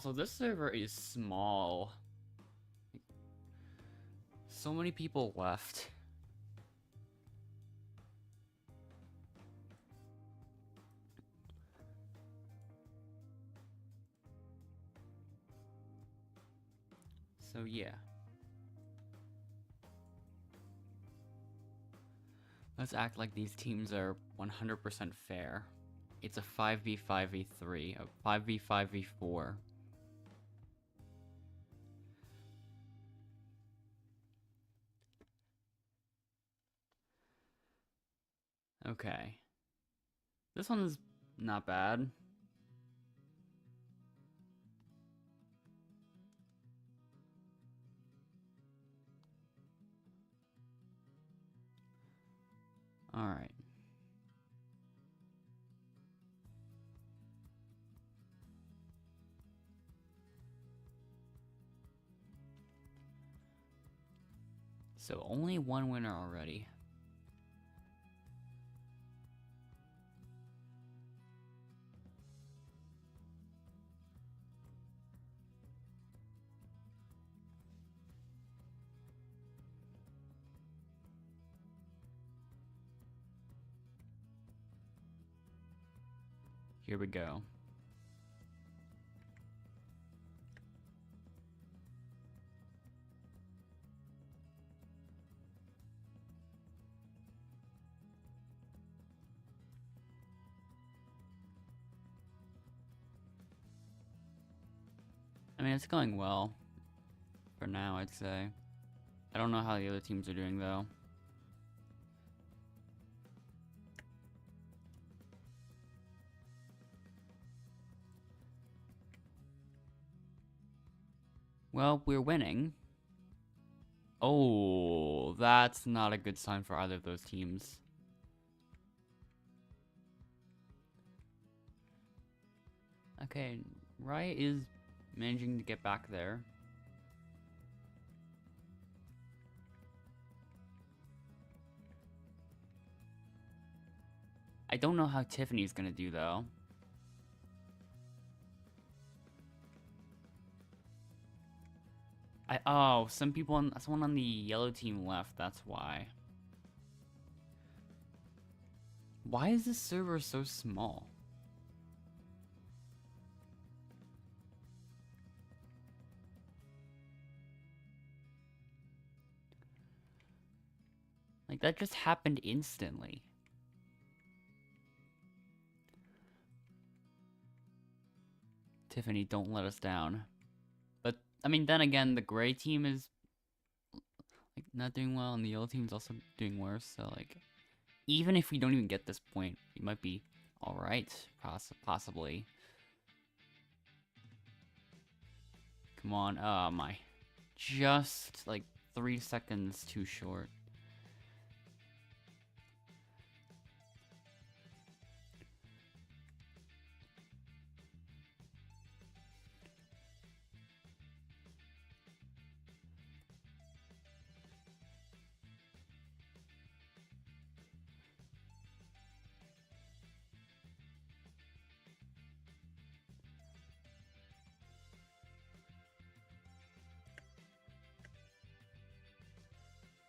Also, this server is small. So many people left. So yeah. Let's act like these teams are 100% fair. It's a 5v5v3, a 5v5v4. Okay. This one is not bad. Alright. So only one winner already. Here we go. I mean, it's going well. For now, I'd say. I don't know how the other teams are doing, though. Well, we're winning. Oh, that's not a good sign for either of those teams. Okay, Riot is managing to get back there. I don't know how Tiffany's gonna do, though. Oh, someone on the yellow team left, that's why. Why is this server so small? Like, that just happened instantly. Tiffany, don't let us down. But, I mean, then again, the gray team is like not doing well, and the yellow team's also doing worse, so, like, even if we don't even get this point, we might be alright, possibly. Come on, oh my. Just, like, 3 seconds too short.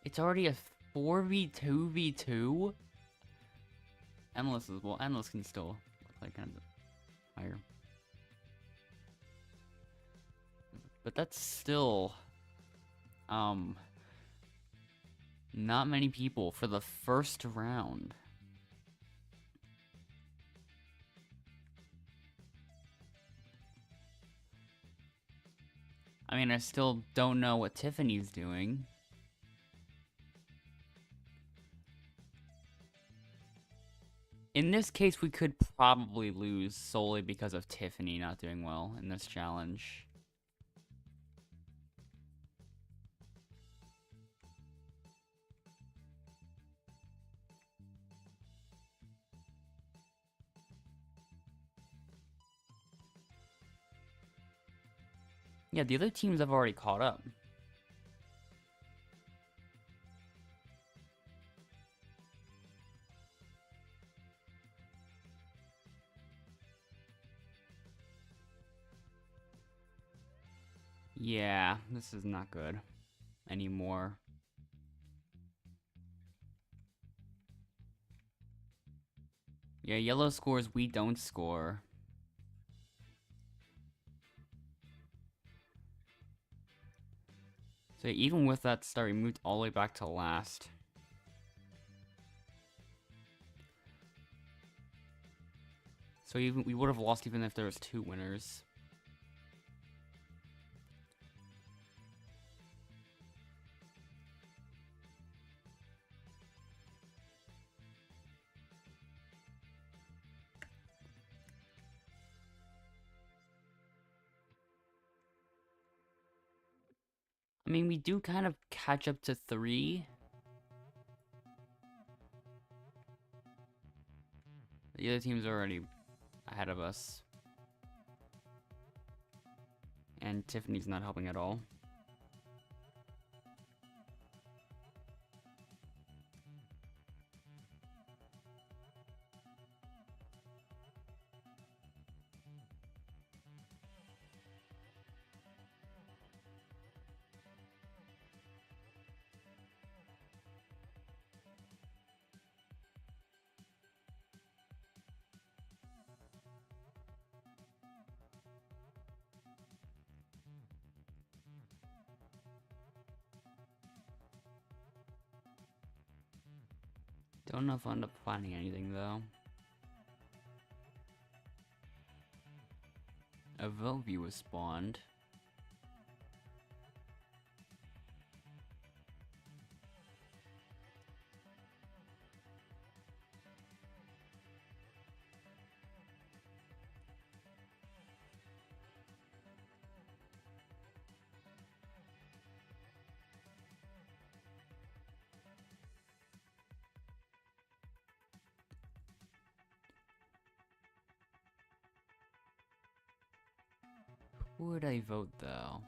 It's already a 4v2v2? Endless as well. Endless can still look like kind of higher. But that's still not many people for the first round. I mean, I still don't know what Tiffany's doing. In this case, we could probably lose solely because of Tiffany not doing well in this challenge. Yeah, the other teams have already caught up. Yeah, this is not good anymore. Yeah, yellow scores, we don't score. So even with that start, we moved all the way back to last. So even we would have lost even if there was 2 winners. I mean, we do kind of catch up to 3. The other team's already ahead of us. And Tiffany's not helping at all. Don't know if I'll end up finding anything, though. A vote view was spawned. Who would I vote, though?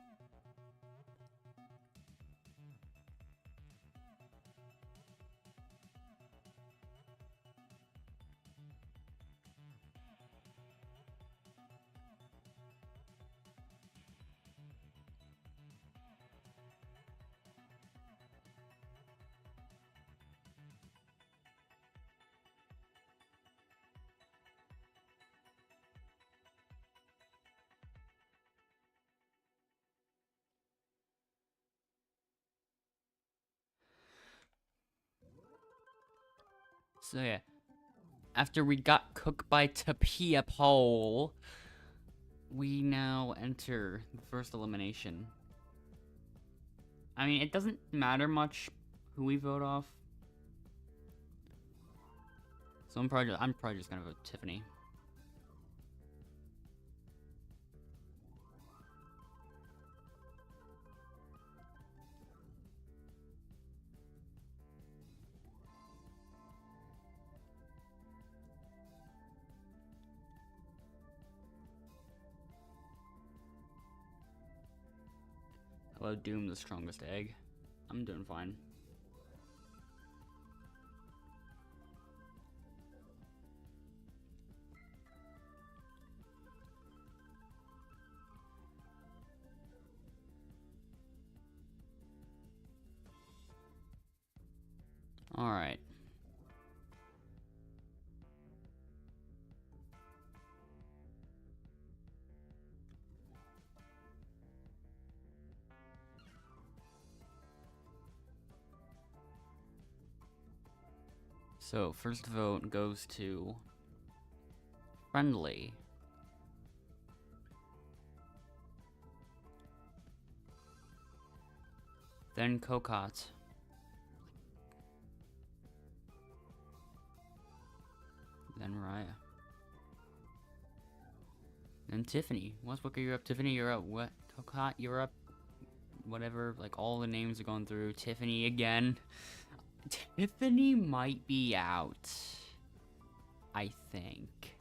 So yeah, after we got cooked by Tapia Pole, we now enter the first elimination. I mean, it doesn't matter much who we vote off. So I'm probably just gonna vote Tiffany. Hello, Doom, the strongest egg. I'm doing fine. Alright. So, first vote goes to Friendly. Then Kokot. Then Raya. Then Tiffany. What book are you up? Tiffany, you're up. What? Kokot, you're up. Whatever, like all the names are going through. Tiffany again. Tiffany might be out, I think.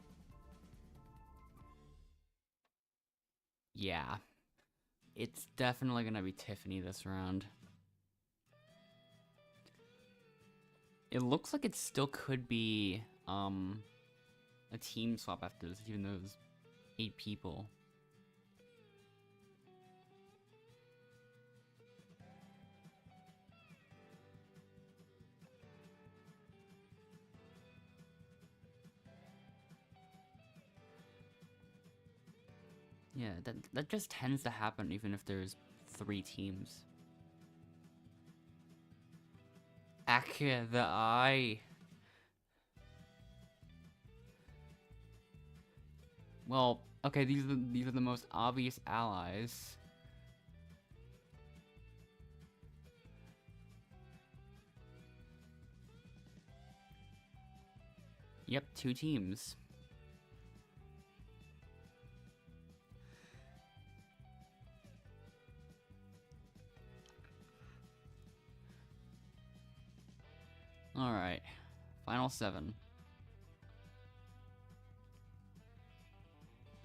Yeah. It's definitely gonna be Tiffany this round. It looks like it still could be, a team swap after this, even though it was 8 people. Yeah, that just tends to happen even if there's 3 teams. Aka the eye. Well, okay, these are the most obvious allies. Yep, 2 teams. Alright. Final 7.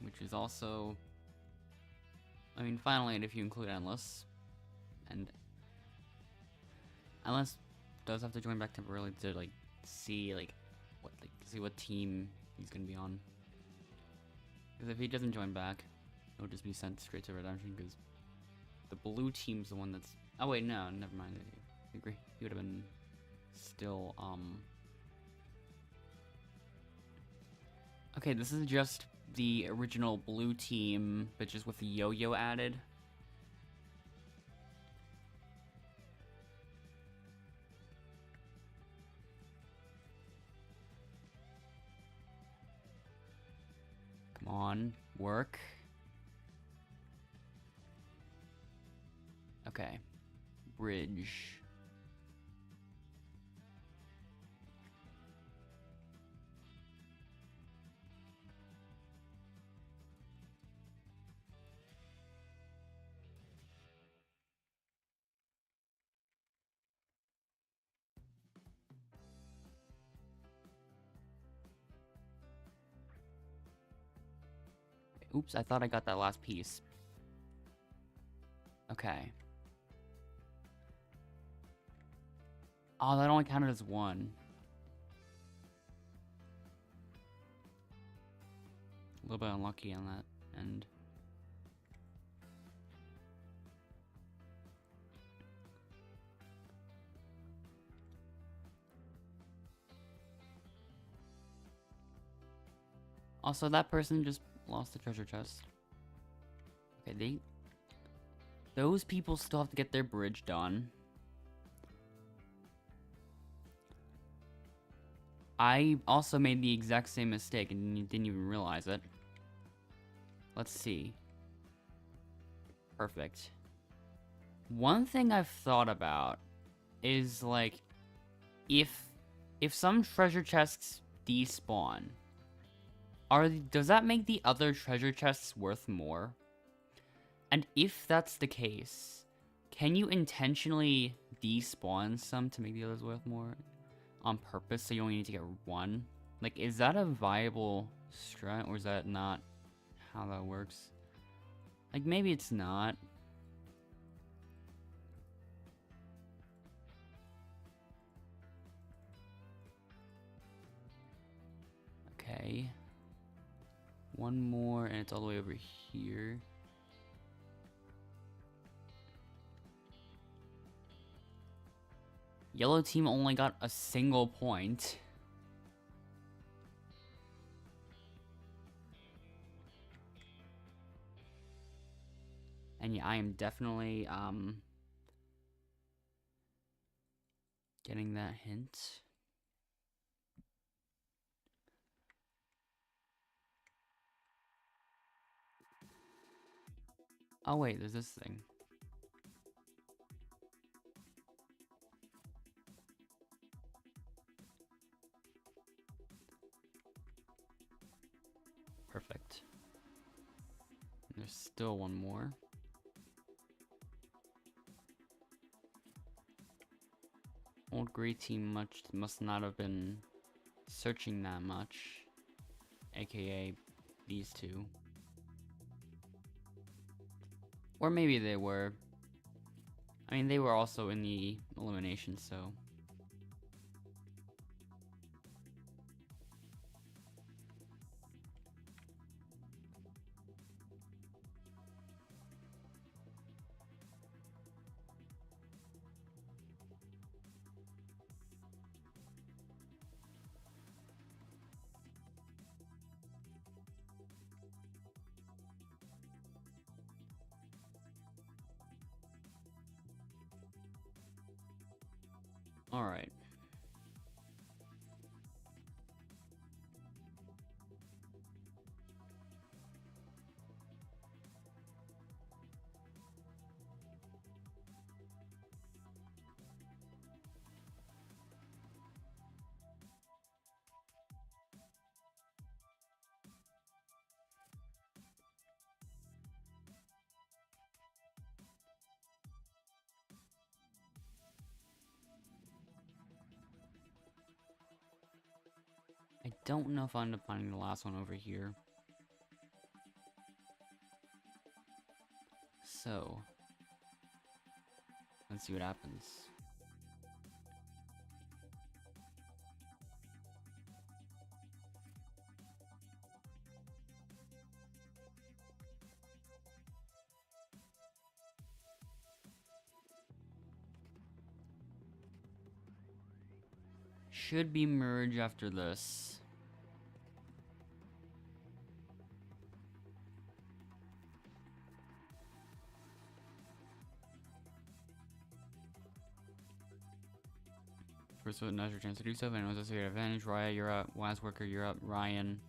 Which is also... I mean, Final 8 if you include Endless. And... Endless does have to join back temporarily to, like, see, like, what team he's gonna be on. Because if he doesn't join back, he'll just be sent straight to Redemption, because the blue team's the one that's... Oh wait, no, never mind. I agree. He would have been still, Okay, this is just the original blue team, but just with the yo-yo added. Come on, work. Okay. Bridge. Oops, I thought I got that last piece. Okay. Oh, that only counted as 1. A little bit unlucky on that end. Also, that person just lost the treasure chest. Okay, those people still have to get their bridge done. I also made the exact same mistake and didn't even realize it. Let's see. Perfect. One thing I've thought about is, like, if some treasure chests despawn, does that make the other treasure chests worth more? And if that's the case, can you intentionally despawn some to make the others worth more on purpose so you only need to get 1? Like, is that a viable strat, or is that not how that works? Like, maybe it's not. Okay. 1 more, and it's all the way over here. Yellow team only got a single point. And yeah, I am definitely, getting that hint. Oh wait, there's this thing. Perfect. And there's still 1 more. Old gray team must not have been searching that much, aka these 2. Or maybe they were. I mean, they were also in the elimination, so... Alright. I don't know if I'll end up finding the last one over here. So, let's see what happens. Should be merge after this. First one, now's your chance to do so. If anyone's a advantage, Riot, you're up. Wise Worker, you're up. Ryan.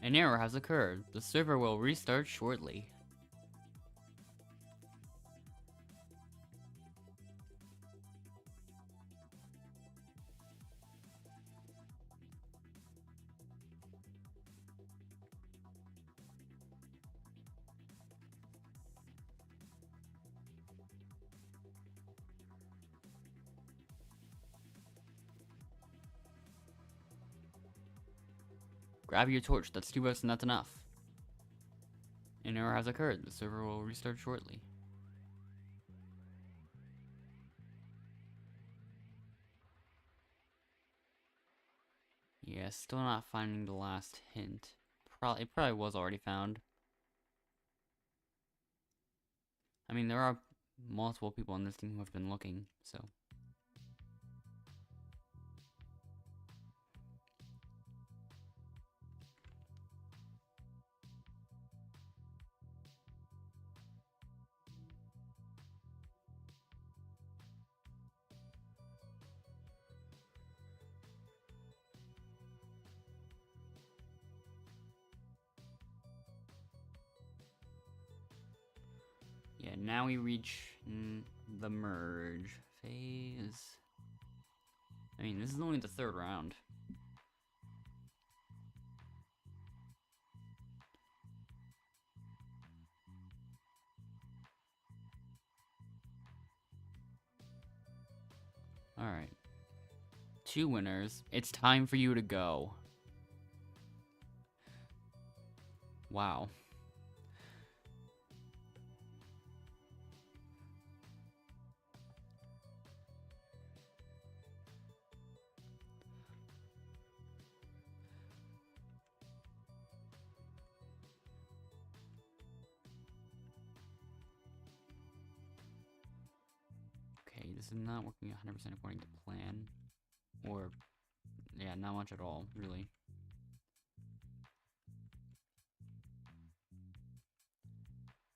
An error has occurred. The server will restart shortly. Grab your torch. That's 2 votes and that's enough. An error has occurred. The server will restart shortly. Yeah, still not finding the last hint. It probably was already found. I mean, there are multiple people on this team who have been looking, so. Yeah, now we reach the merge phase. I mean, this is only the 3rd round. Alright. 2 winners. It's time for you to go. Wow. Okay, this is not working 100% according to plan. Or, yeah, not much at all, really.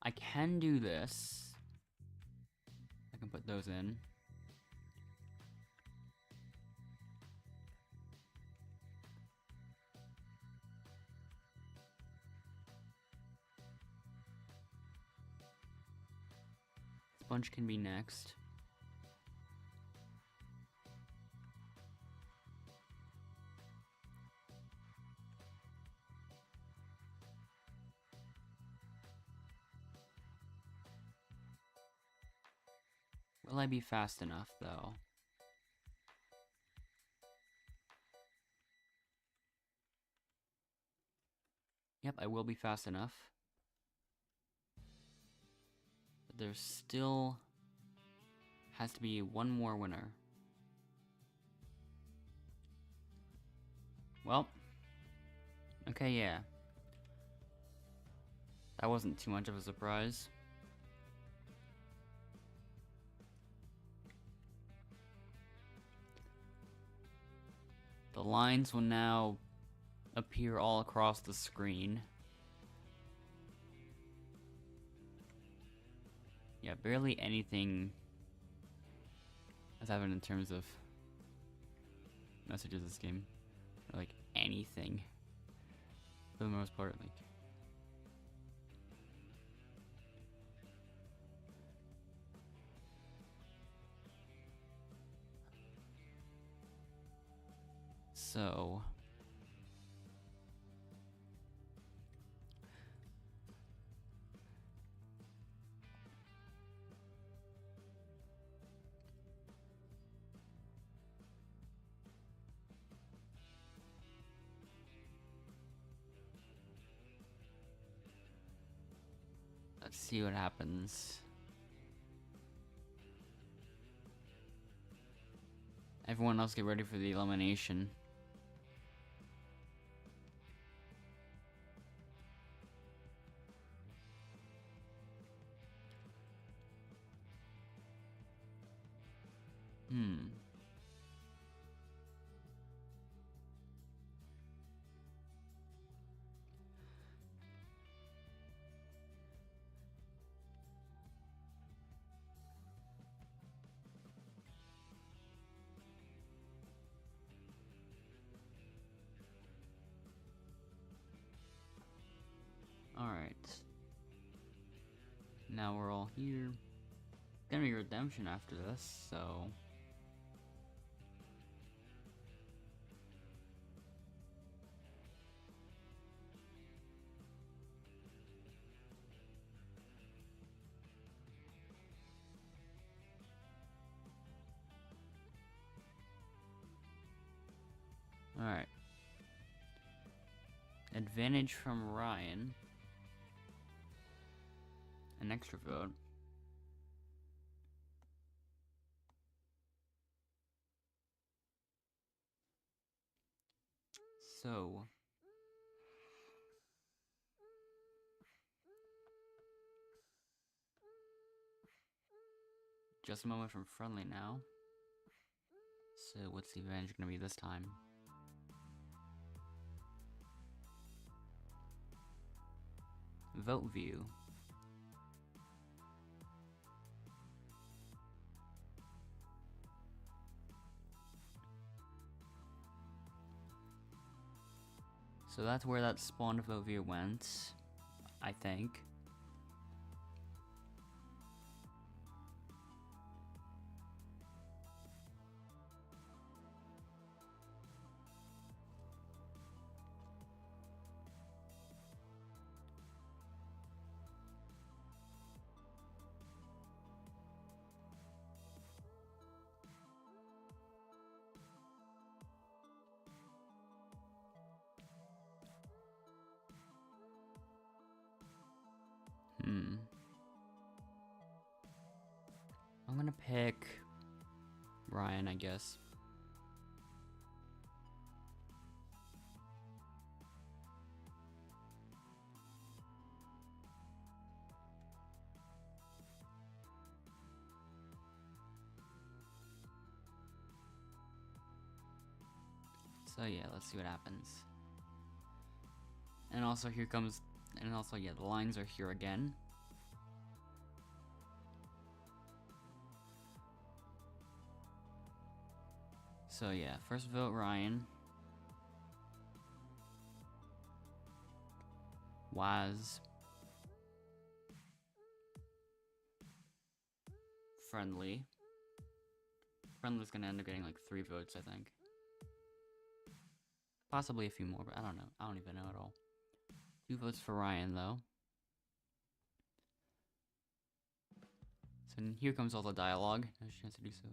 I can do this. I can put those in. Sponge can be next. Will I be fast enough, though? Yep, I will be fast enough. But there still has to be one more winner. Well, okay, yeah. That wasn't too much of a surprise. The lines will now appear all across the screen. Yeah, barely anything has happened in terms of messages this game. Or, like, anything. For the most part, like. So. Let's see what happens. Everyone else get ready for the elimination. Alright. Now we're all here. Gonna be redemption after this, so. Alright. Advantage from Ryan. An extra vote. So. Just a moment from friendly now. So what's the advantage gonna be this time? Vote view. So that's where that spawned vote view went, I think. I'm gonna pick Ryan, I guess. So yeah, let's see what happens. And also here comes, and also yeah, the lines are here again. So yeah, first vote Ryan. Waz. Friendly. Friendly's gonna end up getting like 3 votes, I think. Possibly a few more, but I don't know. I don't even know at all. 2 votes for Ryan, though. So here comes all the dialogue. No chance to do so.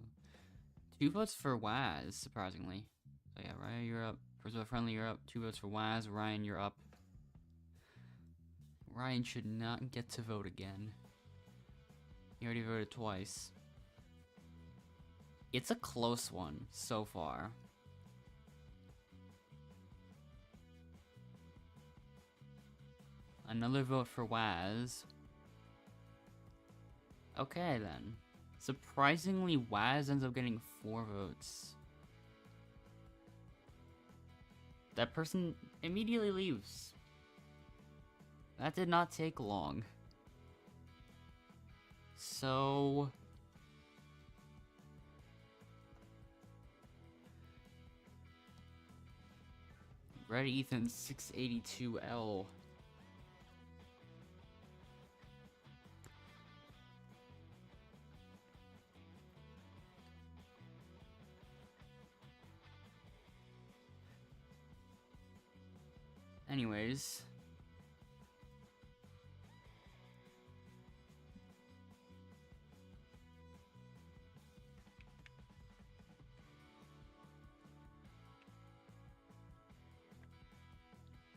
2 votes for Waz, surprisingly. So yeah, Ryan, you're up. First vote Friendly, you're up. 2 votes for Waz. Ryan, you're up. Ryan should not get to vote again. He already voted twice. It's a close one so far. Another vote for Waz. Okay then. Surprisingly, Waz ends up getting 4 votes. That person immediately leaves. That did not take long. So... Red Ethan 682L. Anyways.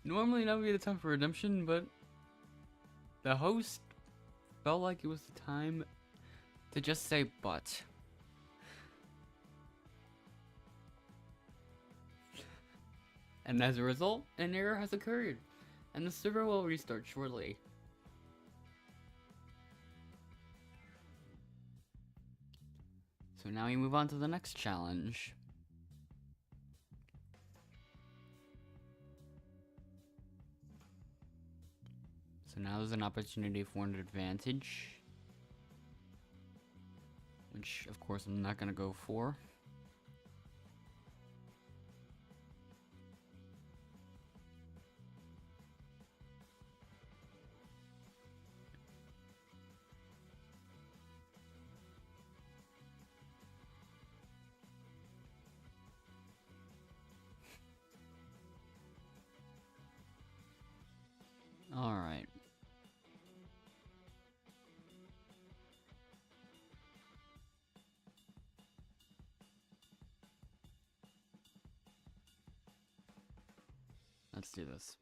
Normally that would be the time for redemption, but the host felt like it was the time to just say but. And as a result, an error has occurred, and the server will restart shortly. So now we move on to the next challenge. So now there's an opportunity for an advantage, which of course I'm not gonna go for. Alright. Let's do this.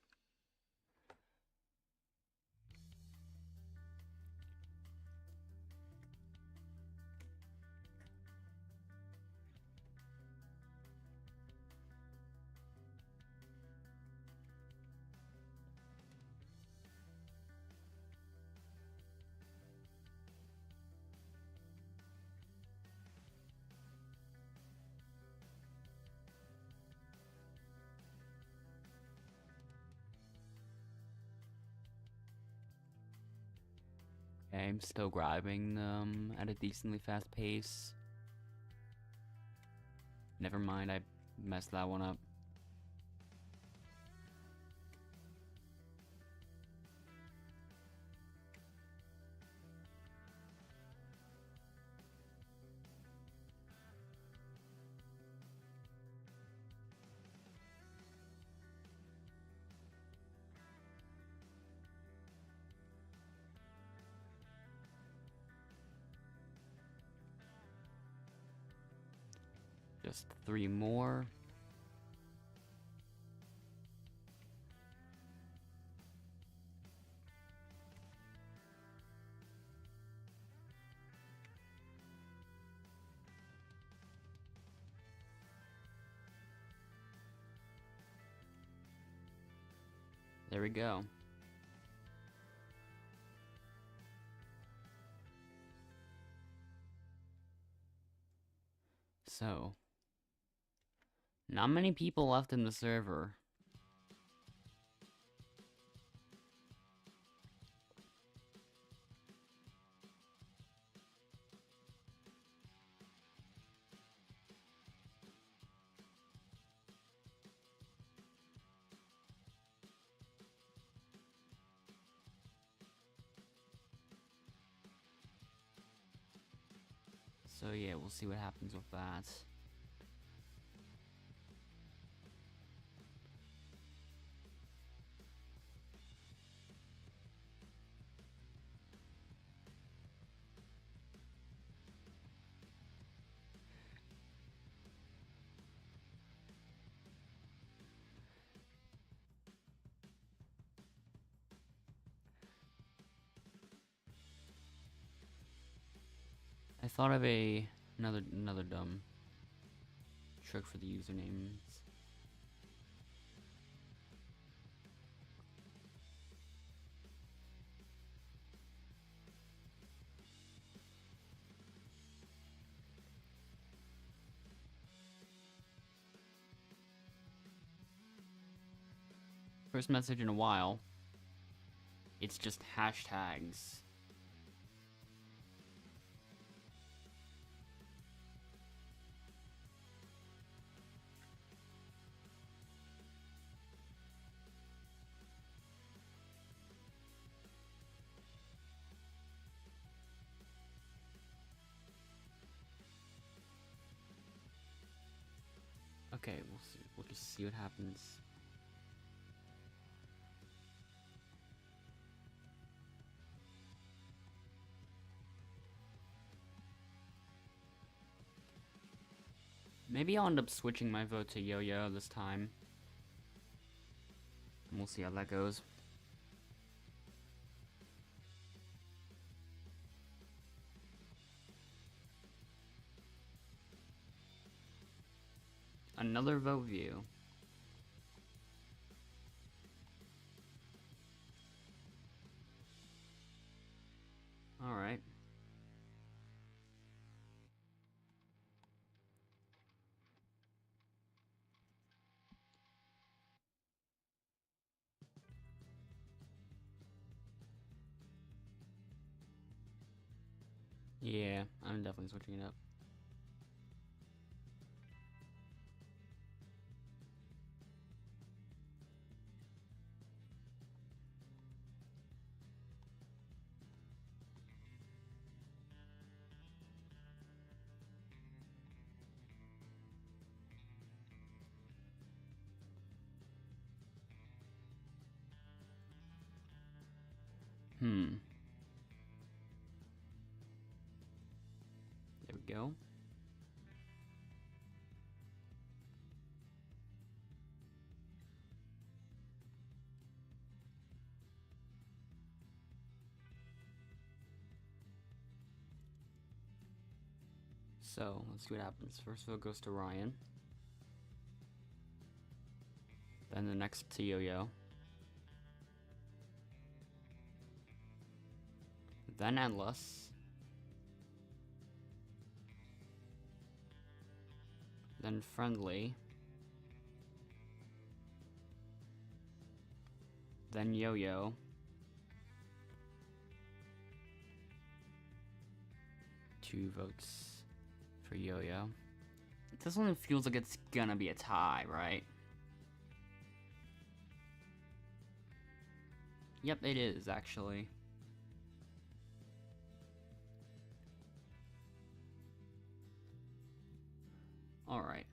Okay, I'm still grabbing them at a decently fast pace. Never mind, I messed that one up. Just 3 more. There we go. So, not many people left in the server. So yeah, we'll see what happens with that. I thought of another dumb trick for the usernames. First message in a while. It's just hashtags. Okay, we'll see. We'll just see what happens. Maybe I'll end up switching my vote to Yo-Yo this time. And we'll see how that goes. Another vote view. Alright. Yeah, I'm definitely switching it up. There we go. So, let's see what happens. First vote goes to Ryan. Then the next to Yo-Yo. Then Endless. Then Friendly. Then Yo-Yo. Two votes for Yo-Yo. This one feels like it's gonna be a tie, right? Yep, it is, actually. Alright.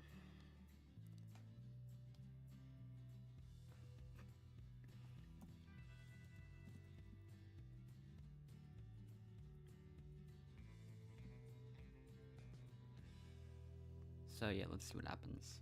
So yeah, let's see what happens.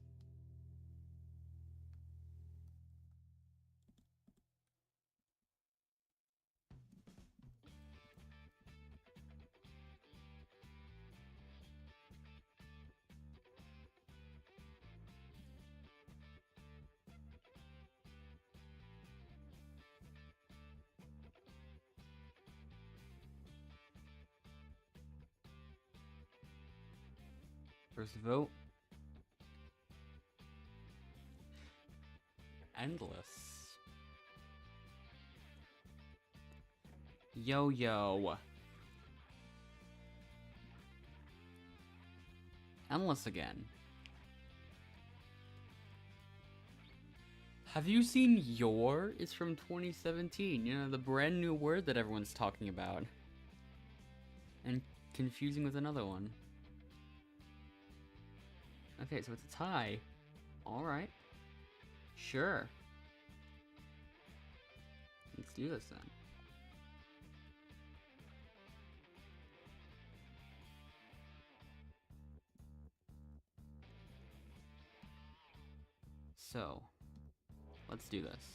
First vote. Endless. Yo-Yo. Endless again. Have you seen your? It's from 2017. You know, the brand new word that everyone's talking about. And confusing with another one. Okay, so it's a tie. Alright. Sure. Let's do this then. So, let's do this.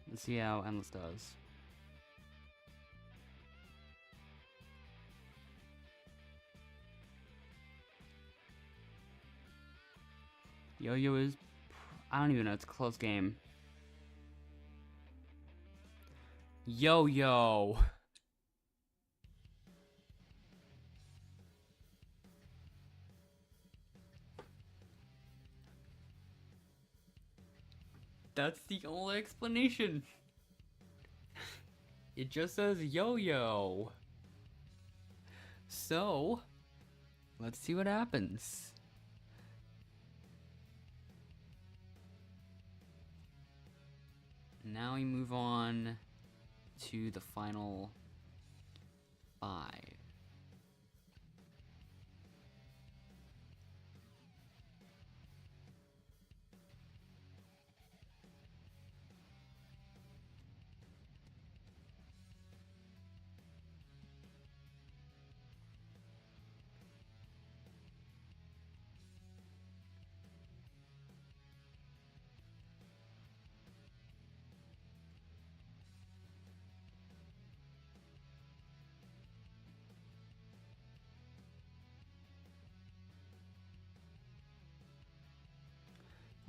Let's see how Endless does. Yo-Yo is... I don't even know, it's a close game. Yo-yo. That's the only explanation. It just says yo-yo. So, let's see what happens. Now we move on to the final 5.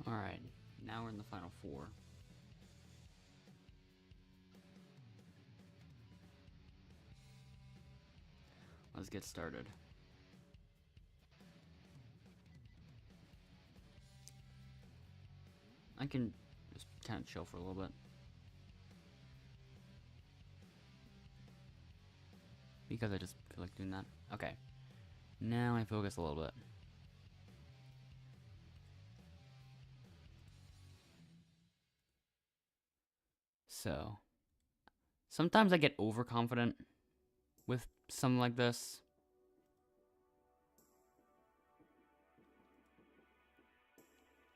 Alright, now we're in the final 4. Let's get started. I can just kind of chill for a little bit. Because I just feel like doing that. Okay. Now I focus a little bit. So, sometimes I get overconfident with something like this.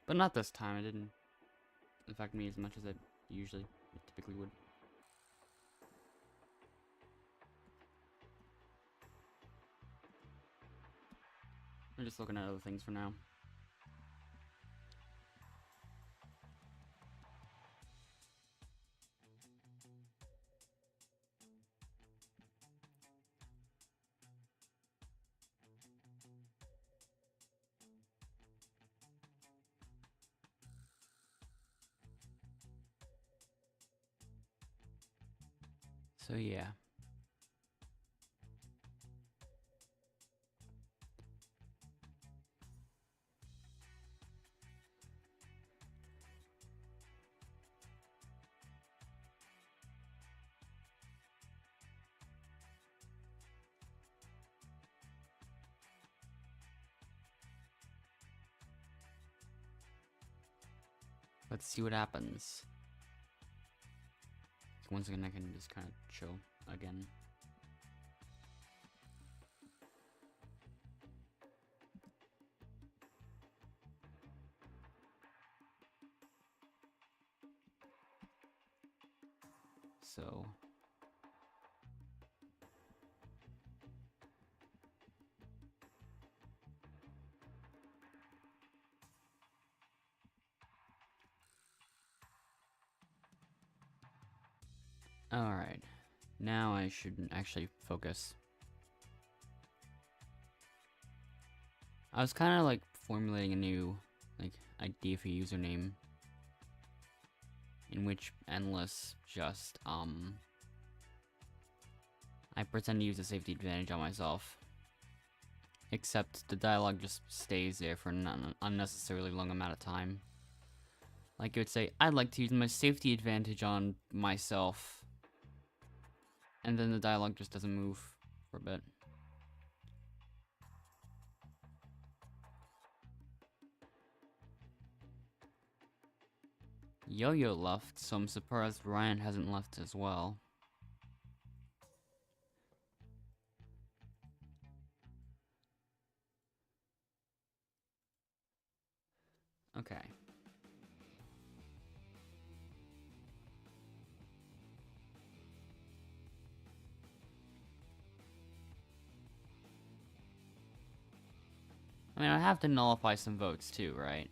But not this time. It didn't affect me as much as it typically would. I'm just looking at other things for now. So yeah. Let's see what happens. Once again, I can just kind of chill again. So, alright. Now I should actually focus. I was kind of like formulating a new idea for username in which Endless just I pretend to use a safety advantage on myself. Except the dialogue just stays there for an unnecessarily long amount of time. Like it would say, I'd like to use my safety advantage on myself. And then the dialogue just doesn't move for a bit. Yo-Yo left, so I'm surprised Ryan hasn't left as well. Okay. I mean, I have to nullify some votes too, right?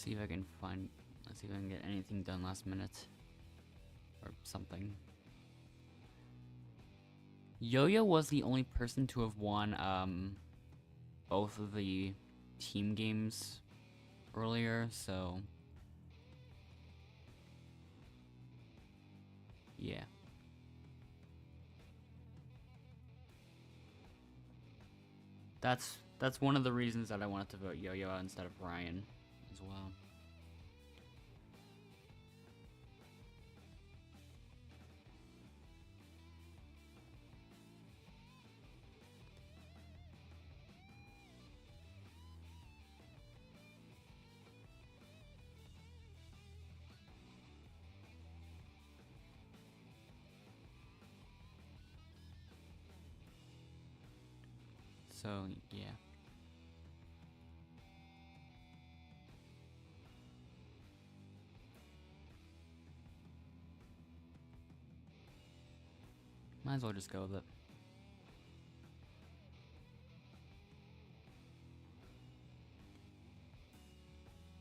see if I can find. Let's see if I can get anything done last minute. Or something. Yo-Yo was the only person to have won, both of the team games earlier, so. Yeah. That's one of the reasons that I wanted to vote Yo-Yo out instead of Ryan as well. So, yeah. Might as well just go with it.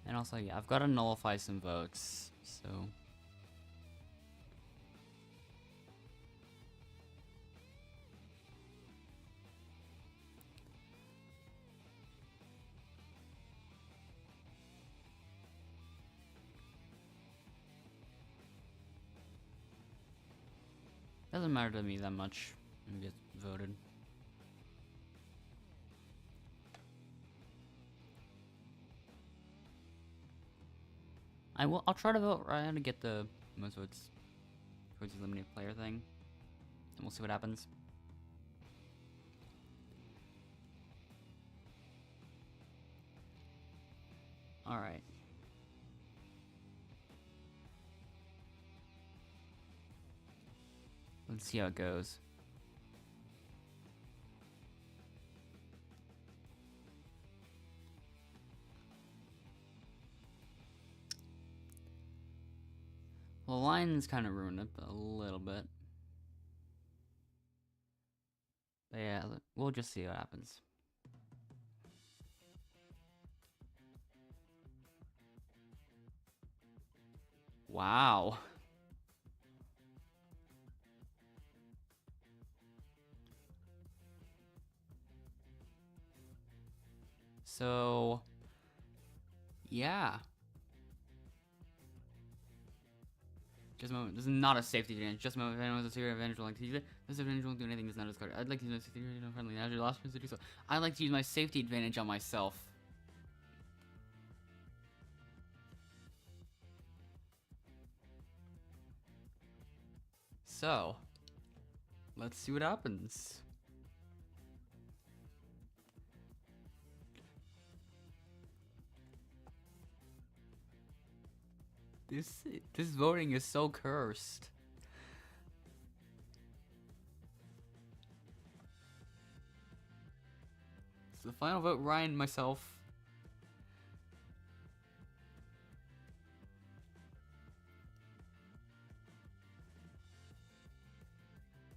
And also, yeah, I've got to nullify some votes, so. Doesn't matter to me that much who gets voted. I'll try to vote Ryan to get the most votes towards the eliminate player thing. And we'll see what happens. Alright. Let's see how it goes. Well, the line's kind of ruined it a little bit. But yeah, we'll just see what happens. Wow. So, yeah. Just a moment. This is not a safety advantage. Just a moment. If anyone has a secret advantage, like to use it. This advantage won't do anything. It's not discarded. I'd like to use my safety advantage on friendly. As your last person to do so. I'd like to use my safety advantage on myself. So, let's see what happens. This voting is so cursed. So the final vote, Ryan, myself.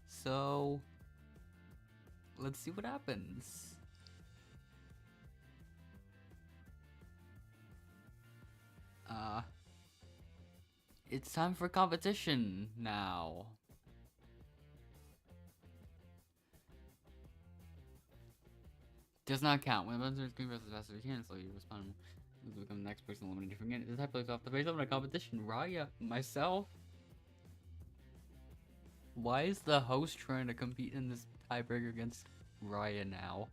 So, let's see what happens. It's time for competition now. Does not count. When the button turns green, press as fast as you can, so you respond to become the next person eliminated from it. This type plays off the face of a competition. Raya, myself. Why is the host trying to compete in this tiebreaker against Raya now?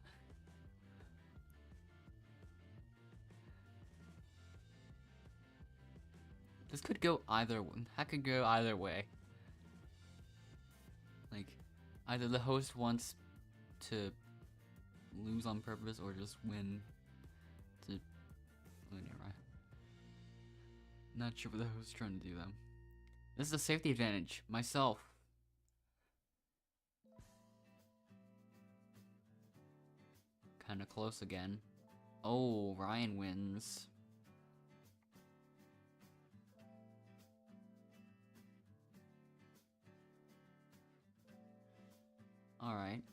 This could go either one. That could go either way. Like, either the host wants to lose on purpose or just win to eliminate Raya. Not sure what the host is trying to do though. This is a safety advantage. Myself. Kinda close again. Oh, Ryan wins. Alright.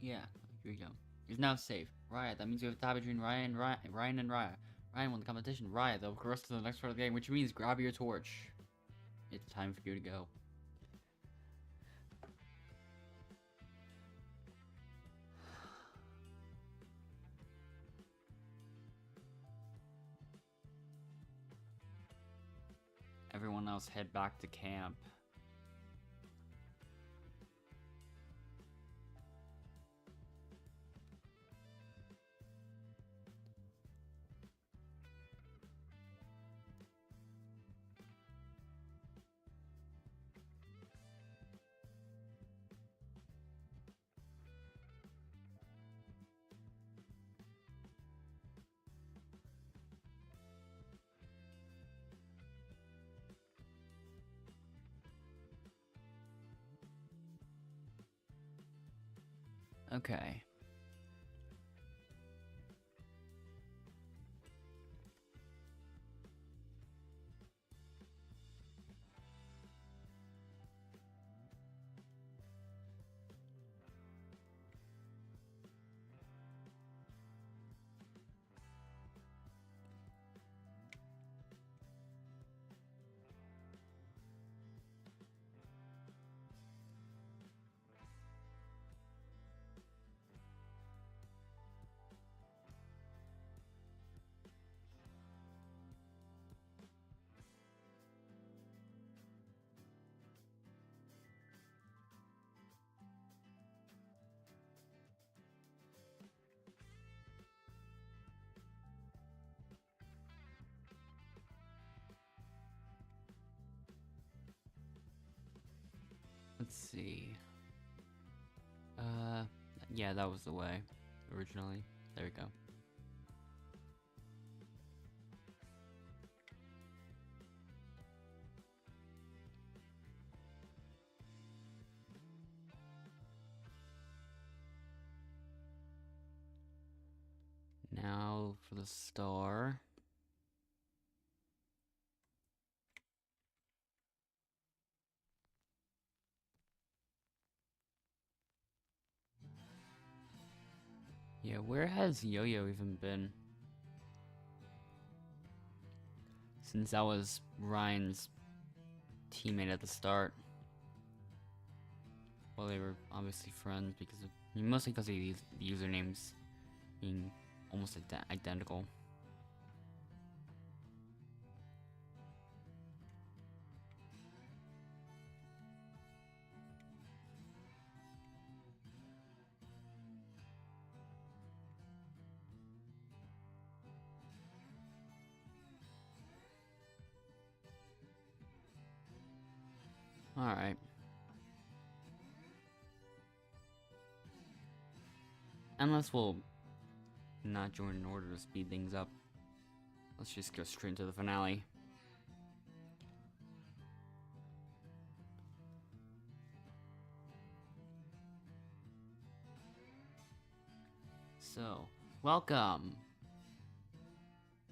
Yeah, here we go. He's now safe. Riot, that means we have a tie between Ryan and Ryan. Ryan won the competition. Riot, they'll progress to the next part of the game, which means grab your torch. It's time for you to go. Everyone else head back to camp. Okay. Let's see. Yeah, that was the way originally. There we go. Now for the star. Yeah, where has Yo-Yo even been? Since that was Ryan's teammate at the start. Well, they were obviously friends because of, mostly because of these usernames being almost identical. Alright. Unless we'll not join in order to speed things up. Let's just go straight into the finale. So, welcome.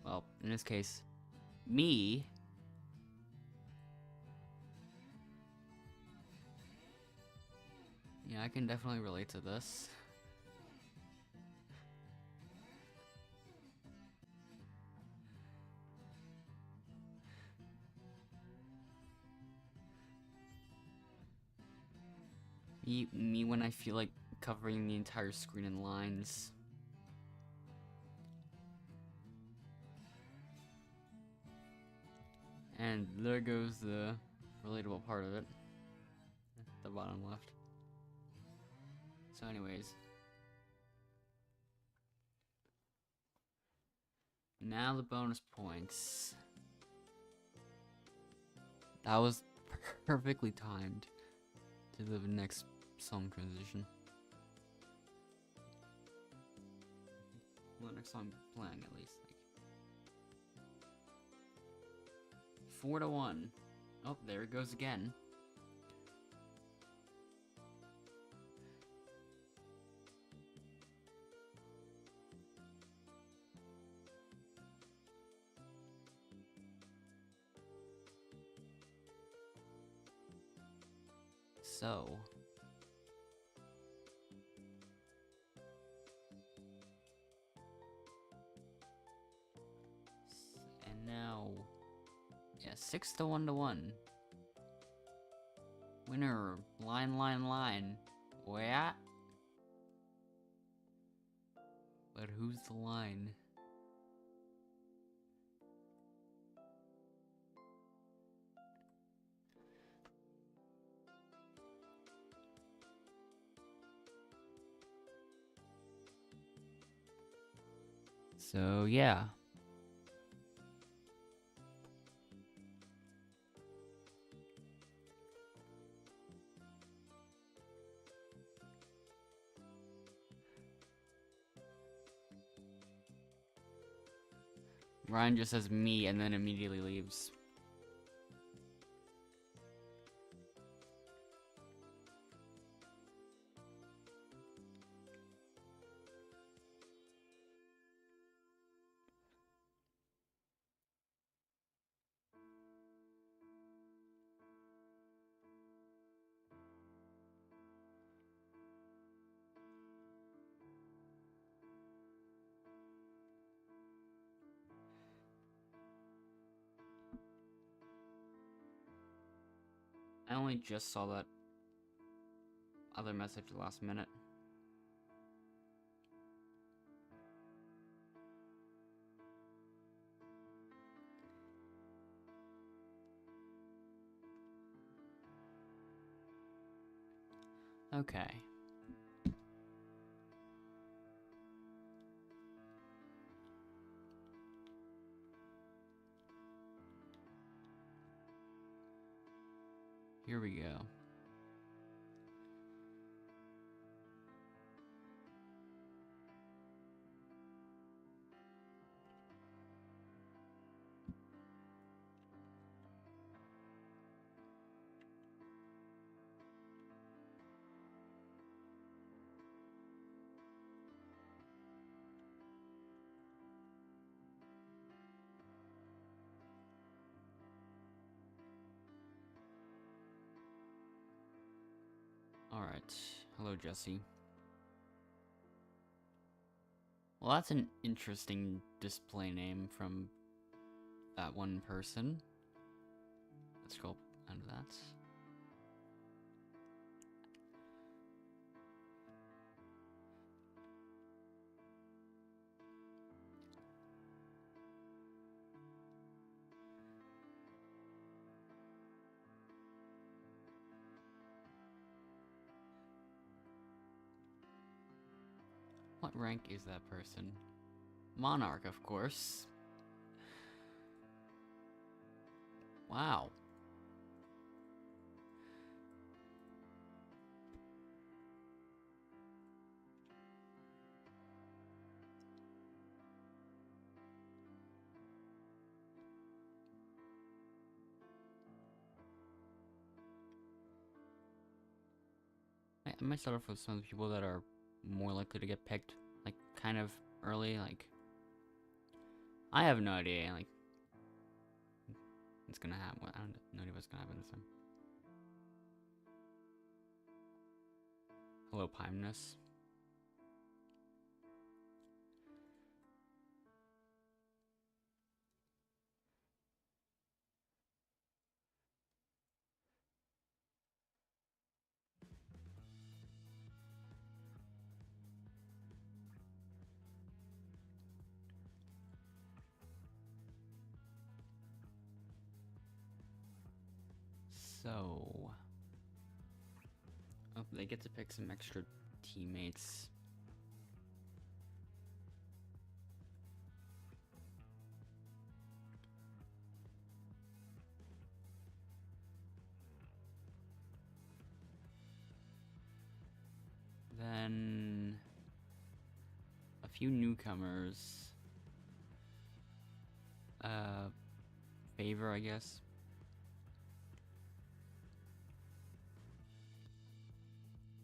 Well, in this case, me. Yeah, I can definitely relate to this. Me when I feel like covering the entire screen in lines. And there goes the relatable part of it. The bottom left. So anyways. Now the bonus points. That was perfectly timed to the next song transition. Well, next song playing at least. 4-1. Oh, there it goes again. So, Yeah, 6 to 1 to 1. Winner, line. Where? But who's the line? So, yeah. Ryan just says me and then immediately leaves. I only just saw that other message last minute. Okay. Here we go. Alright. Hello, Jesse. Well, that's an interesting display name from that one person. Let's go under that. What rank is that person? Monarch, of course. Wow. I might start off with some of the people that are more likely to get picked, like, kind of early, like... I have no idea, like... It's gonna happen. I don't know what's gonna happen this time. Hello, Pimeness. So... Oh, they get to pick some extra teammates. Then... a few newcomers. Favor, I guess.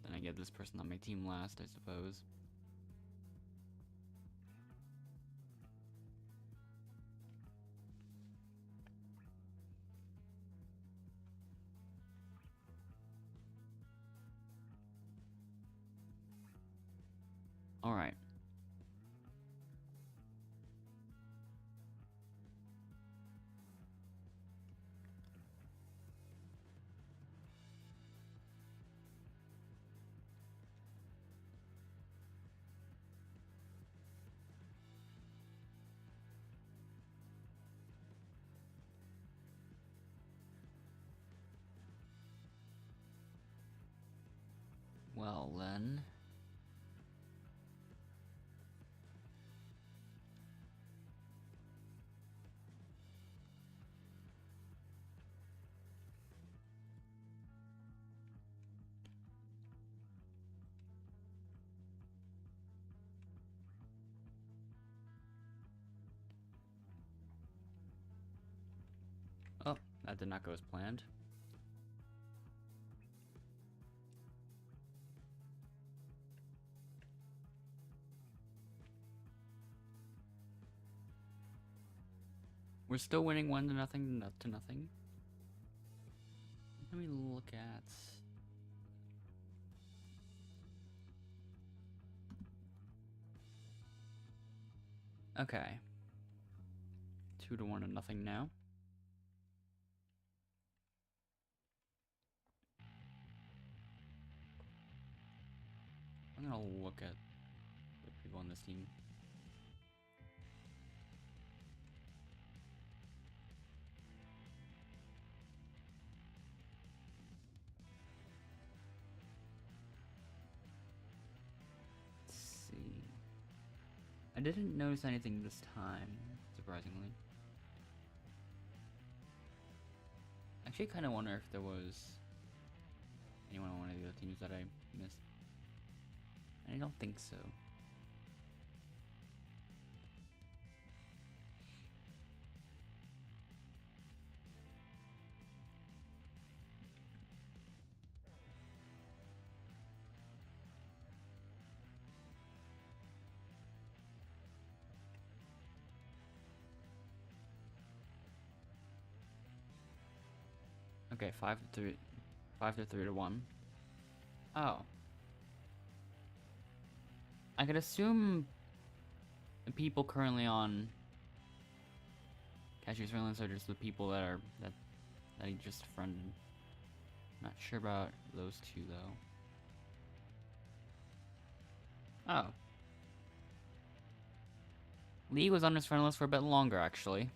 Then I get this person on my team last, I suppose. Alright. Well then. Oh, that did not go as planned. We're still winning 1-0, not to nothing. Let me look at. Okay. 2-1 to nothing now. I'm gonna look at the people on this team. Let's see. I didn't notice anything this time, surprisingly. Actually, I kind of wonder if there was anyone on one of the other teams that I missed. I don't think so. Okay, 5-3, 5-3-1. Oh. I could assume the people currently on Cashier's Surveillance are just the people that he just friended. Not sure about those two though. Oh. Lee was on his friend list for a bit longer, actually.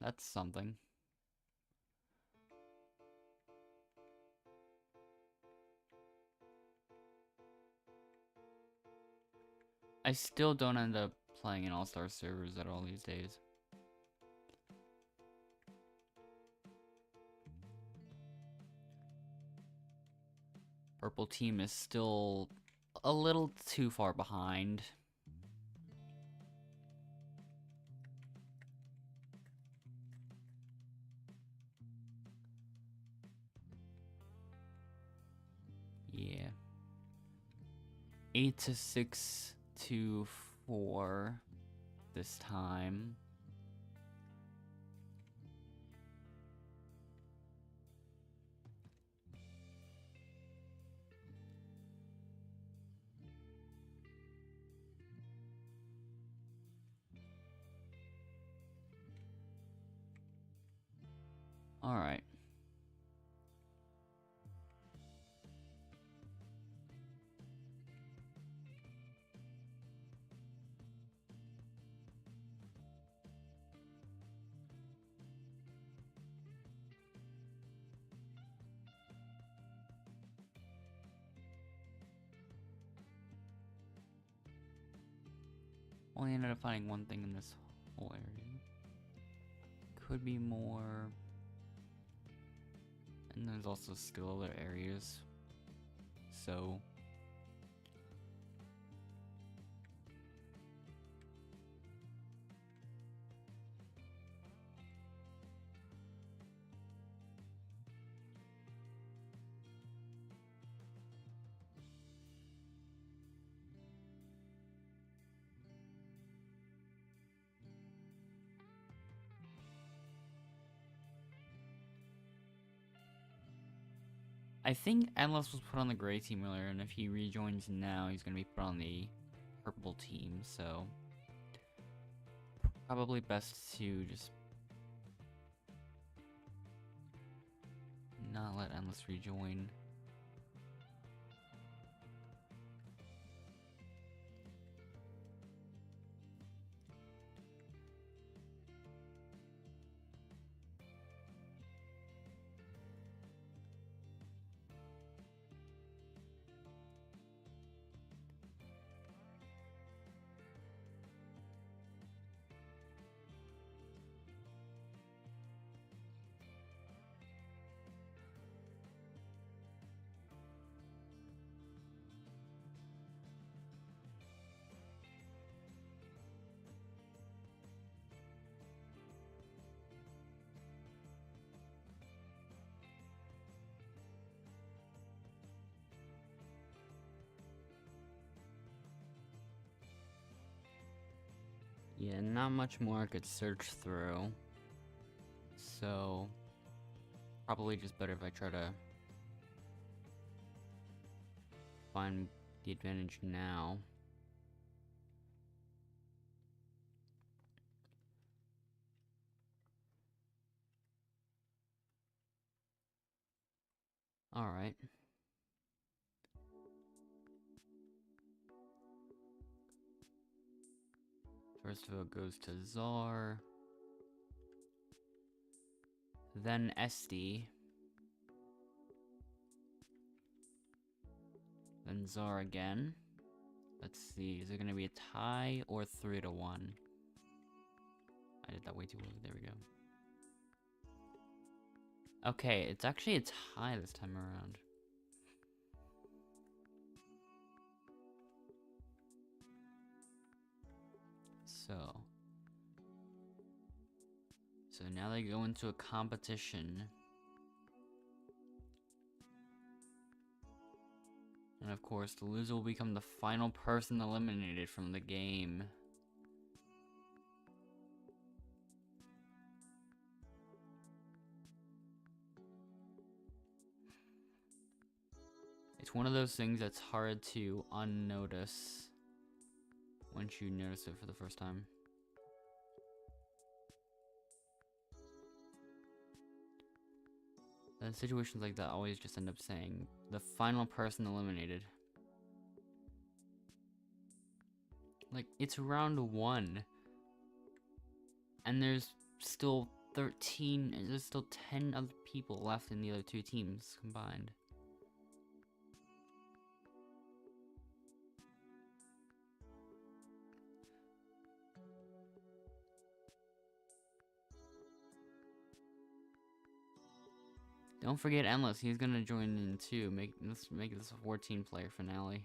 That's something. I still don't end up playing in All-Star servers at all these days. Purple team is still a little too far behind. Yeah. 8-6-4 this time. All right. Only ended up finding one thing in this whole area. Could be more. And there's also still other areas. So. I think Endless was put on the gray team earlier, and if he rejoins now, he's going to be put on the purple team, so probably best to just not let Endless rejoin. Yeah, not much more I could search through. So, probably just better if I try to find the advantage now. Alright. First vote goes to Czar. Then SD. Then Czar again. Let's see, is it gonna be a tie or 3-1? I did that way too early, there we go. Okay, it's actually a tie this time around. So now they go into a competition. And of course, the loser will become the final person eliminated from the game. It's one of those things that's hard to unnotice once you notice it for the first time. And situations like that always just end up saying, the final person eliminated. Like, it's round 1. And there's still 10 other people left in the other 2 teams combined. Don't forget Endless, he's gonna join in too. Let's make this a 14-player finale.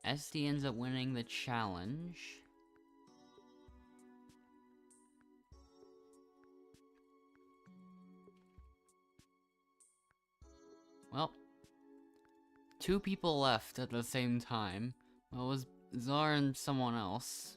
SD ends up winning the challenge. Well, 2 people left at the same time. Well, it was Czar and someone else.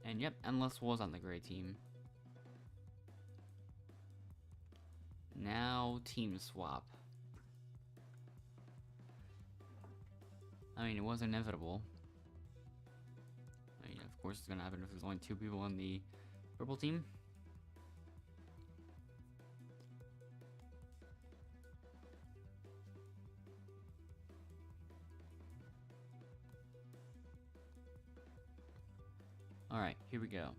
And yep, Endless was on the gray team. Now, team swap. I mean, it was inevitable. I mean, of course it's gonna happen if there's only 2 people on the purple team. Alright, here we go.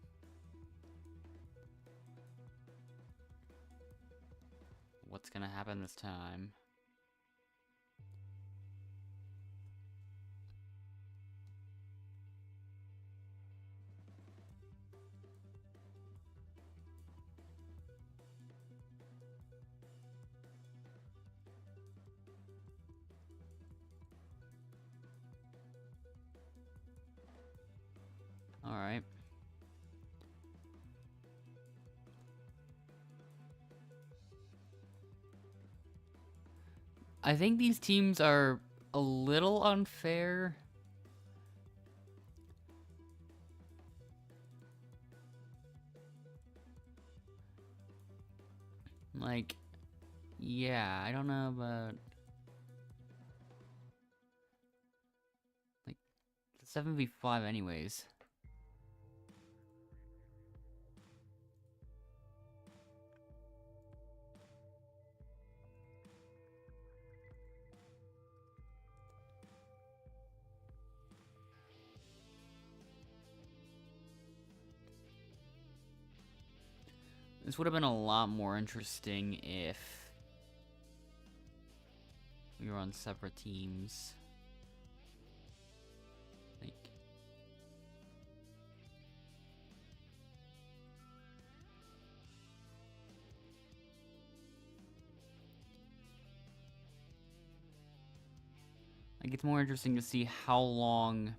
What's gonna happen this time? Alright. I think these teams are a little unfair. Like, yeah, I don't know about... Like, 7v5 anyways. This would have been a lot more interesting if we were on separate teams. Like, it's more interesting to see how long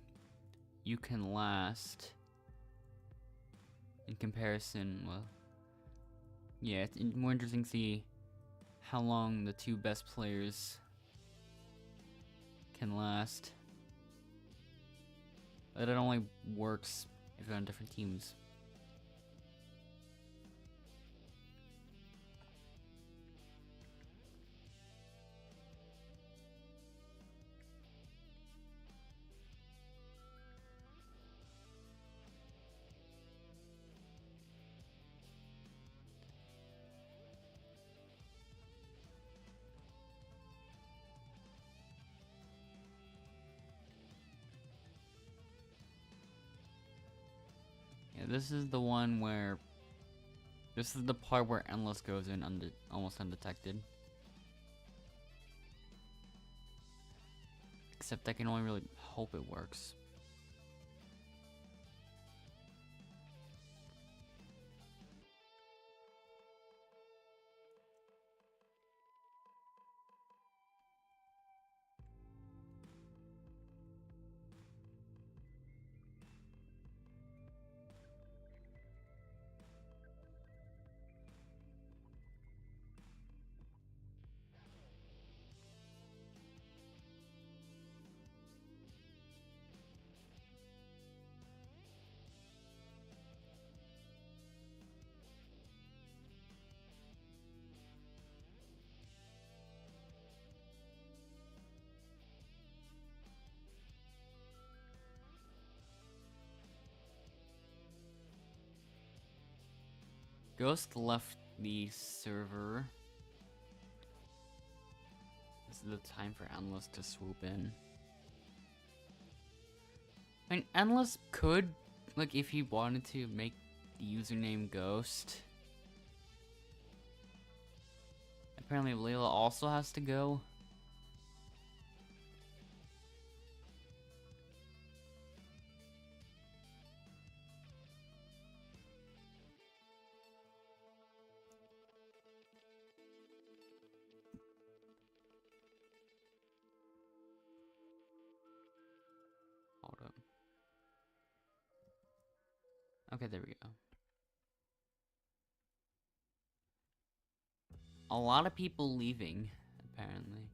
you can last in comparison. Well, yeah, it's more interesting to see how long the two best players can last. But it only works if you're on different teams. This is the one where... This is the part where Endless goes in almost undetected. Except I can only really hope it works. Ghost left the server. This is the time for Endless to swoop in. I mean, Endless could, like, if he wanted to, make the username Ghost. Apparently Layla also has to go. Hold up. Okay, there we go. A lot of people leaving, apparently.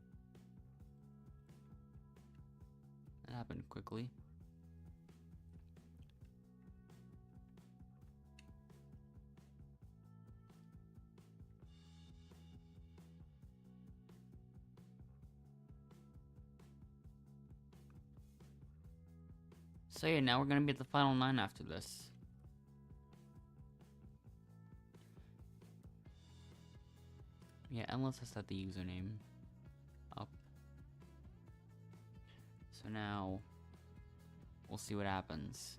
That happened quickly. So yeah, now we're gonna be at the final 9 after this. Yeah, Endless has set the username up. So now, we'll see what happens.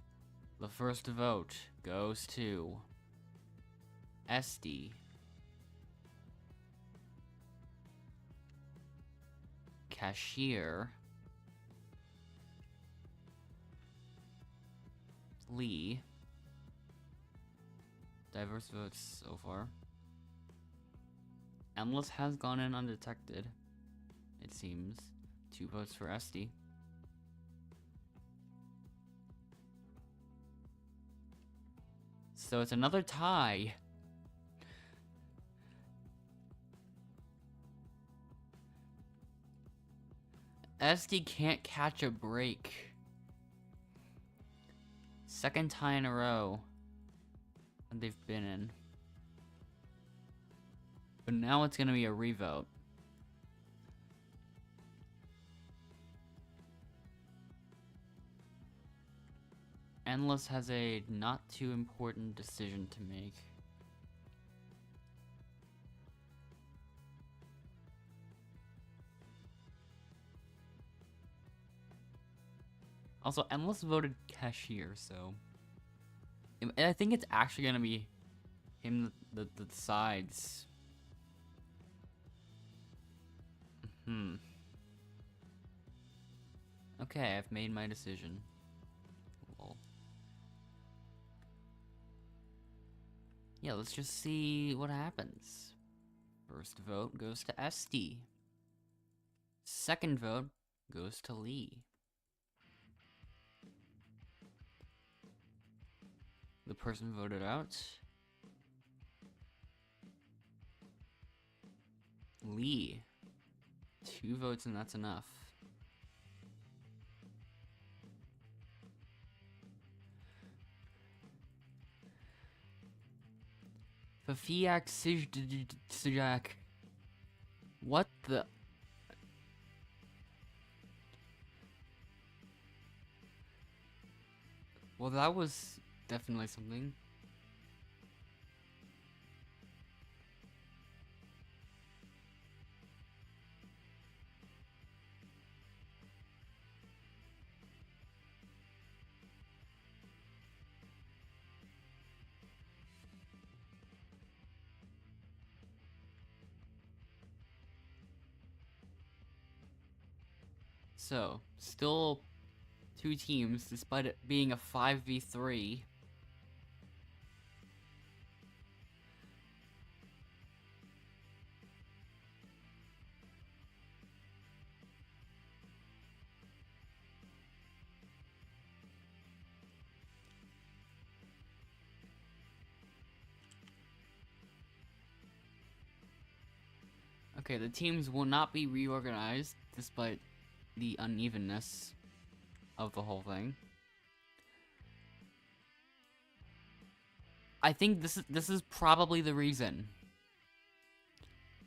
The first vote goes to SD, Cashier, Lee. Diverse votes so far. Endless has gone in undetected, it seems. 2 votes for SD. So it's another tie. SD can't catch a break. Second tie in a row that they've been in. But now it's gonna be a revote. Endless has a not too important decision to make. Also, Endless voted Cashier, so... I think it's actually gonna be him the sides. Okay, I've made my decision. Lol. Yeah, let's just see what happens. First vote goes to Esty. Second vote goes to Lee. The person voted out. Lee. 2 votes and that's enough. Fafiak Sijak. What the? Well, that was definitely something. So, still 2 teams, despite it being a 5v3. Okay, the teams will not be reorganized, despite the unevenness of the whole thing. I think this is probably the reason.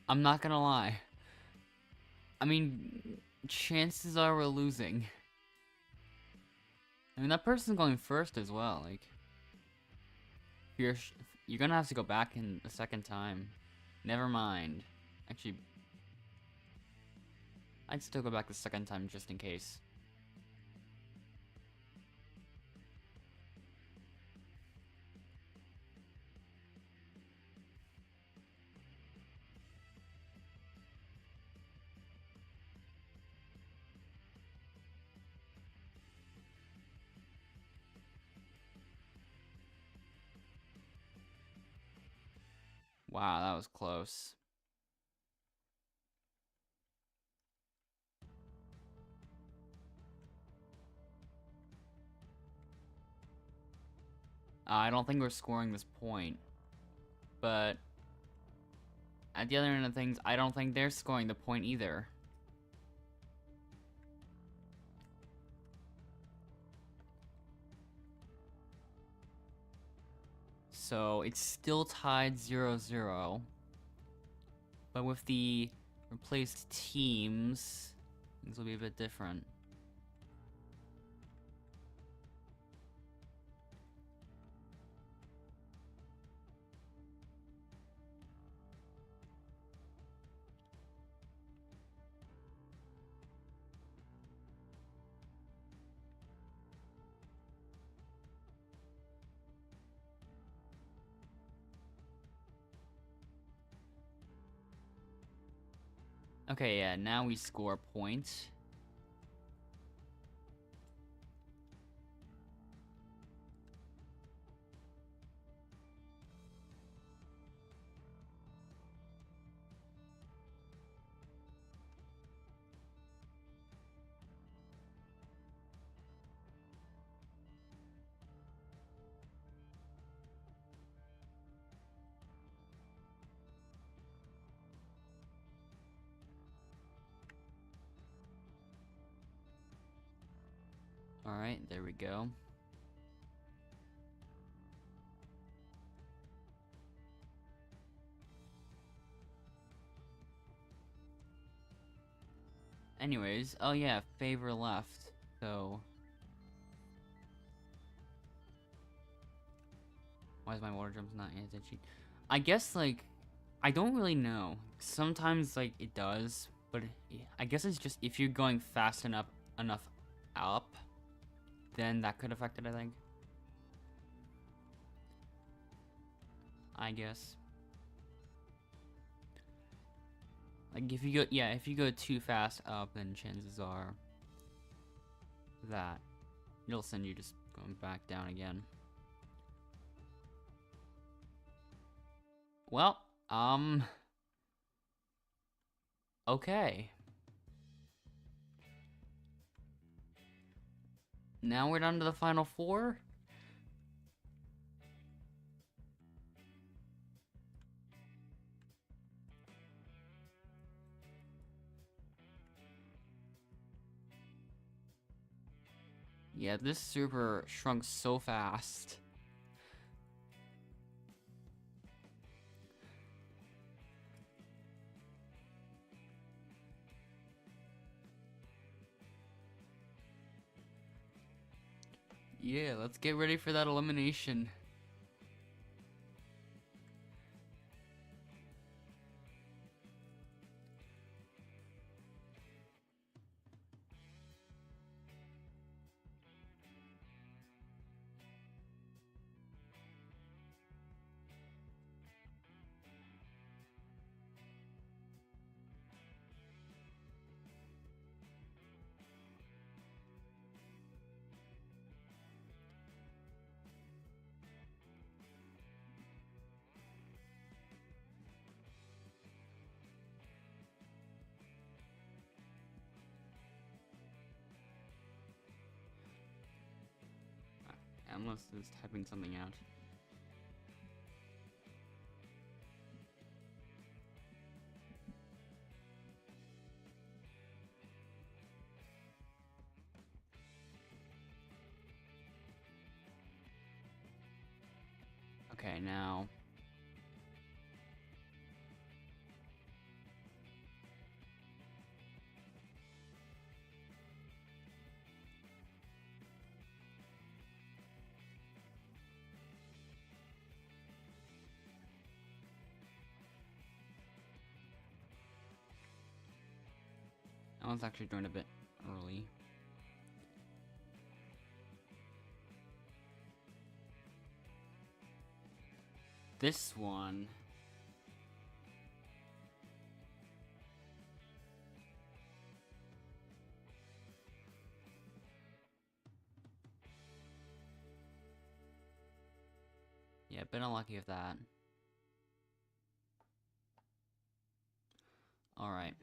I'm not gonna lie. I mean, chances are we're losing. I mean, that person's going first as well. Like, you're gonna have to go back in the second time. Never mind. Actually, I'd still go back the second time just in case. Wow, that was close. I don't think we're scoring this point. But at the other end of things, I don't think they're scoring the point either. So it's still tied 0-0. But with the replaced teams, things will be a bit different. Okay, yeah, now we score a point. Alright, there we go. Anyways, oh yeah, favor left, so... Why is my water jumps not anti-cheat? I guess, like, I don't really know. Sometimes, like, it does, but I guess it's just if you're going fast enough up, then that could affect it, I think. I guess. Like if you go too fast up, then chances are that it'll send you just going back down again. Well, okay. Now we're down to the final four. Yeah, this super shrunk so fast. Yeah, let's get ready for that elimination. Unless it's typing something out. Okay, now. That one's actually joined a bit early. This one. Yeah, been unlucky with that. Alright.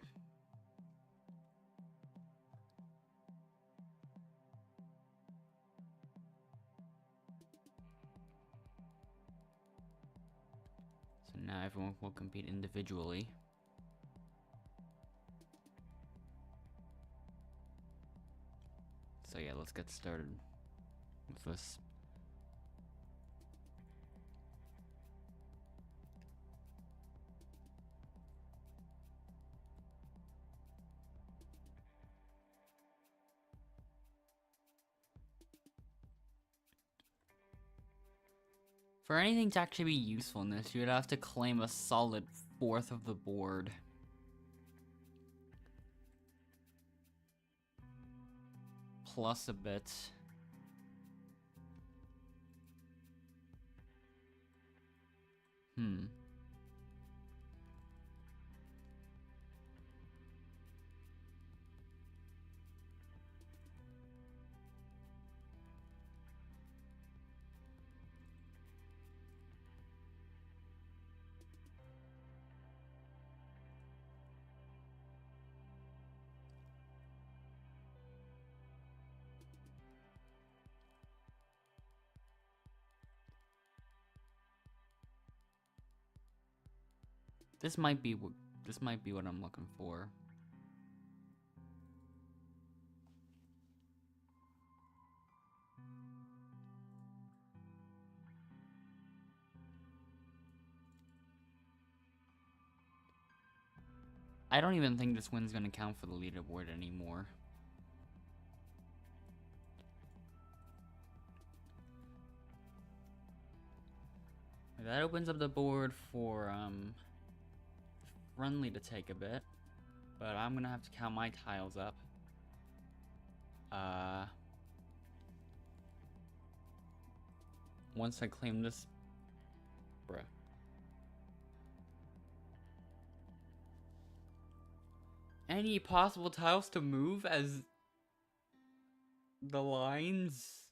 So now everyone will compete individually. So yeah, let's get started with this. For anything to actually be useful in this, you would have to claim a solid fourth of the board. Plus a bit. This might be what I'm looking for. I don't even think this win's gonna count for the leaderboard anymore. That opens up the board for friendly to take a bit, but I'm gonna have to count my tiles up. Once I claim this, bruh. any possible tiles to move as the lines?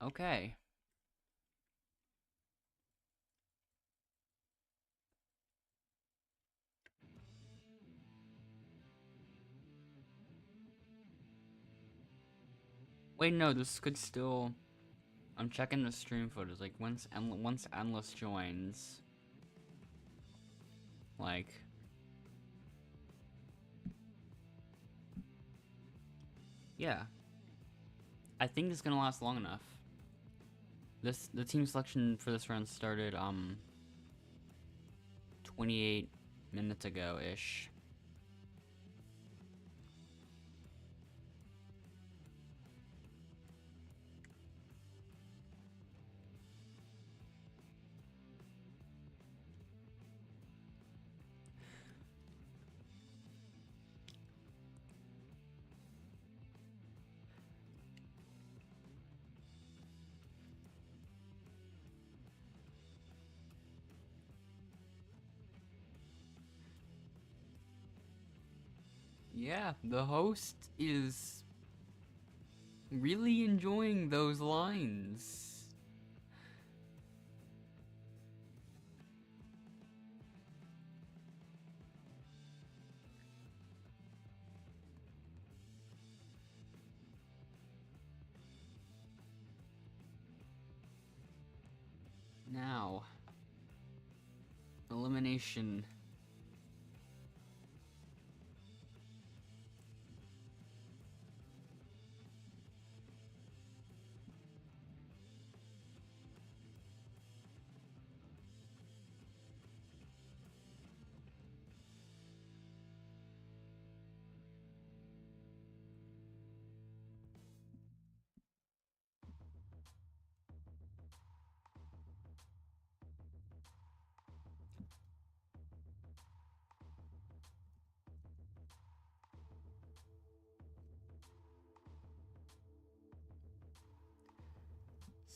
Okay. Wait, no, this could still... I'm checking the stream footage, like, once Endless joins... Like... Yeah. I think it's gonna last long enough. The team selection for this round started, 28 minutes ago-ish. Yeah, the host is really enjoying those lines. Now, elimination.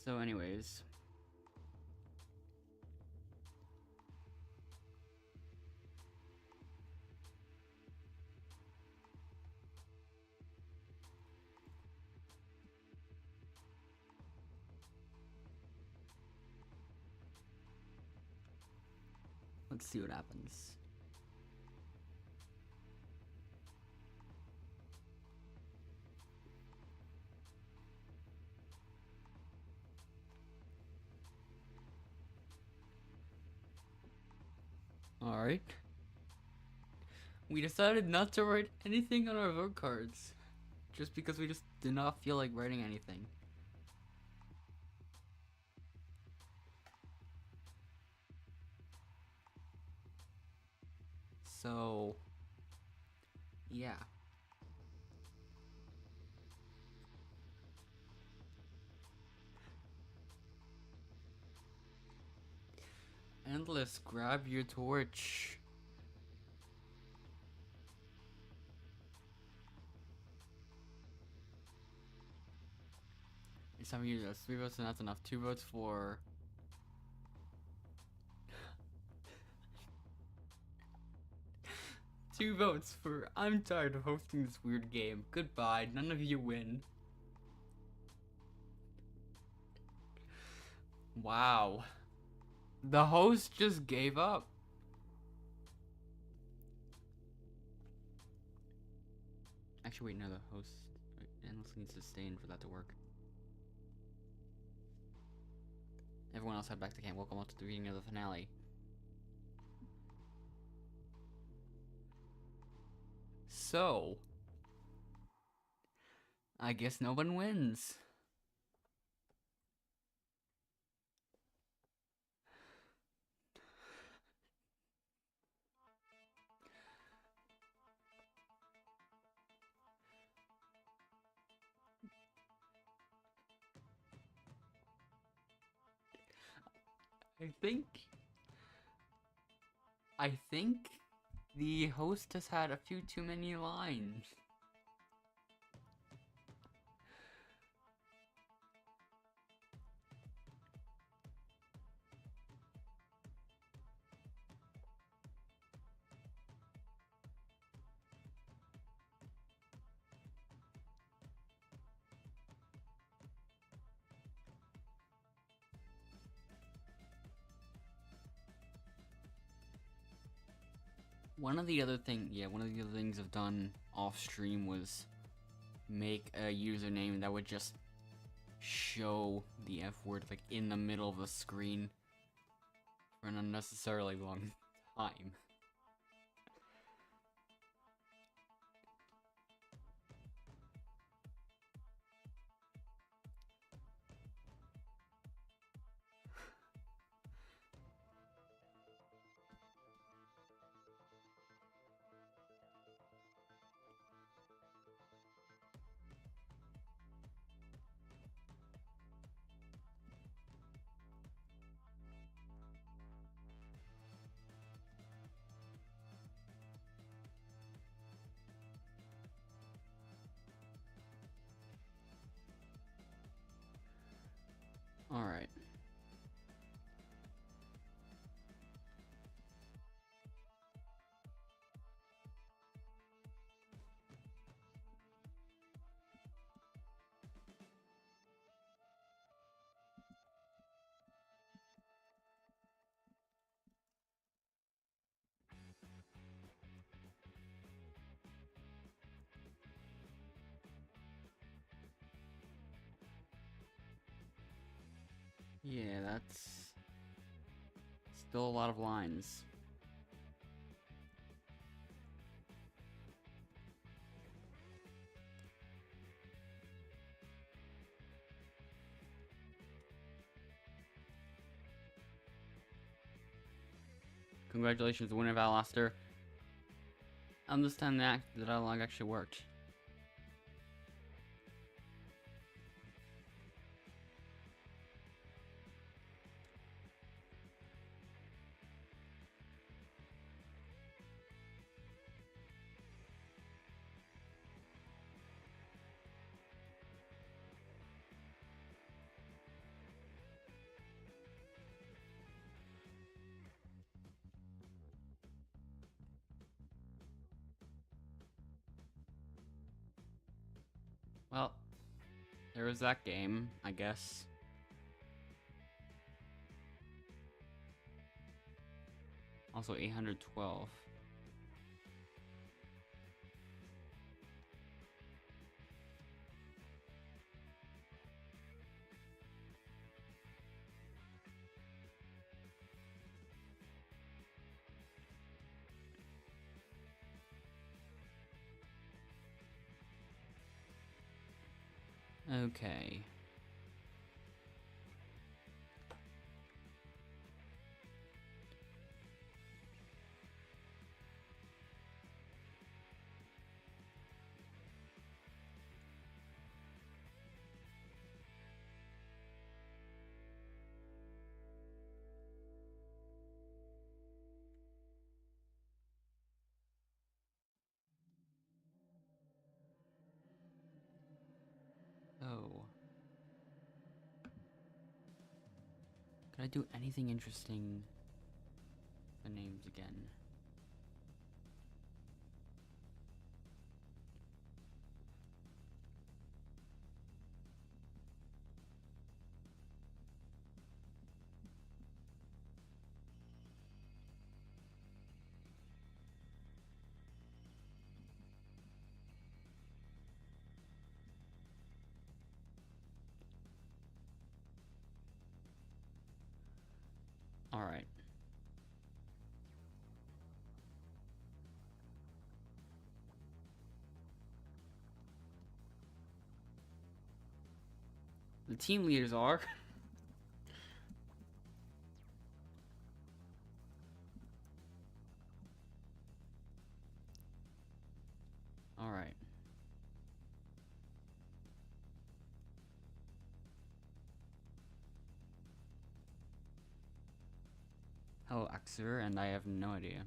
So anyways. Let's see what happens. Alright. We decided not to write anything on our vote cards. Just because we just did not feel like writing anything. So... yeah. Endless, grab your torch. It's time for you. That's 3 votes and that's enough. 2 votes for... 2 votes for I'm tired of hosting this weird game. Goodbye, none of you win. Wow. The host just gave up. Actually, wait, no, the host endlessly needs to stay in for that to work. Everyone else head back to camp. Welcome up to the beginning of the finale. So, I guess no one wins. I think the host has had a few too many lines. One of the other things I've done off stream was make a username that would just show the F word like in the middle of the screen for an unnecessarily long time. Alright. Yeah, that's still a lot of lines. Congratulations, winner of Outlaster. This time the dialogue actually worked. Well, there was that game, I guess. Also 812. Okay. Oh. Could I do anything interesting? The names again. Alright. The team leaders are... Alright. Hello, Axer, and I have no idea.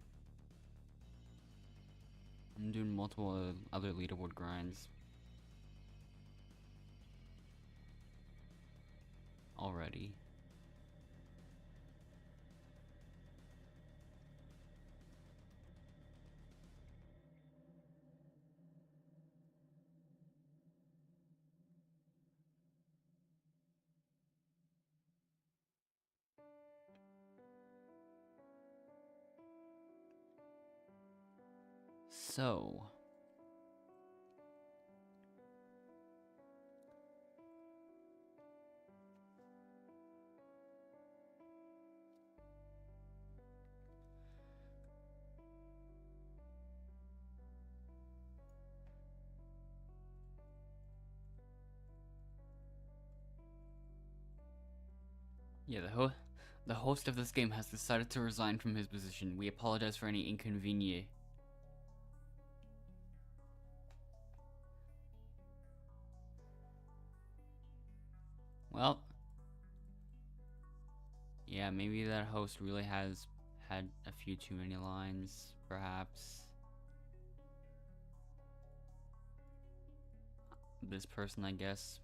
I'm doing multiple other leaderboard grinds. Already. So... yeah, the host of this game has decided to resign from his position. We apologize for any inconvenience. Well, yeah, maybe that host really has had a few too many lines, perhaps. This person, I guess.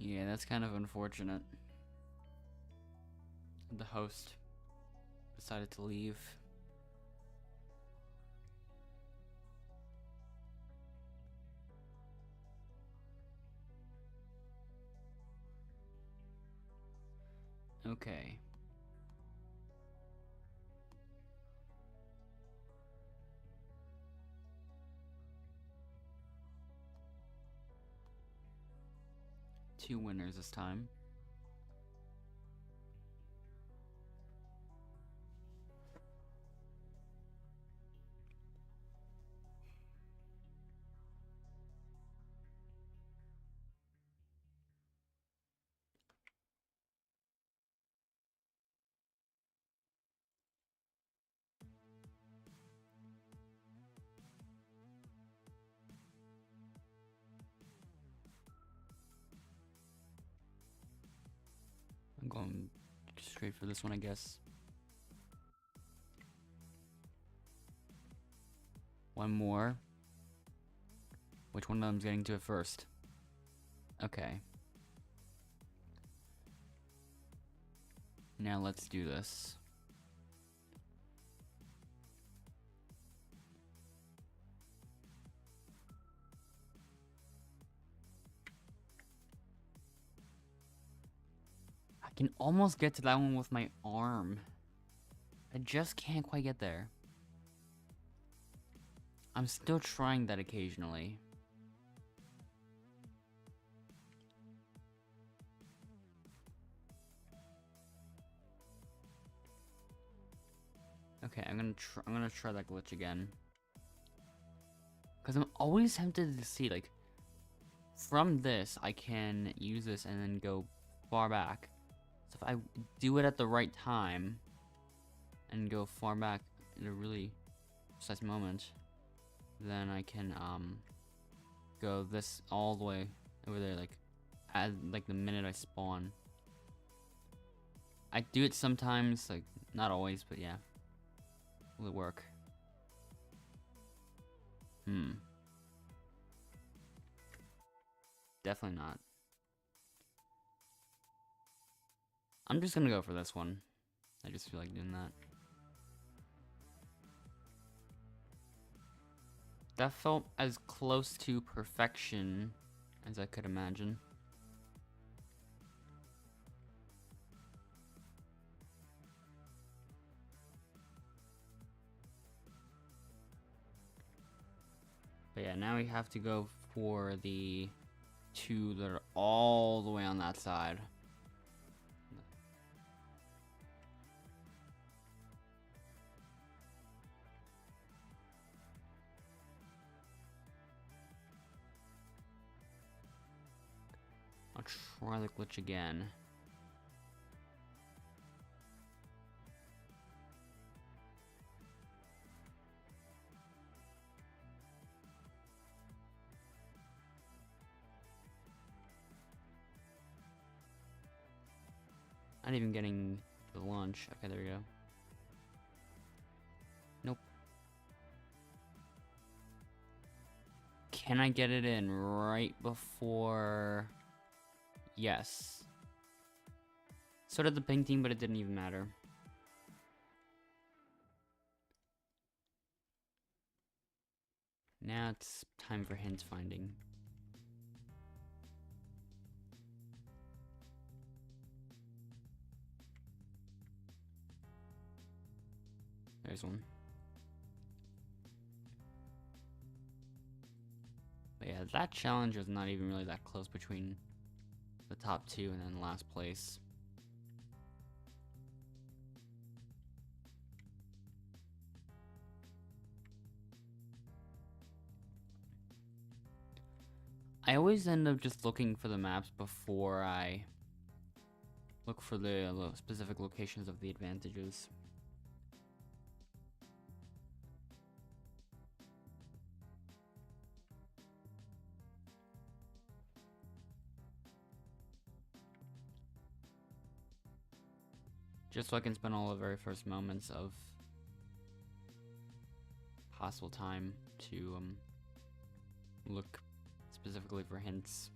Yeah, that's kind of unfortunate. The host decided to leave. Okay. Two winners this time. I'm going straight for this one, I guess. One more. Which one of them's getting to it first? Okay. Now let's do this. I can almost get to that one with my arm. I just can't quite get there. I'm still trying that occasionally. Okay, I'm gonna try that glitch again. Cause I'm always tempted to see, like, from this I can use this and then go far back. So if I do it at the right time and go far back in a really precise moment, then I can go this all the way over there, like at like the minute I spawn. I do it sometimes, like not always, but yeah. Will it work? Definitely not. I'm just gonna go for this one. I just feel like doing that. That felt as close to perfection as I could imagine. But yeah, now we have to go for the two that are all the way on that side. I'll try the glitch again. Not even getting the launch. Okay, there we go. Nope. Can I get it in right before? Yes. So did the pink team, but it didn't even matter. Now it's time for hint finding. There's one. But yeah, that challenge was not even really that close between the top two and then last place. I always end up just looking for the maps before I look for the specific locations of the advantages. Just so I can spend all the very first moments of possible time to look specifically for hints.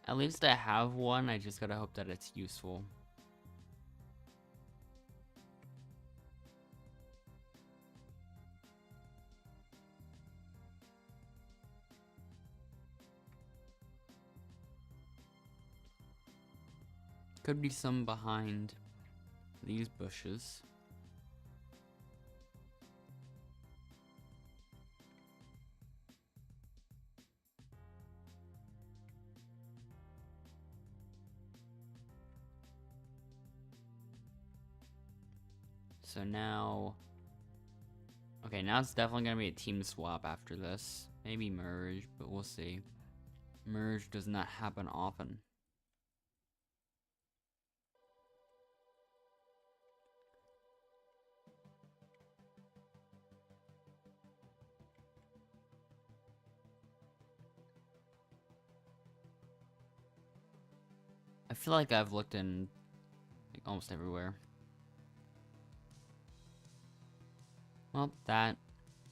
At least I have one, I just gotta hope that it's useful. Could be some behind these bushes. So now... Okay, now it's definitely gonna be a team swap after this. Maybe merge, but we'll see. Merge does not happen often. I feel like I've looked in like, almost everywhere. Well, that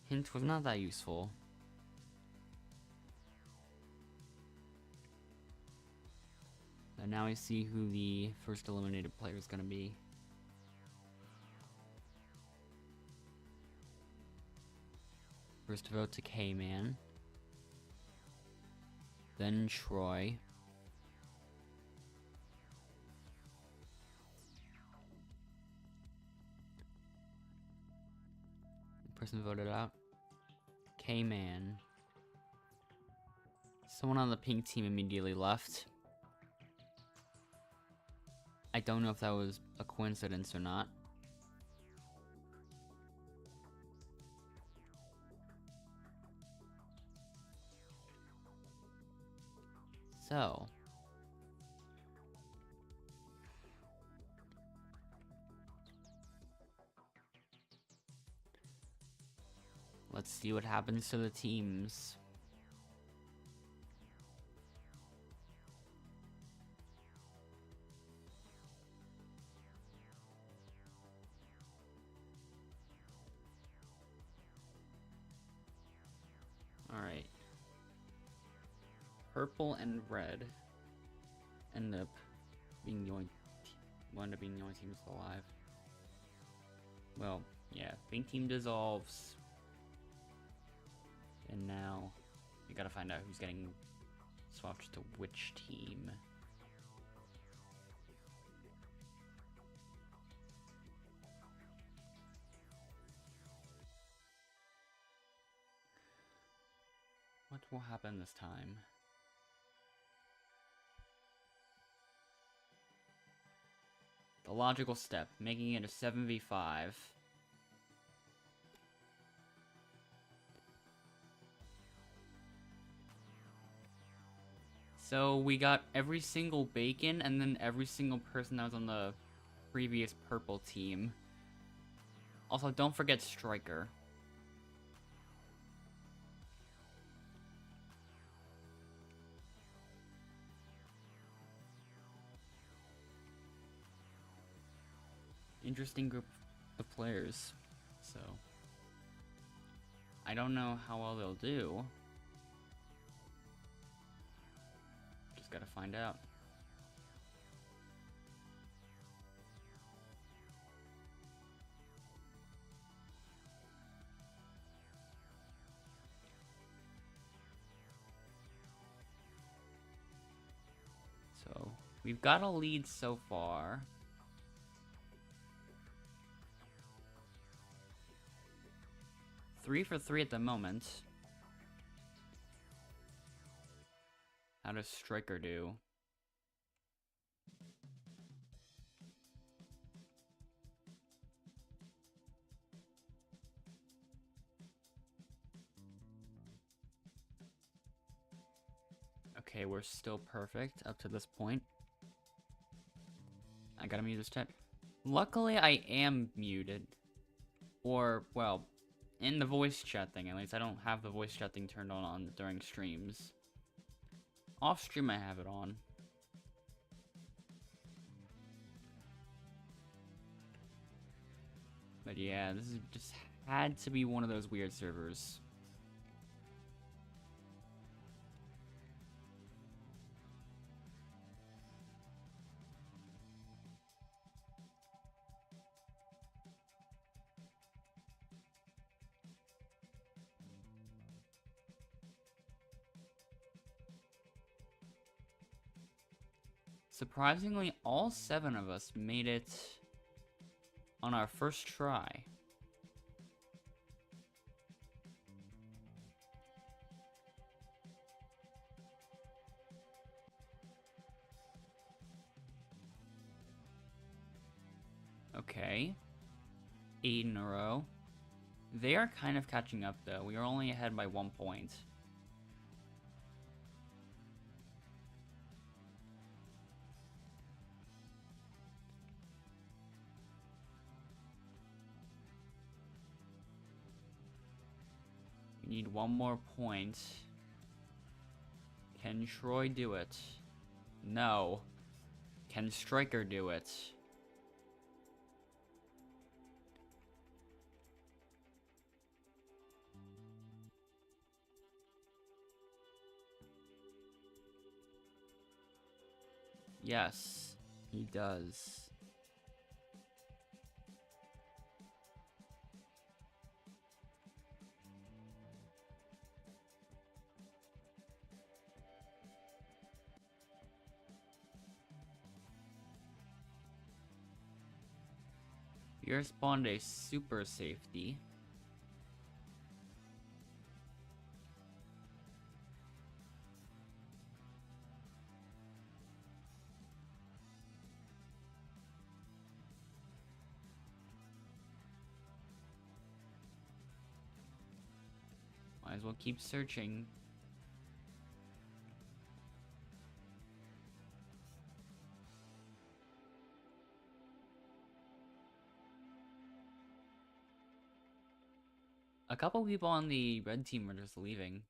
hint was not that useful. And now I see who the first eliminated player is going to be. First vote to K-Man. Then Troy. Person voted out. K-Man. Someone on the pink team immediately left. I don't know if that was a coincidence or not. So. Let's see what happens to the teams. Alright. Purple and red end up being the only teams alive. Well, yeah, pink team dissolves. And now we gotta find out who's getting swapped to which team. What will happen this time? The logical step, making it a 7v5. So we got every single bacon and then every single person that was on the previous purple team. Also, don't forget Striker. Interesting group of players. So I don't know how well they'll do. Just gotta find out. So, we've got a lead so far. Three for 3 at the moment. How does Striker do? Okay, we're still perfect up to this point. I gotta mute this chat. Luckily, I am muted. Or, well, in the voice chat thing, at least. I don't have the voice chat thing turned on during streams. Off stream, I have it on. But yeah, this is just had to be one of those weird servers. Surprisingly, all 7 of us made it on our first try. Okay. 8 in a row. They are kind of catching up, though. We are only ahead by 1 point. We need 1 more point. Can Troy do it? No. Can Striker do it? Yes, he does. You spawned a super safety. Might as well keep searching. A couple people on the red team are just leaving.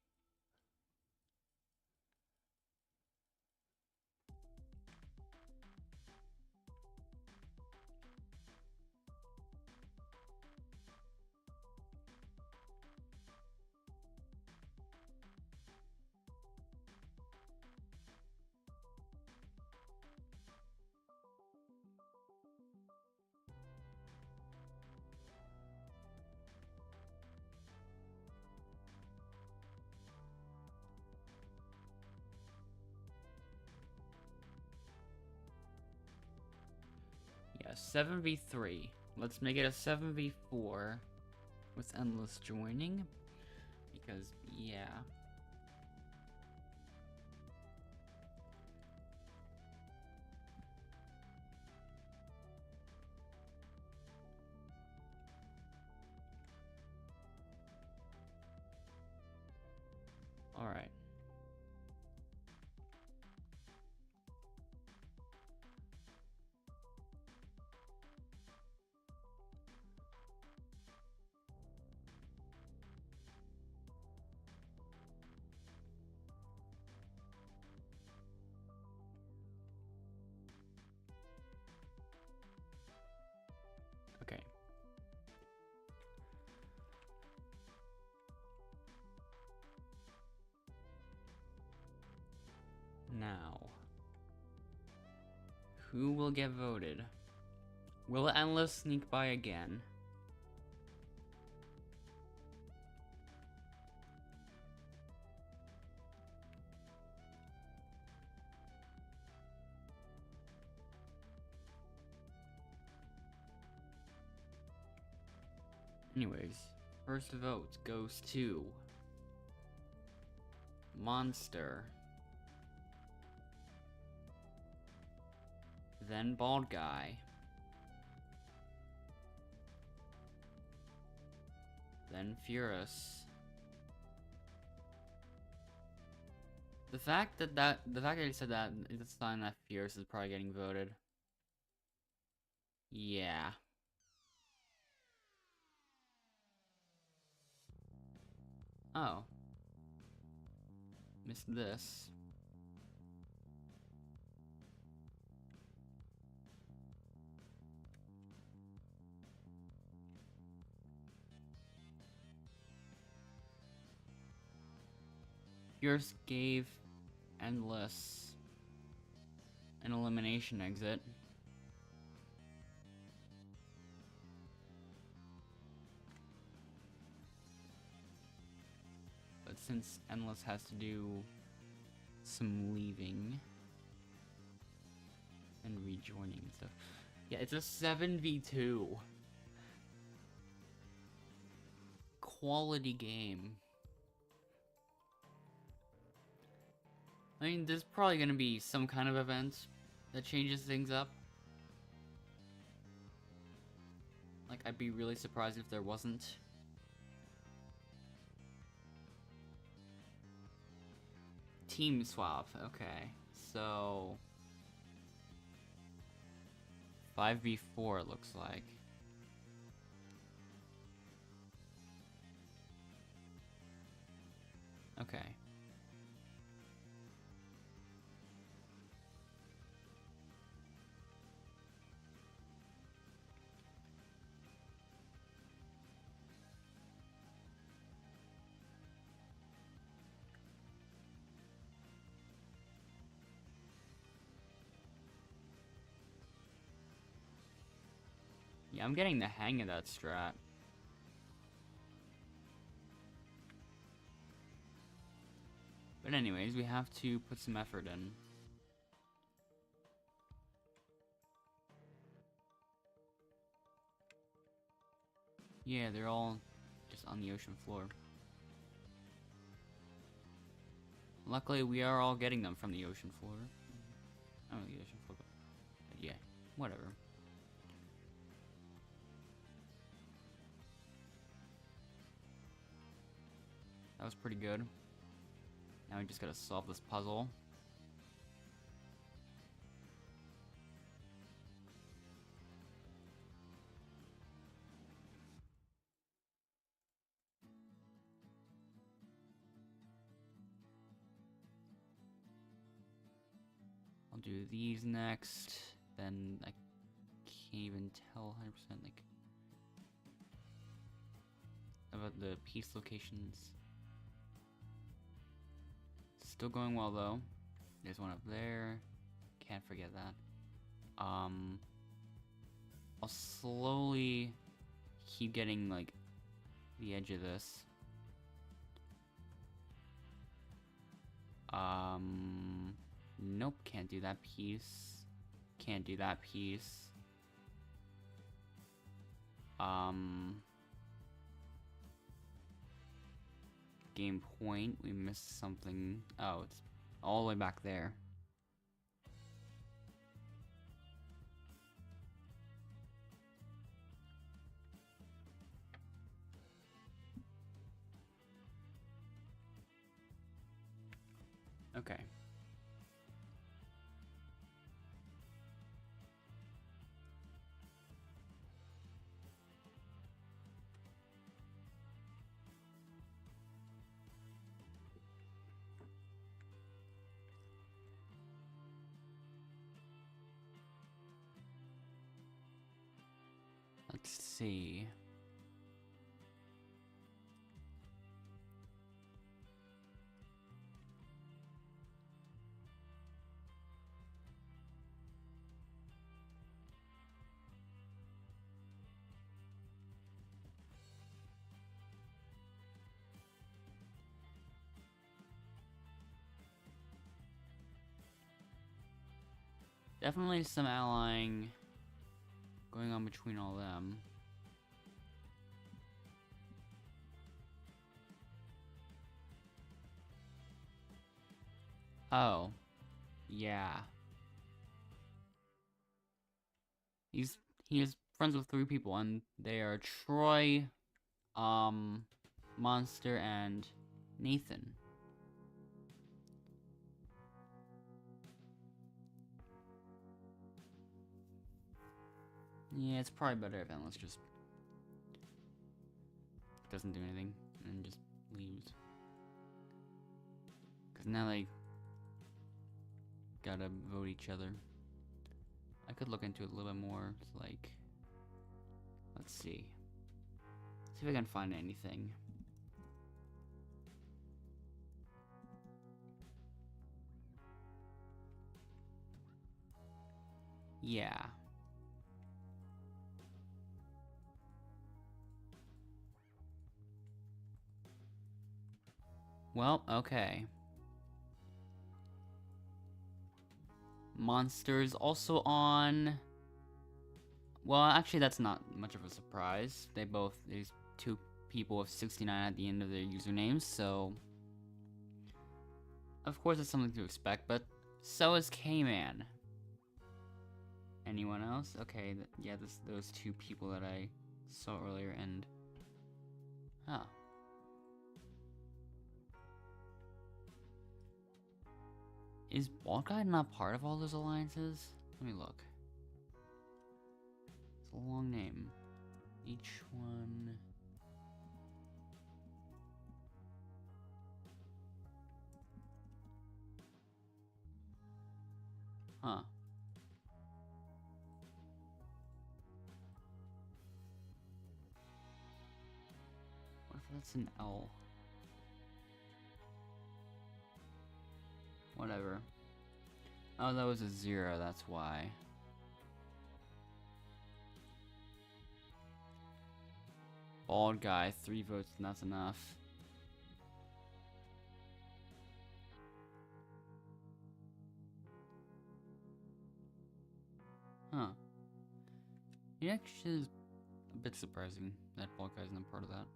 Yeah, 7v3. Let's make it a 7v4 with Endless joining. Because, yeah. Alright. Now, who will get voted? Will Endless sneak by again? Anyways, first vote goes to Monster, then Bald Guy, then Furus. The fact that he said that is a sign that Furus is probably getting voted. Yeah. Oh. Missed this. Furus gave Endless an elimination exit. But since Endless has to do some leaving and rejoining and stuff. Yeah, it's a 7v2. Quality game. I mean, there's probably gonna be some kind of event that changes things up. Like, I'd be really surprised if there wasn't. Team swap, okay. So 5v4 it looks like. Okay. Yeah, I'm getting the hang of that strat. But anyways, we have to put some effort in. Yeah, they're all just on the ocean floor. Luckily, we are all getting them from the ocean floor. I don't know the ocean floor, but yeah, whatever. That was pretty good. Now we just gotta solve this puzzle. I'll do these next, then I can't even tell 100% like about the piece locations. Still going well though. There's one up there. Can't forget that. I'll slowly keep getting like the edge of this. Nope, can't do that piece. Can't do that piece. Game point, we missed something. Oh, it's all the way back there. Okay. Let's see. Definitely some allying going on between all them. Oh, yeah. He is friends with 3 people, and they are Troy, Monster, and Nathan. Yeah, it's probably better if Endless just doesn't do anything and just leaves. Because now they gotta vote each other. I could look into it a little bit more. It's like, let's see. See if I can find anything. Yeah. Well, okay. Monsters also on. Well, actually, that's not much of a surprise. These 2 people have 69 at the end of their usernames, so. Of course, it's something to expect, but so is K-Man. Anyone else? Okay, yeah, those 2 people that I saw earlier, and. Huh. Is Bald Guy not part of all those alliances? Let me look. It's a long name. Each one. Huh. What if that's an L? Whatever. Oh, that was a 0, that's why. Bald Guy, 3 votes, and that's enough. Huh. It actually is a bit surprising that Bald Guy's not part of that.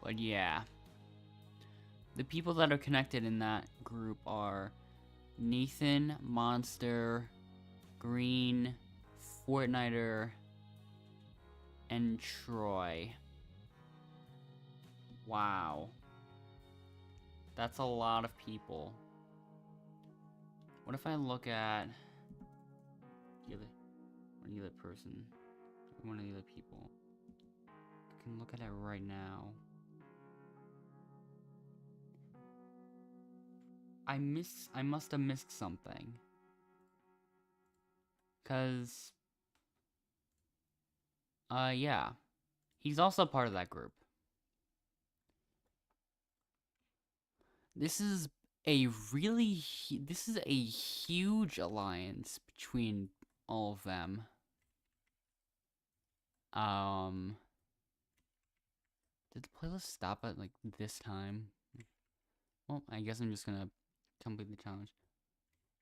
But yeah. The people that are connected in that group are Nathan, Monster, Green, Fortniter, and Troy. Wow. That's a lot of people. What if I look at one of the other person? One of the other people. I can look at it right now. I must have missed something. 'Cause yeah. He's also part of that group. This is a huge alliance between all of them. Did the playlist stop at like this time? Well, I guess I'm just gonna complete the challenge.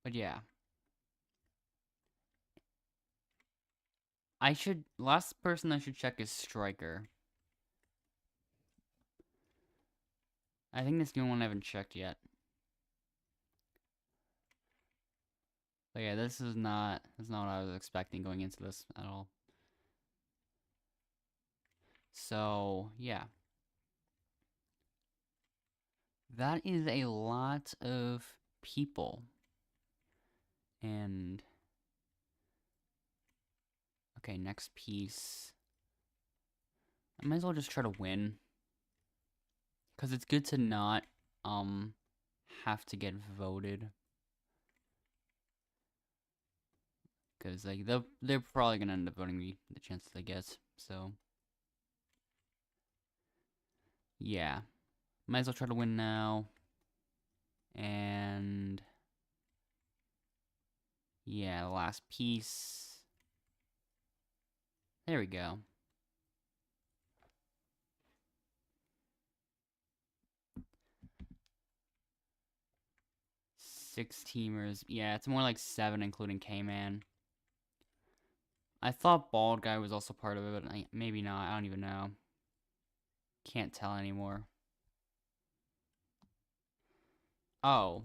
But yeah. Last person I should check is Striker. I think that's the only one I haven't checked yet. But yeah, this is not what I was expecting going into this at all. So, yeah. That is a lot of people. And okay, next piece. I might as well just try to win. Cause it's good to not have to get voted. Because like they're probably gonna end up voting me the chances I guess. So yeah, might as well try to win now. And yeah, the last piece. There we go. Six teamers. Yeah, it's more like 7 including K-Man. I thought Bald Guy was also part of it, but maybe not. I don't even know. Can't tell anymore. Oh.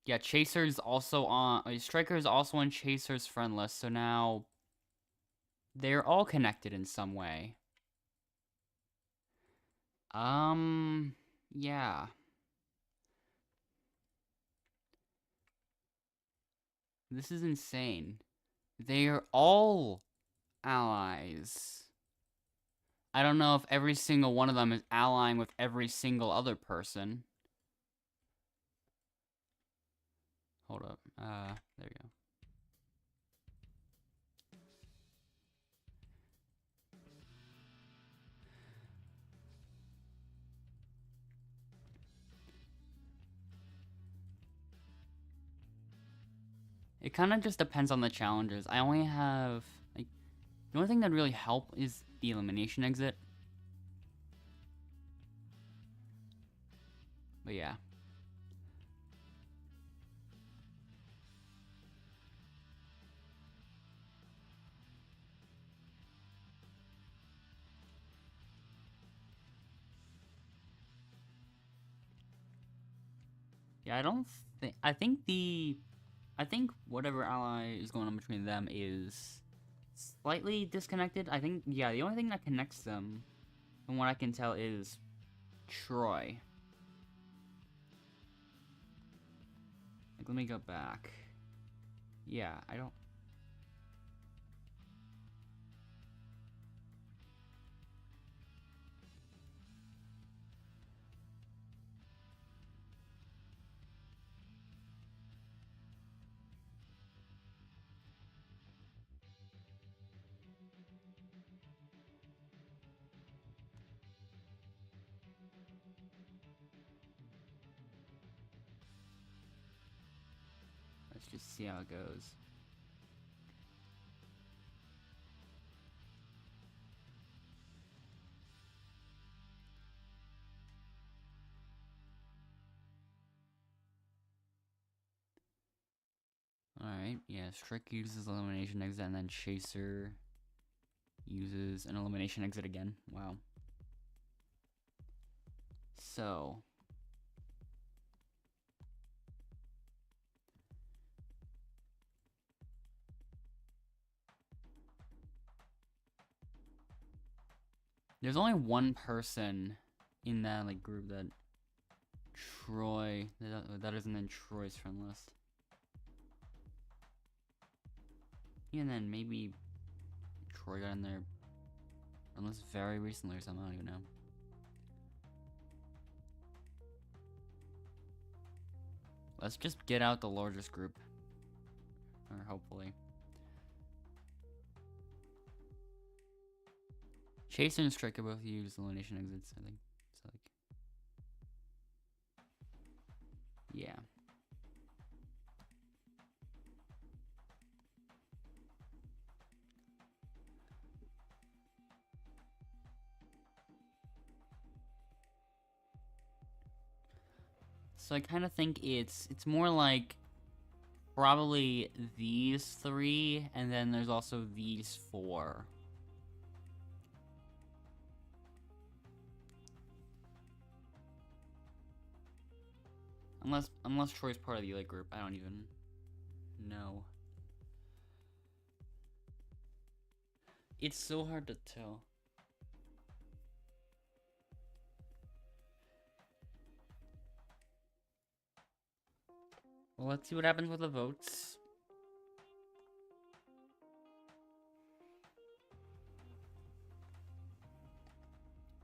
Yeah, Chaser's also on... Striker's also on Chaser's friend list, so now... They're all connected in some way. Yeah. This is insane. They are all allies. I don't know if every single one of them is allying with every single other person. Hold up. There we go. It kind of just depends on the challenges. I only have, like, the only thing that really help is the elimination exit. But yeah. Yeah, I don't think, I think whatever ally is going on between them is slightly disconnected. I think, yeah, the only thing that connects them, from what I can tell, is Troy. Like, let me go back. Yeah, I don't... Let's just see how it goes. Alright, yeah, Strick uses elimination exit, and then Chaser uses an elimination exit again. Wow. So... There's only one person in that like group that Troy... that isn't in Troy's friend list. And then maybe Troy got in there, unless very recently or something, I don't even know. Let's just get out the largest group. Or hopefully. Chaser and Striker both use elimination exits, I think. So like... yeah. So I kind of think it's more like probably these 3, and then there's also these 4. Unless Troy's part of the elite group, I don't even know. It's so hard to tell. Well, let's see what happens with the votes.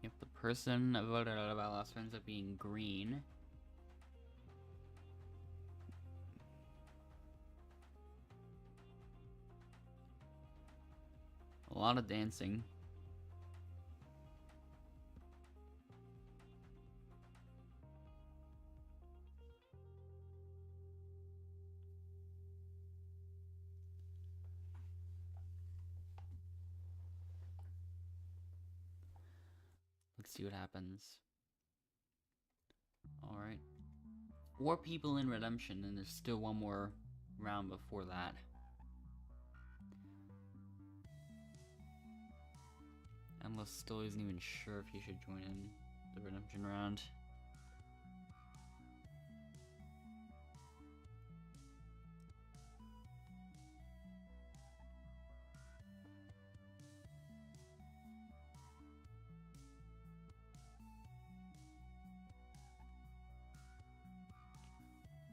If the person that voted out of Outlaster ends up being green. lot of dancing. Let's see what happens. Alright. 4 people in Redemption, and there's still one more round before that. Unless still isn't even sure if he should join in the Redemption round.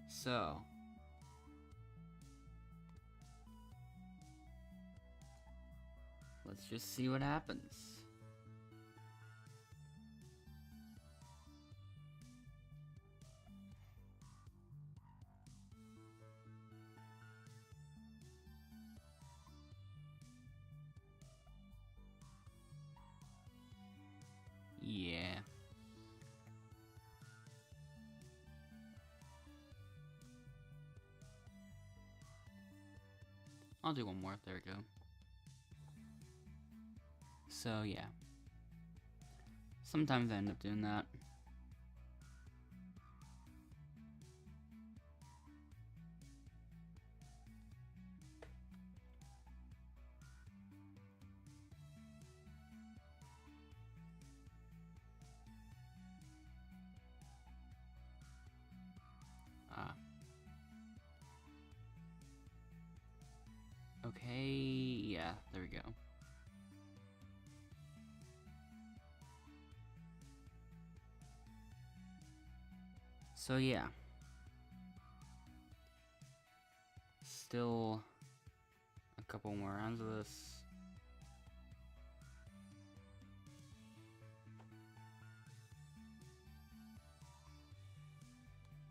So, let's just see what happens. Yeah. I'll do one more. There we go. So, yeah. Sometimes I end up doing that. Okay, yeah, there we go. So yeah. Still a couple more rounds of this.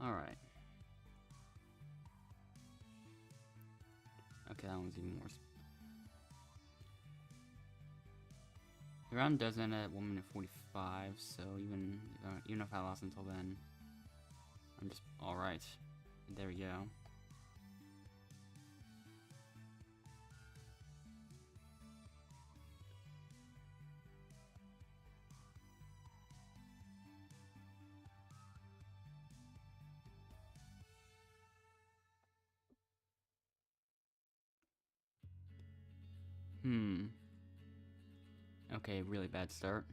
Alright. Okay, that one's even worse. The round does end at 1 minute 45, so even if I lost until then, I'm just alright. There we go. Okay, really bad start.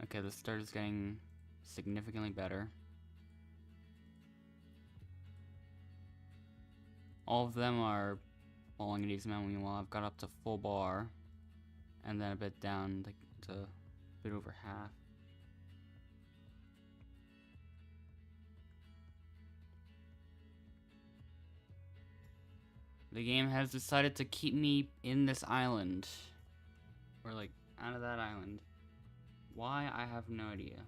Okay, the start is getting significantly better. All of them are falling a decent amount. Meanwhile, I've got up to full bar, and then a bit down to a bit over half. The game has decided to keep me in this island. Or like, out of that island. Why, I have no idea.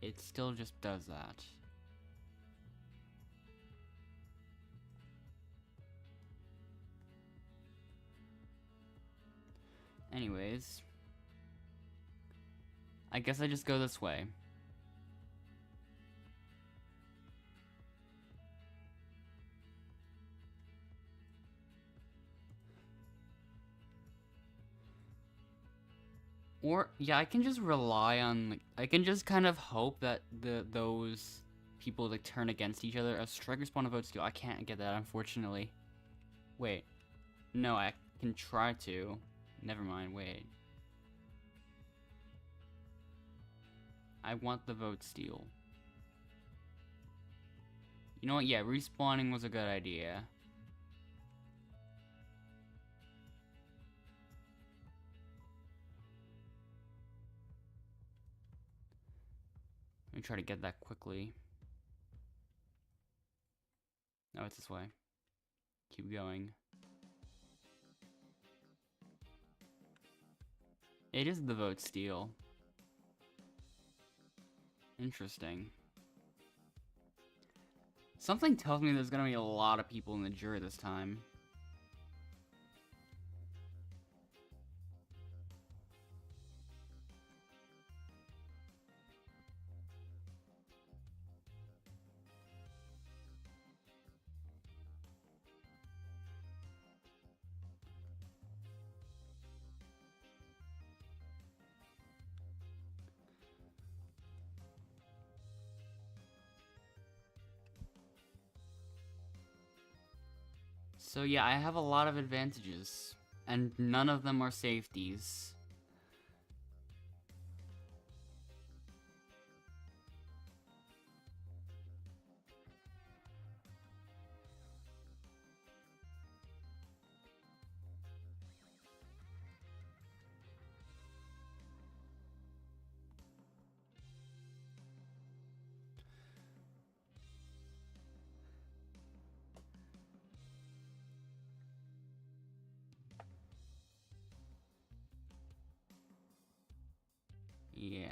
It still just does that. Anyways. I guess I just go this way. Or, yeah, I can just rely on, like, I can just kind of hope that those people, like, turn against each other. A striker spawn a vote steal. I can't get that, unfortunately. Wait. No, I can try to. Never mind, wait. I want the vote steal. You know what? Yeah, respawning was a good idea. Let me try to get that quickly. No, it's this way. Keep going. It is the vote steal. Interesting. Something tells me there's gonna be a lot of people in the jury this time. So yeah, I have a lot of advantages, and none of them are safeties. Yeah.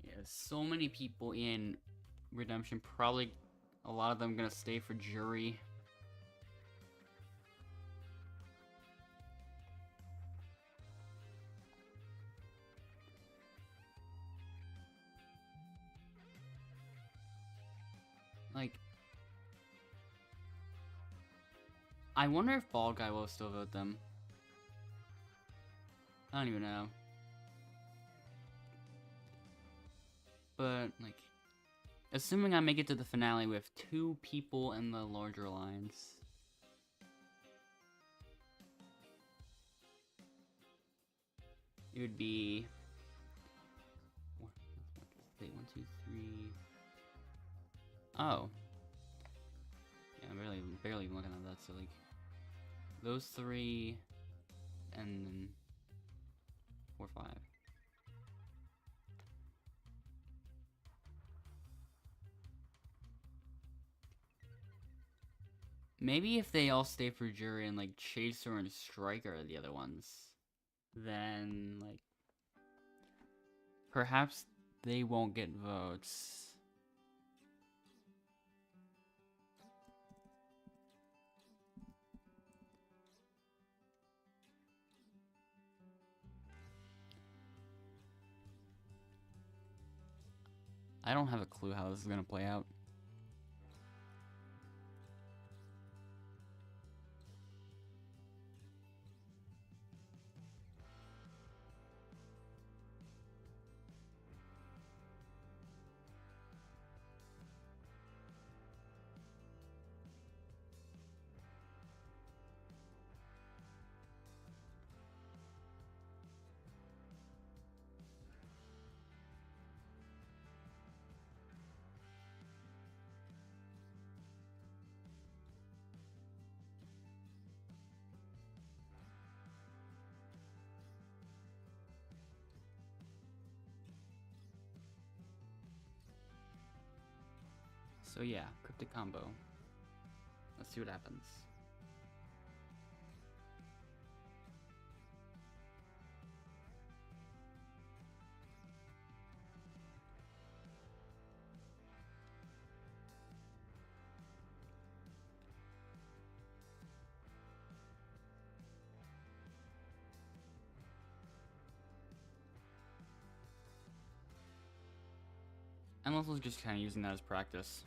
Yeah, so many people in Redemption, probably a lot of them gonna stay for jury. Like, I wonder if Bald Guy will still vote them. I don't even know. But, like, assuming I make it to the finale with 2 people in the larger alliance. It would be... 1, 2, 3... Oh. Yeah, I'm barely even looking at that, so like... Those 3... And then... 4, 5. Maybe if they all stay for jury and like Chaser and Striker are the other ones, then like perhaps they won't get votes. I don't have a clue how this is gonna play out. So yeah, cryptic combo. Let's see what happens. I'm also just kind of using that as practice.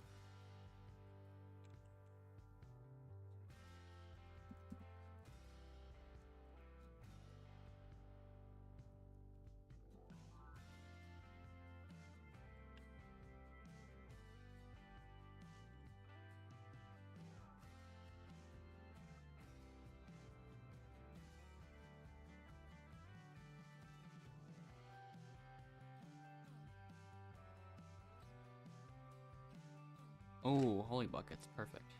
Oh, holy buckets, perfect.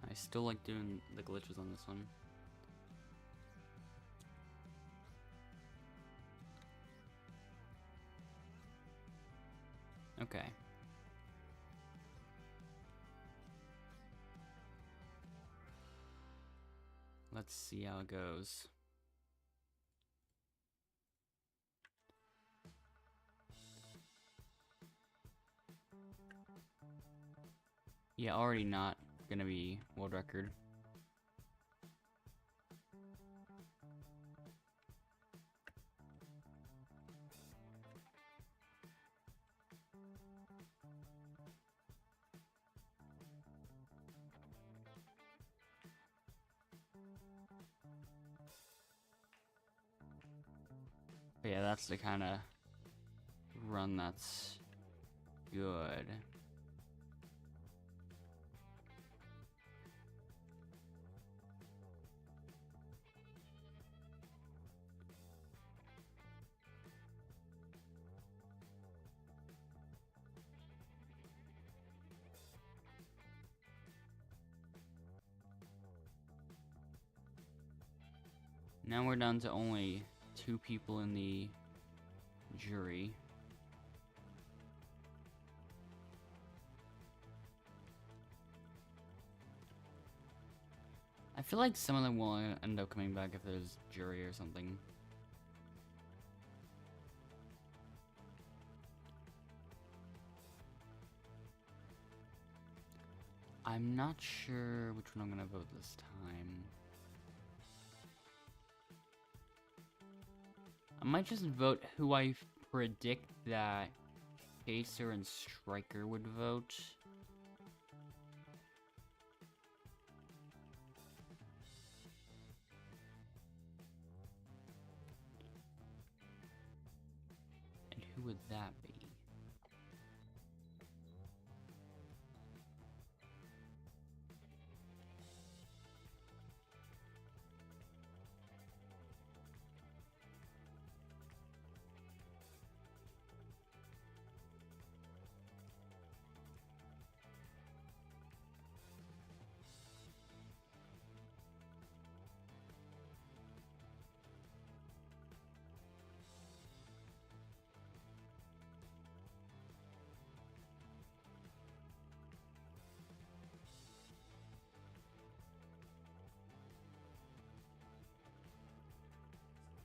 I still like doing the glitches on this one. Okay. Let's see how it goes. Yeah, already not gonna be world record. But yeah, that's the kind of run that's good. Now we're down to only 2 people in the jury. I feel like some of them will end up coming back if there's jury or something. I'm not sure which one I'm gonna vote this time. I might just vote who I predict that Chaser and Striker would vote. And who would that be?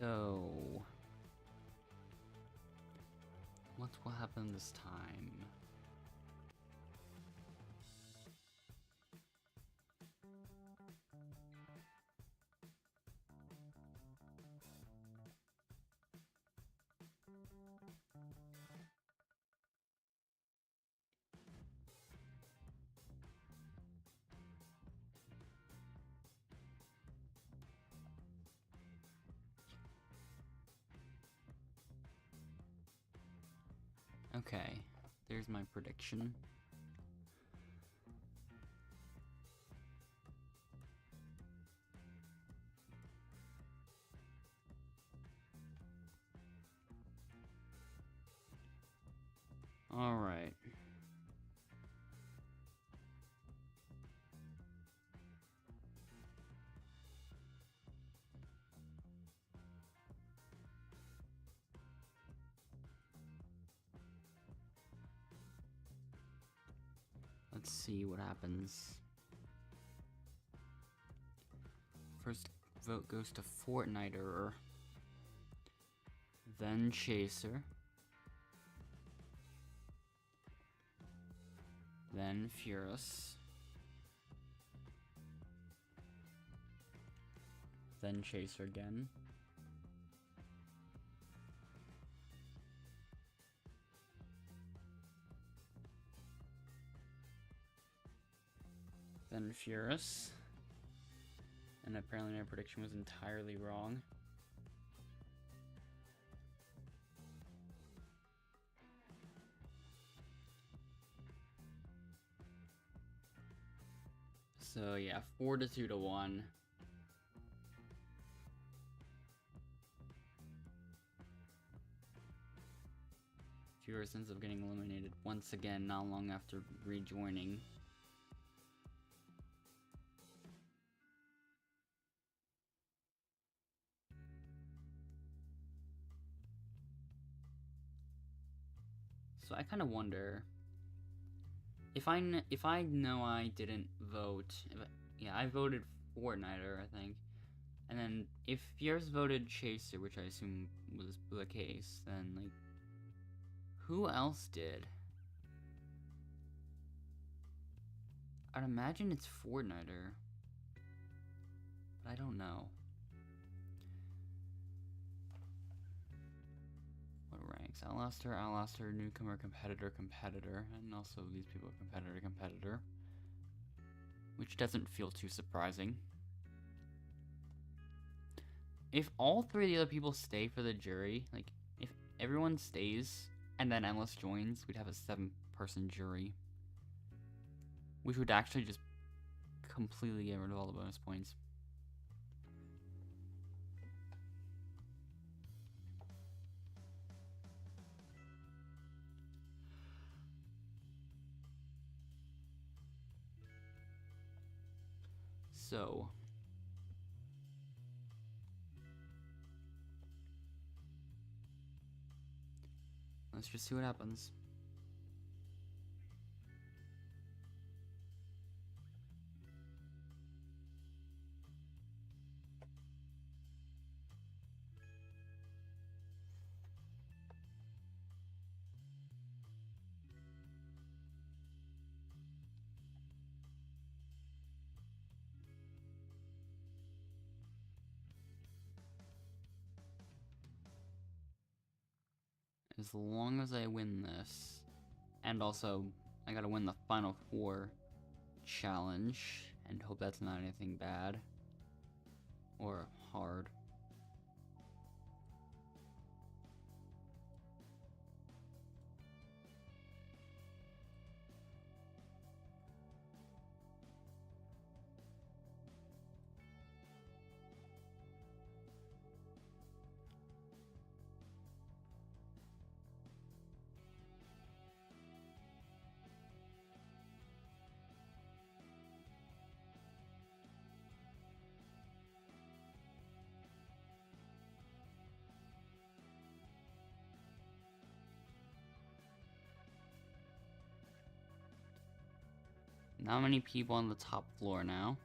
So, what will happen this time? Okay, there's my prediction. All right. Let's see what happens. First vote goes to Fortniter, then Chaser, then Furus, then Chaser again, then Furus, and apparently my prediction was entirely wrong. So yeah, 4 to 2 to 1. Furus ends up getting eliminated once again, not long after rejoining. So So I kind of wonder if I know I didn't vote. I voted Fortniter, I think. And then if yours voted Chaser, which I assume was the case, then like who else did? I'd imagine it's Fortniter, but I don't know. What ranks? Outlaster, newcomer, competitor, and also these people are competitor, which doesn't feel too surprising. If all three of the other people stay for the jury, like if everyone stays and then Endless joins, we'd have a 7-person jury, which would actually just completely get rid of all the bonus points. So let's just see what happens. As long as I win this, and also I gotta win the Final 4 challenge, and hope that's not anything bad or hard. Not many people on the top floor now.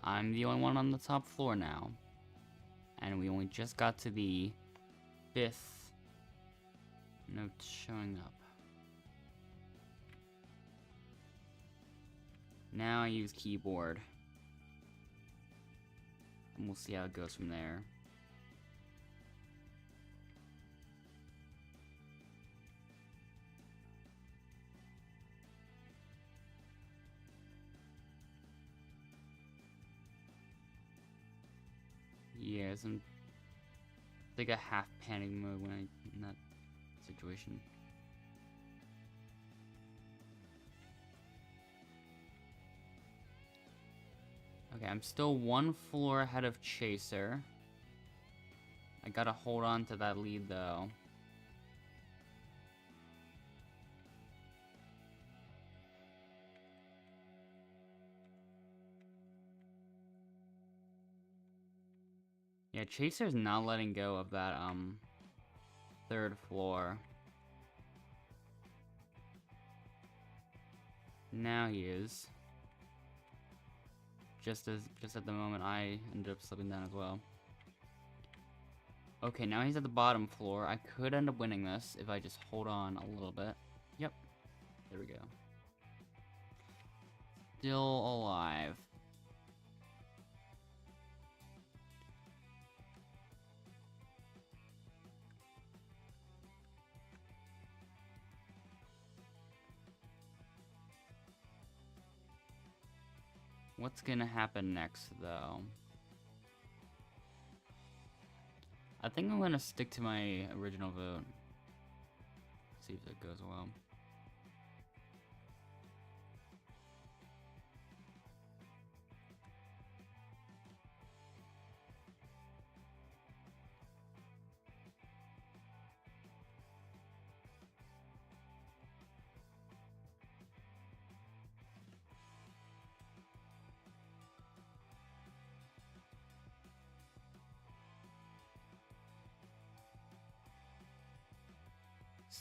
I'm the only one on the top floor now. And we only just got to the 5th note showing up. Now I use keyboard. And we'll see how it goes from there. Yeah, it's in like a half panic mode when I'm in that situation. Okay, I'm still 1 floor ahead of Chaser. I gotta hold on to that lead though. Yeah, Chaser's not letting go of that 3rd floor. Now he is. Just at the moment I ended up slipping down as well. Okay, now he's at the bottom floor. I could end up winning this if I just hold on a little bit. Yep. There we go. Still alive. What's gonna happen next, though? I think I'm gonna stick to my original vote. See if that goes well.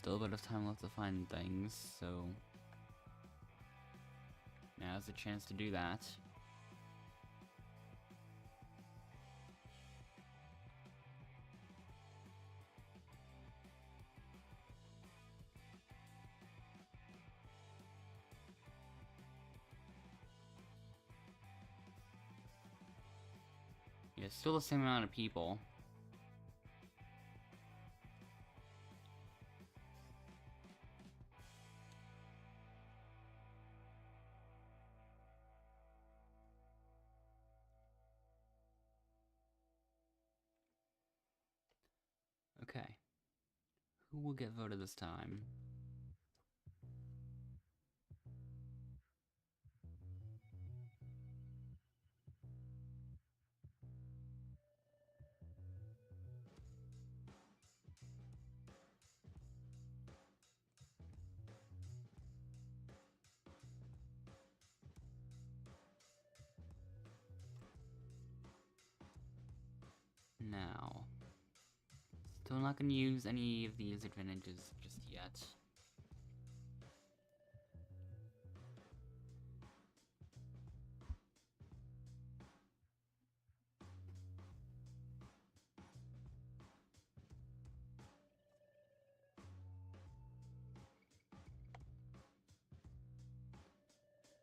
Still a bit of time left to find things, so now's the chance to do that. Yeah, still the same amount of people. Okay. Who will get voted this time? Now, still not gonna use any of these advantages just yet.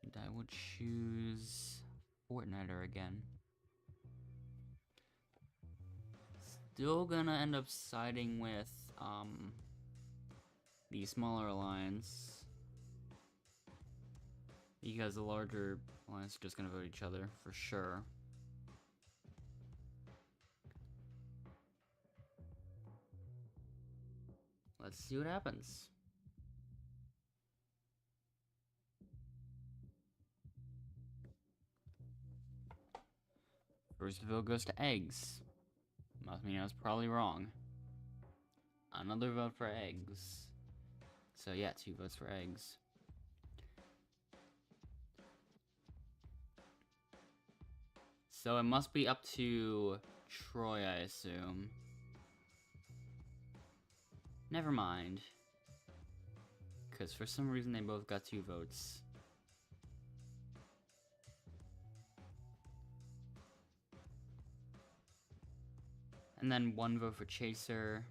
And I would choose Fortniter again. Still gonna end up siding with the smaller alliance, because the larger alliance is just gonna vote each other for sure. Let's see what happens. First vote goes to eggs. Must mean I was probably wrong. Another vote for eggs. So yeah, 2 votes for eggs. So it must be up to Troy, I assume. Never mind. Because for some reason they both got 2 votes. And then 1 vote for Chaser.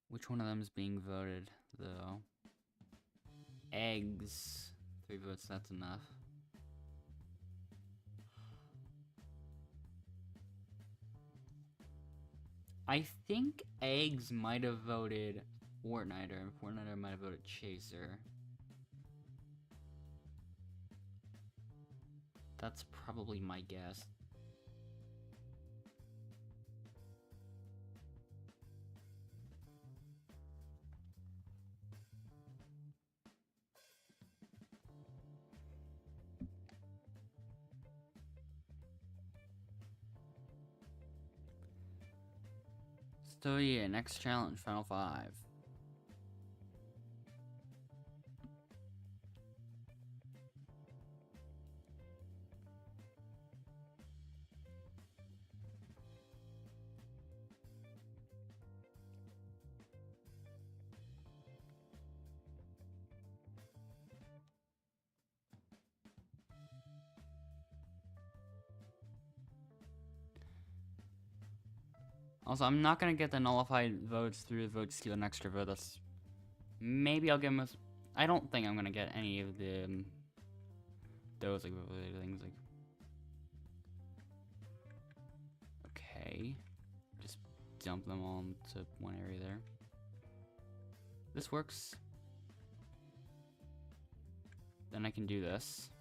Which one of them is being voted, though? Eggs. 3 votes, that's enough. I think eggs might have voted Fortniter, and Fortniter might have voted Chaser. That's probably my guess. So yeah, next challenge, Final 5. Also, I'm not gonna get the nullified votes through the vote steal an extra vote. That's maybe I'll give him a. I don't think I'm gonna get any of the those like things like. Okay, just dump them all into one area there. This works. Then I can do this.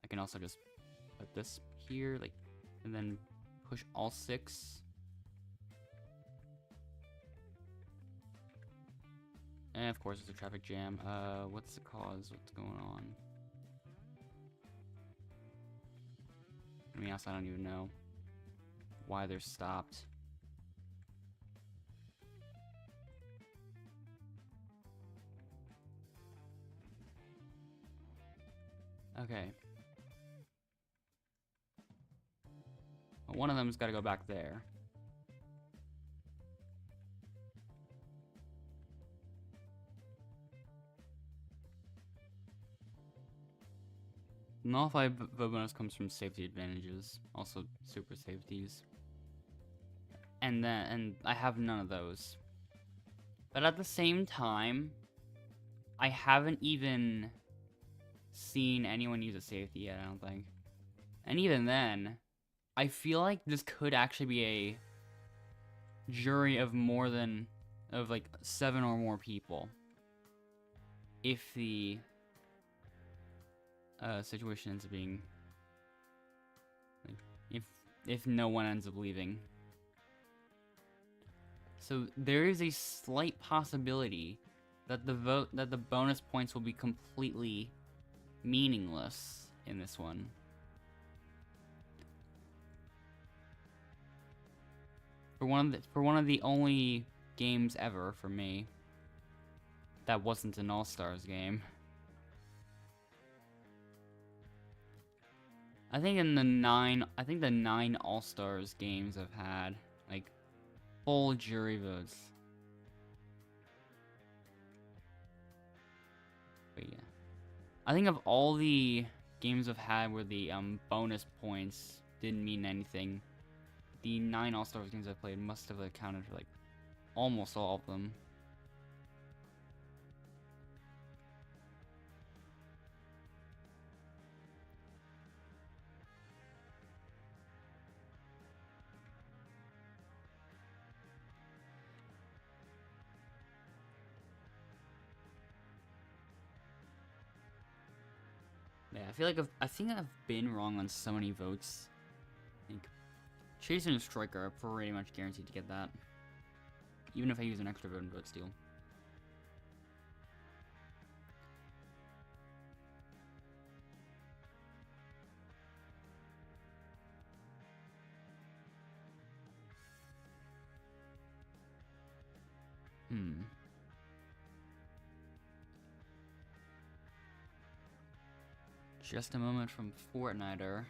I can also just put this here, like, and then push all 6. And of course, it's a traffic jam. What's the cause? What's going on? I mean, I don't even know why they're stopped. Okay. Well, one of them's got to go back there. Nullified vote bonus comes from safety advantages, also super safeties. And I have none of those. But at the same time, I haven't even seen anyone use a safety yet, I don't think. And even then, I feel like this could actually be a jury of like 7 or more people. If the situation ends up being, like, if no one ends up leaving. So there is a slight possibility that the bonus points will be completely meaningless in this one. For one of the only games ever for me that wasn't an All-Stars game. I think the 9 All-Stars games I've had, like, full jury votes. But yeah. I think of all the games I've had where the bonus points didn't mean anything, the 9 All-Stars games I played must have accounted for, like, almost all of them. Yeah, I think I've been wrong on so many votes. I think Chaser and Striker are pretty much guaranteed to get that, even if I use an extra vote in vote steal. Just a moment from Fortniter.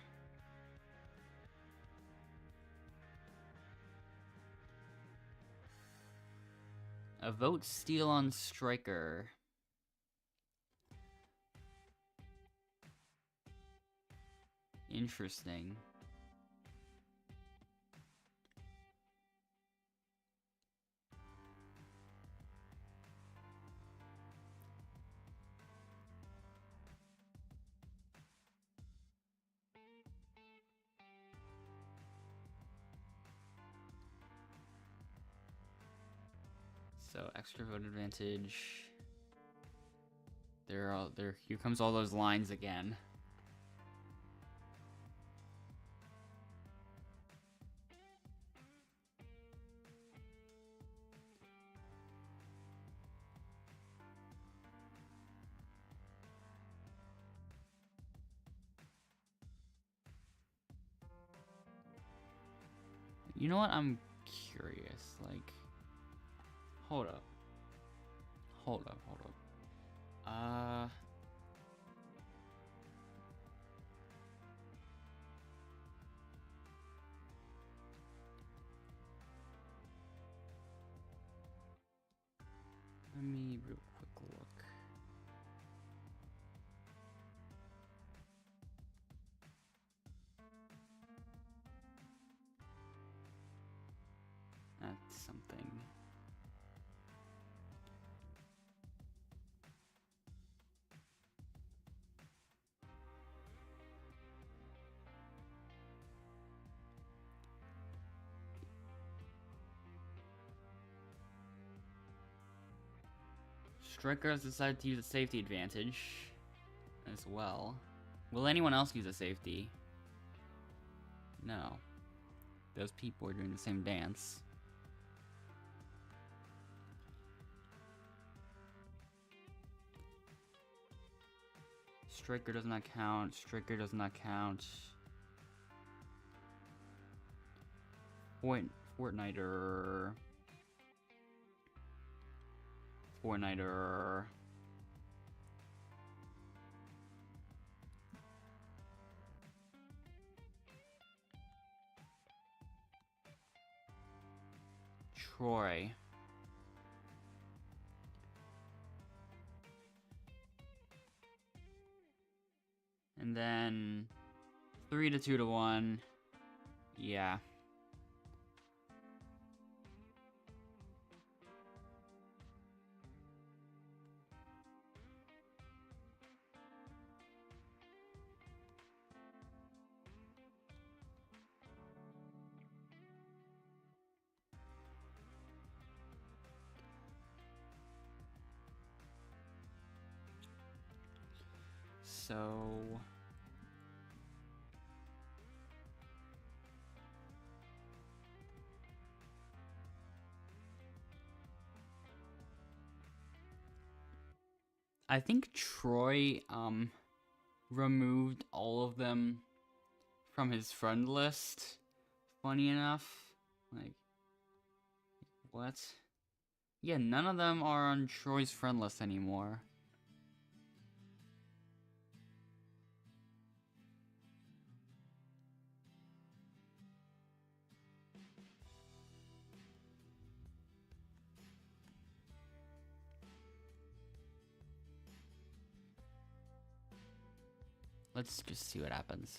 A vote steal on Striker. Interesting. So extra vote advantage. Here comes all those lines again. You know what? I'm curious. Like, hold up. Let me real quick look. That's something. Striker has decided to use a safety advantage as well. Will anyone else use a safety? No. Those people are doing the same dance. Striker does not count. Striker does not count. Fortniter. Troy. And And then 3 to 2 to 1. Yeah. So I think Troy removed all of them from his friend list. Funny enough. Like, what? Yeah, none of them are on Troy's friend list anymore. Let's just see what happens.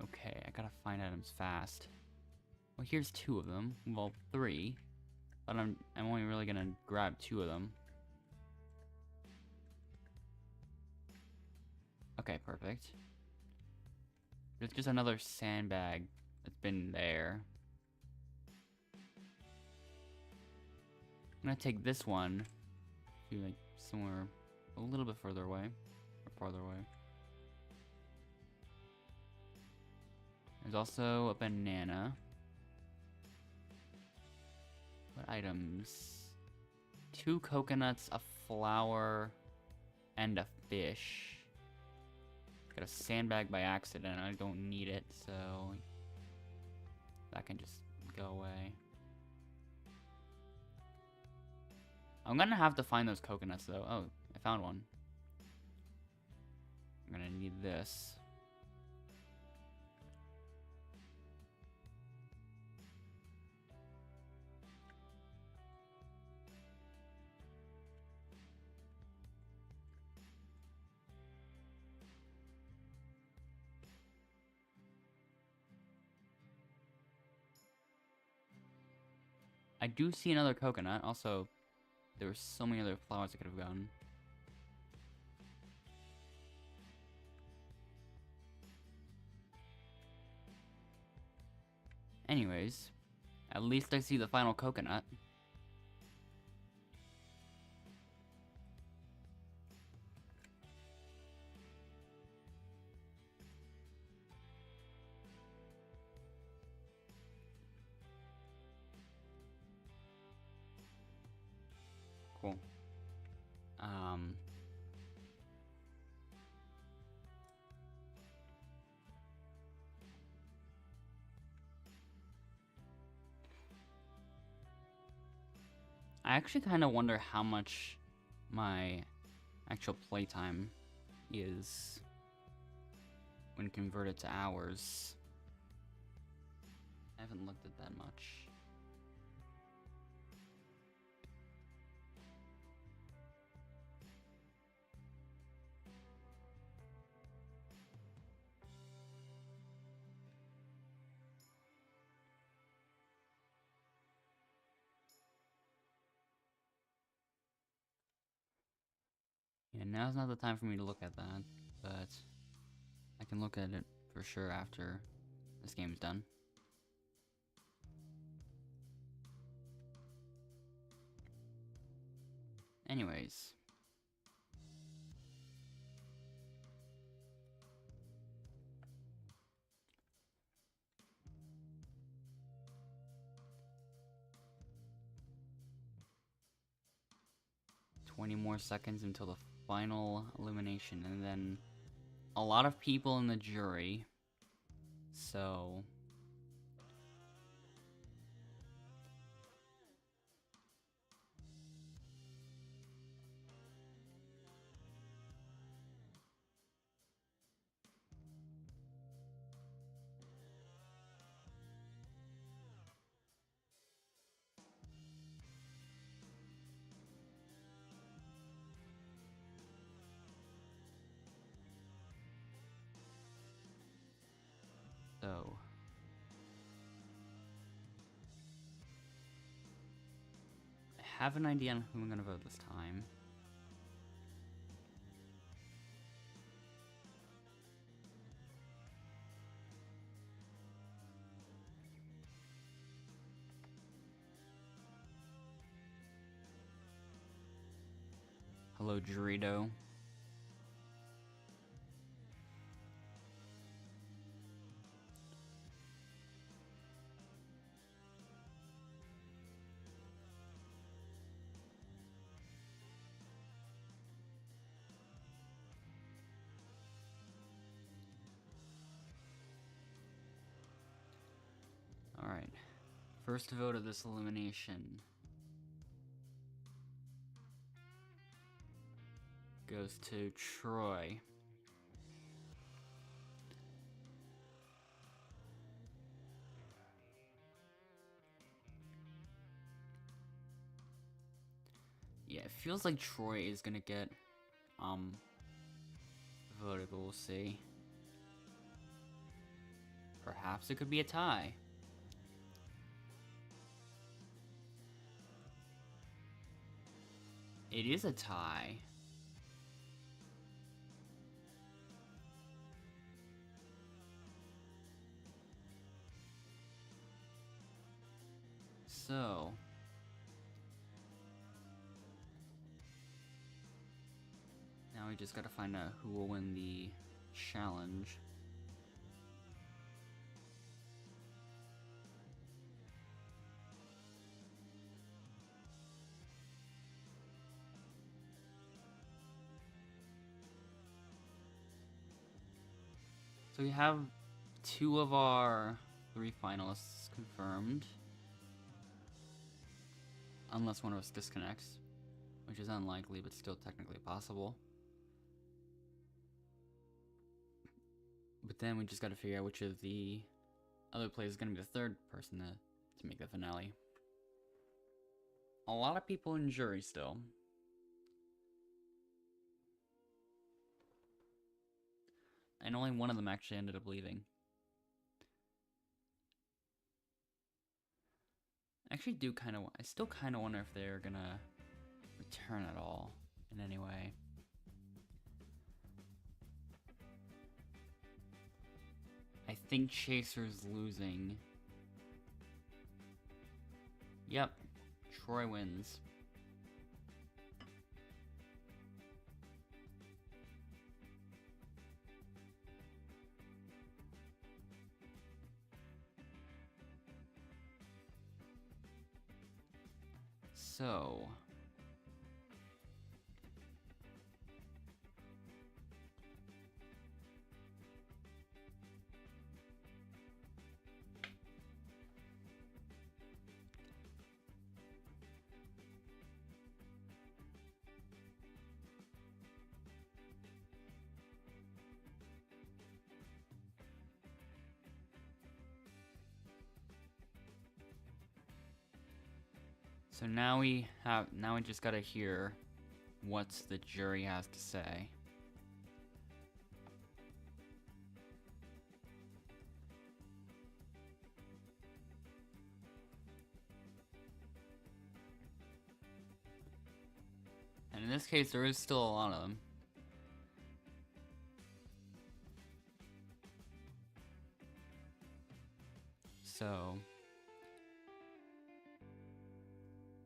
Okay, I gotta find items fast. Well, here's 2 of them. Well, 3. But I'm only really gonna grab 2 of them. Okay, perfect. There's just another sandbag that's been there. I'm gonna take this one to like somewhere a little bit further away, or farther away. There's also a banana. What items? 2 coconuts, a flower, and a fish. Got a sandbag by accident. I don't need it, so that can just go away. I'm gonna have to find those coconuts though. Oh, I found one. I'm gonna need this. I do see another coconut. Also, there were so many other flowers I could have gotten. Anyways, at least I see the final coconut. Cool. I actually kind of wonder how much my actual playtime is when converted to hours. I haven't looked at that much. Yeah, now's not the time for me to look at that, but I can look at it for sure after this game's done. Anyways. "20 more seconds until the final elimination," and then a lot of people in the jury, so have an idea on who I'm gonna vote this time. Hello, Dorito. Alright. First vote of this elimination goes to Troy. Yeah, it feels like Troy is gonna get voted, but we'll see. Perhaps it could be a tie. It is a tie. So now we just gotta find out who will win the challenge. So we have 2 of our 3 finalists confirmed. Unless one of us disconnects, which is unlikely, but still technically possible. But then we just gotta figure out which of the other players is gonna be the third person to make the finale. A lot of people in jury still. And only one of them actually ended up leaving. I still kind of wonder if they're gonna return at all in any way. I think Chaser's losing. Yep, Troy wins. So now we just gotta hear what the jury has to say. And in this case, there is still a lot of them. So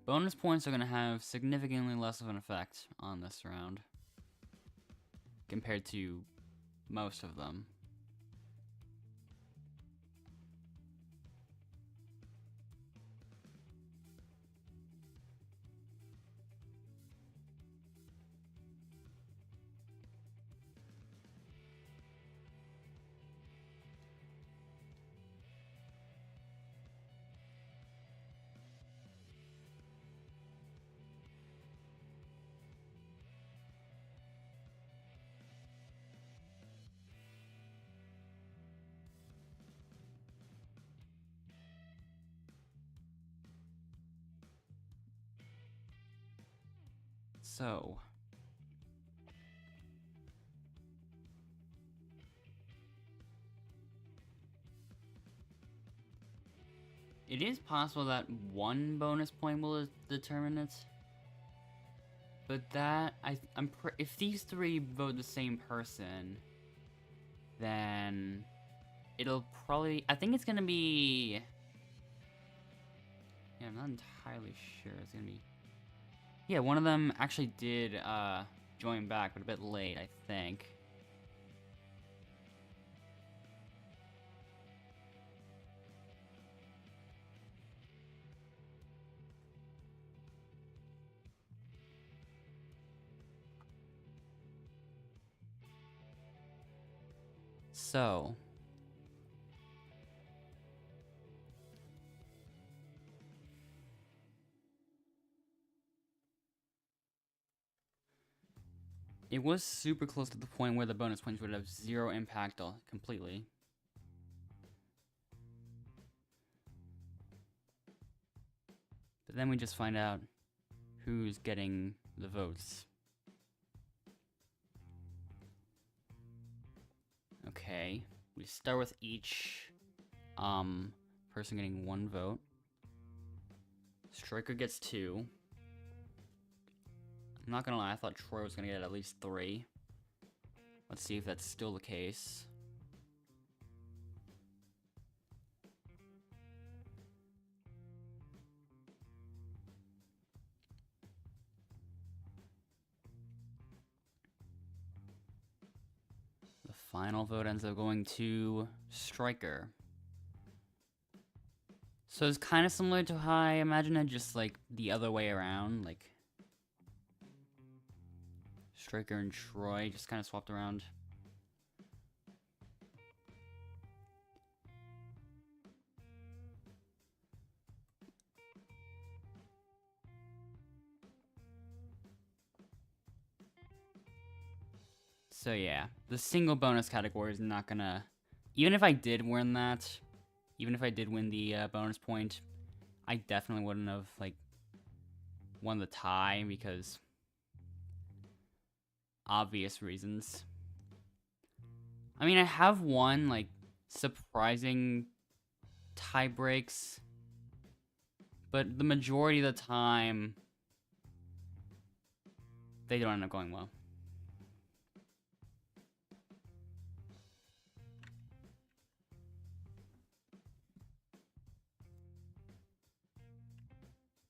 bonus points are going to have significantly less of an effect on this round compared to most of them. So It is possible that one bonus point will determine it. But that, if these three vote the same person, then it'll probably, I think it's gonna be, yeah, I'm not entirely sure. It's gonna be, yeah, one of them actually did join back, but a bit late, I think. So, it was super close to the point where the bonus points would have zero impact completely. But then we just find out who's getting the votes. Okay, we start with each person getting 1 vote. Striker gets 2. I'm not gonna lie, I thought Troy was gonna get at least 3. Let's see if that's still the case. The final vote ends up going to Striker. So it's kind of similar to how I imagine it, just like the other way around, like Striker and Troy just kind of swapped around. So yeah, the single bonus category is not gonna, even if I did win that, even if I did win the bonus point, I definitely wouldn't have like won the tie because obvious reasons. I mean, I have won like surprising tie breaks, but the majority of the time they don't end up going well.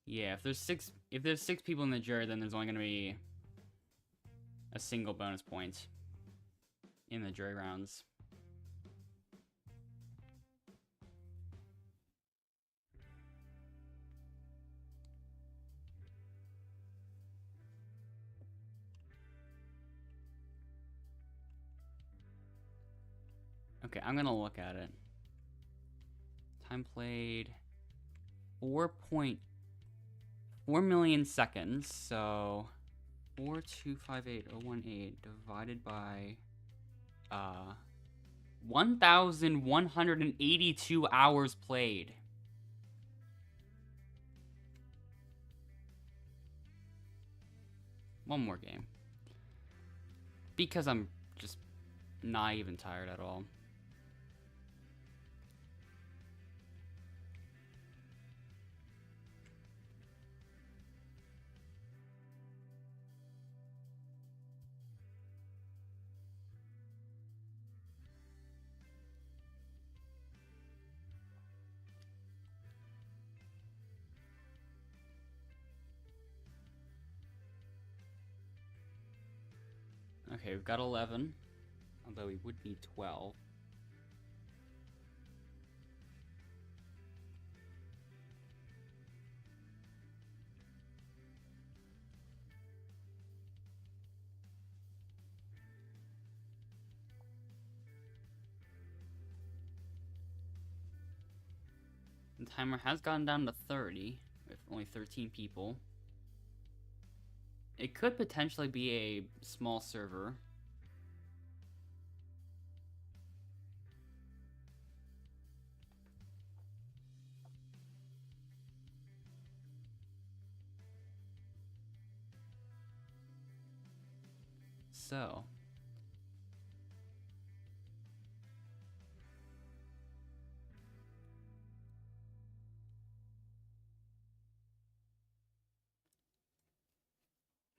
Yeah, if there's six people in the jury, then there's only gonna be a single bonus point in the jury rounds. Okay, I'm gonna look at it. Time played 4.4 million seconds, so 4258018 divided by 1,182 hours played. One more game. Because I'm just not even tired at all. Okay, we've got 11, although we would need 12. The timer has gone down to 30, with only 13 people. It could potentially be a small server. So,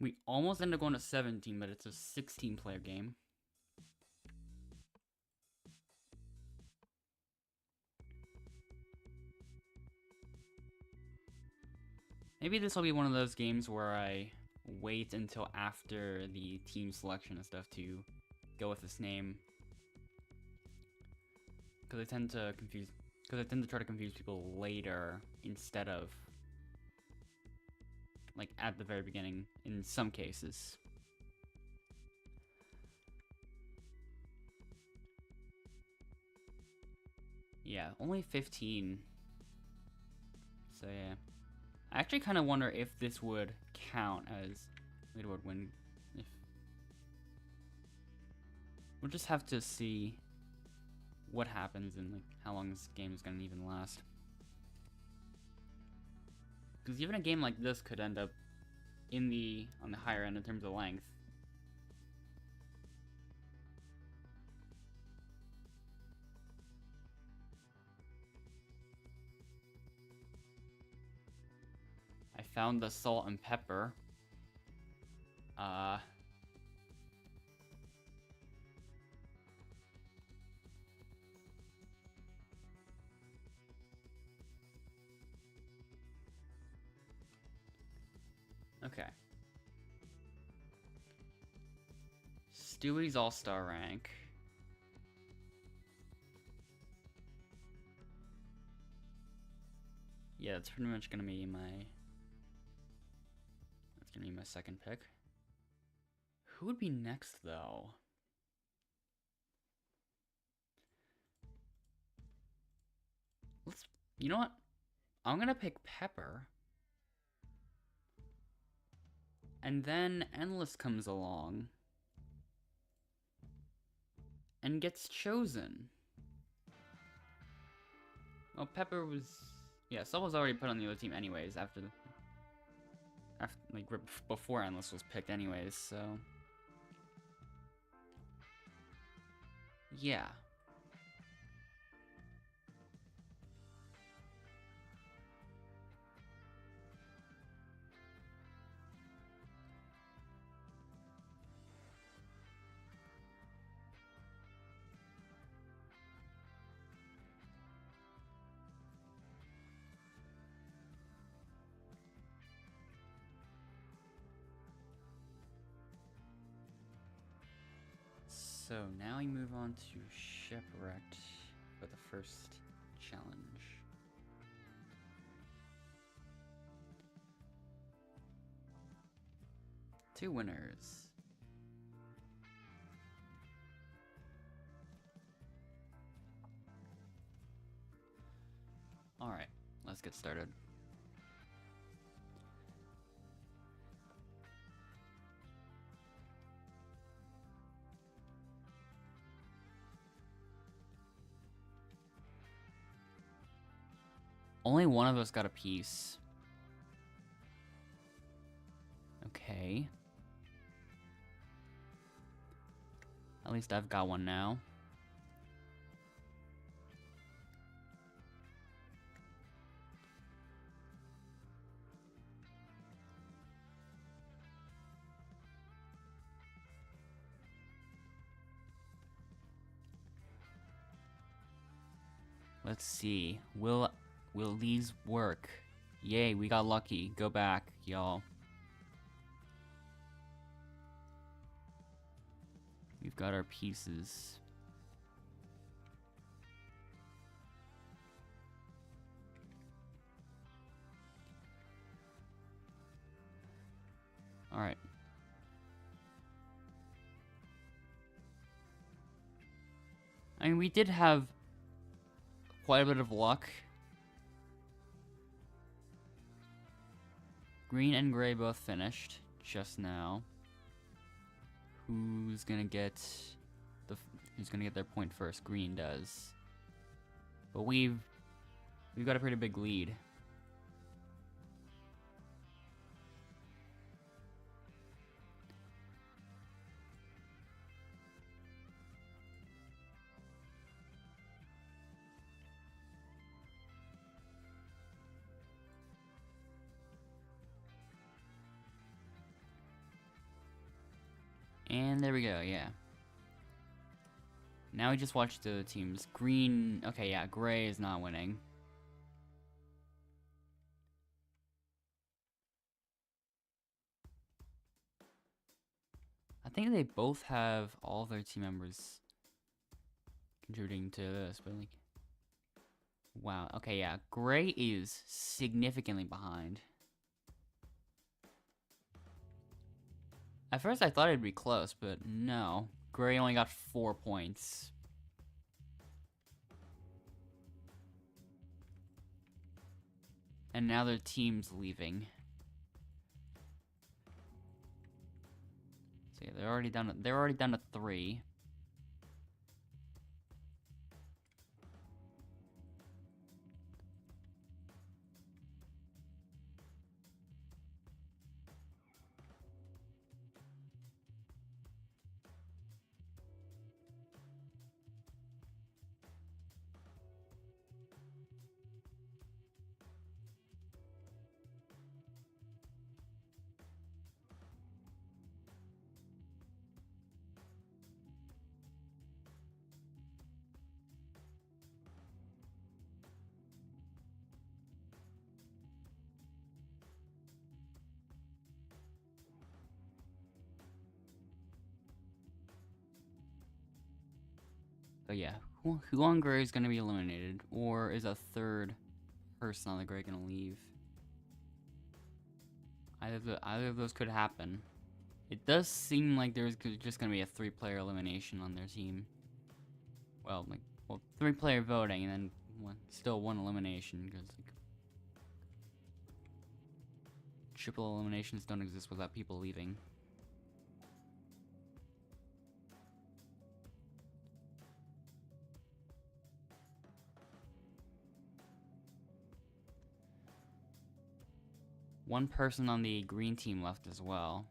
We almost ended up going to 17, but it's a 16-player game. Maybe this will be one of those games where I wait until after the team selection and stuff to go with this name. Because I tend to try to confuse people later instead of like at the very beginning in some cases. Yeah, only 15. So yeah. I actually kind of wonder if this would count as leaderboard win. If we'll just have to see what happens and like how long this game is gonna even last. Because even a game like this could end up on the higher end in terms of length. I found the salt and pepper. Okay. Stewie's all-star rank. Yeah, that's pretty much gonna be my second pick. Who would be next though? You know what? I'm gonna pick Pepper. And then Endless comes along and gets chosen. Well, Pepper was... Yeah, Sol was already put on the other team anyways after like before Endless was picked anyways, so... Yeah. So now we move on to Shipwrecked for the first challenge. Two winners. Alright, let's get started. Only one of us got a piece. Okay. At least I've got one now. Let's see. Will these work? Yay, we got lucky. Go back, y'all. We've got our pieces. All right. I mean, we did have quite a bit of luck. Green and gray both finished just now. Who's gonna get their point first? Green does. But we've got a pretty big lead. And there we go, yeah. Now we just watch the teams. Green, okay, yeah, gray is not winning. I think they both have all their team members contributing to this, but like, wow, okay, yeah, gray is significantly behind. At first I thought it'd be close, but no. Gray only got 4 points. And now their team's leaving. So yeah, they're already down to 3. But yeah, who on gray is gonna be eliminated? Or is a third person on the gray gonna leave? Either of those could happen. It does seem like there's just gonna be a 3-player elimination on their team. Well, 3-player voting and then still one elimination, because like, triple eliminations don't exist without people leaving. One person on the green team left as well.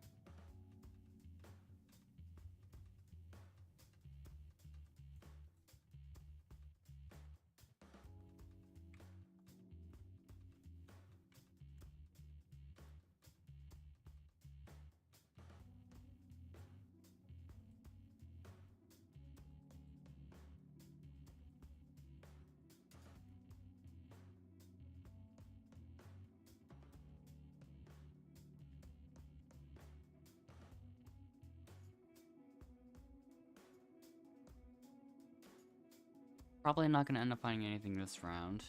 Probably not gonna end up finding anything this round.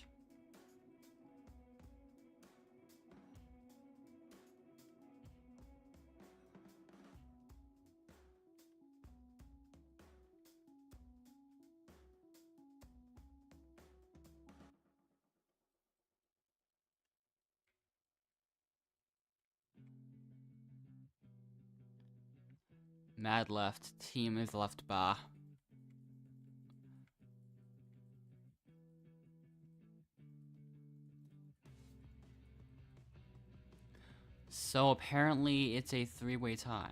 Mad left. Team is left ba. So apparently it's a 3-way tie.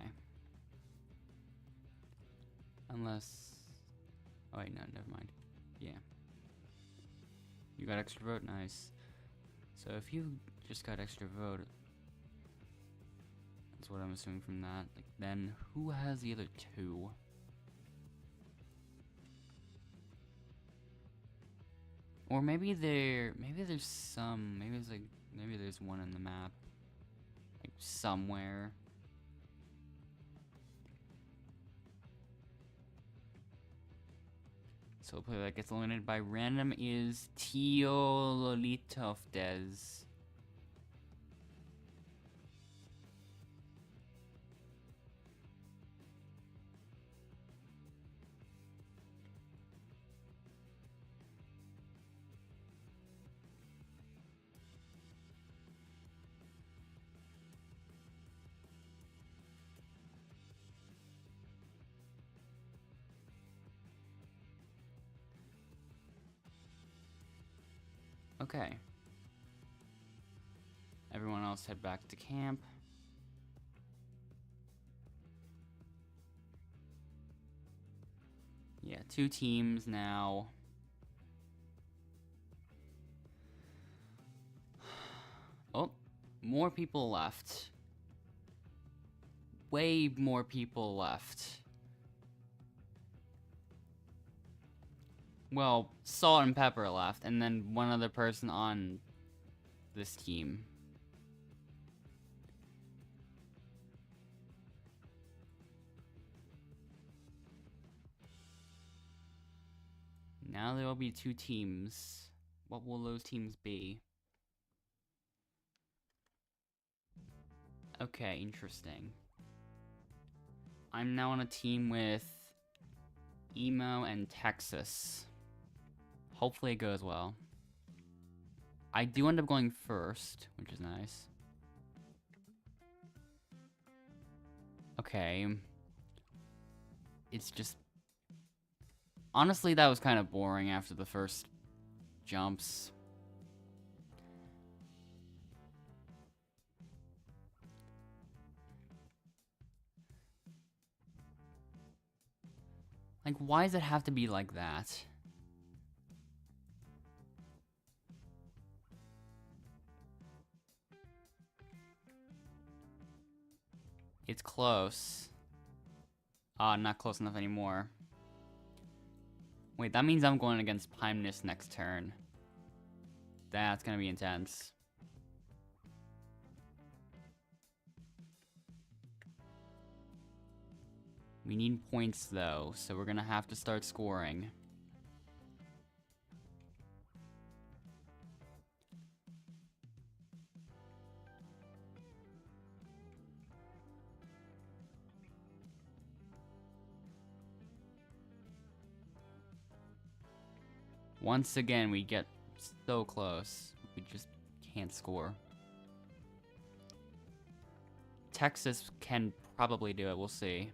Unless... Oh wait, no, never mind. Yeah. You got extra vote? Nice. So if you just got extra vote... That's what I'm assuming from that. Like, then who has the other 2? Or maybe there's some... Maybe there's one in the map. Like, somewhere. So the player that gets eliminated by random is Teololitovdes. Okay. Everyone else head back to camp. Yeah, 2 teams now. Oh, more people left. way more people left. Well, Salt and Pepper left, and then one other person on this team. Now there will be 2 teams. What will those teams be? Okay, interesting. I'm now on a team with Emo and Texas. Hopefully it goes well. I do end up going first, which is nice. Okay. It's just... Honestly, that was kind of boring after the first jumps. Like, why does it have to be like that? It's close. Not close enough anymore. Wait, that means I'm going against Pimeness next turn. That's gonna be intense. We need points though, so we're gonna have to start scoring. Once again, we get so close. We just can't score. Texas can probably do it, we'll see.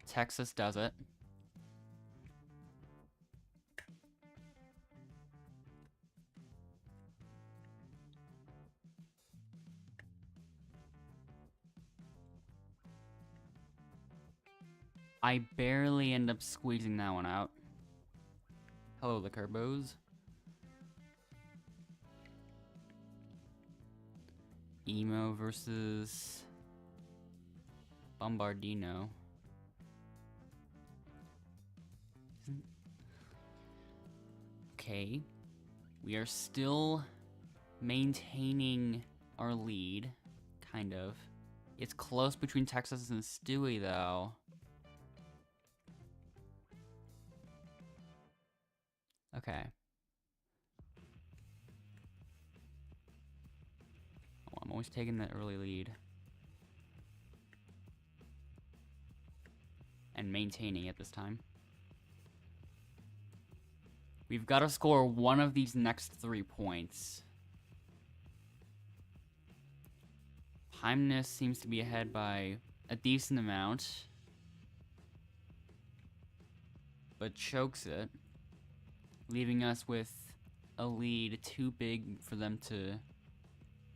Texas does it. I barely end up squeezing that one out. Hello, the Kerbos. Emo versus Bombardino. Okay. We are still maintaining our lead, kind of. It's close between Texas and Stewie, though. Okay. Oh, I'm always taking the early lead. And maintaining it this time. We've got to score one of these next 3 points. Pimeness seems to be ahead by a decent amount. But chokes it. Leaving us with a lead too big for them to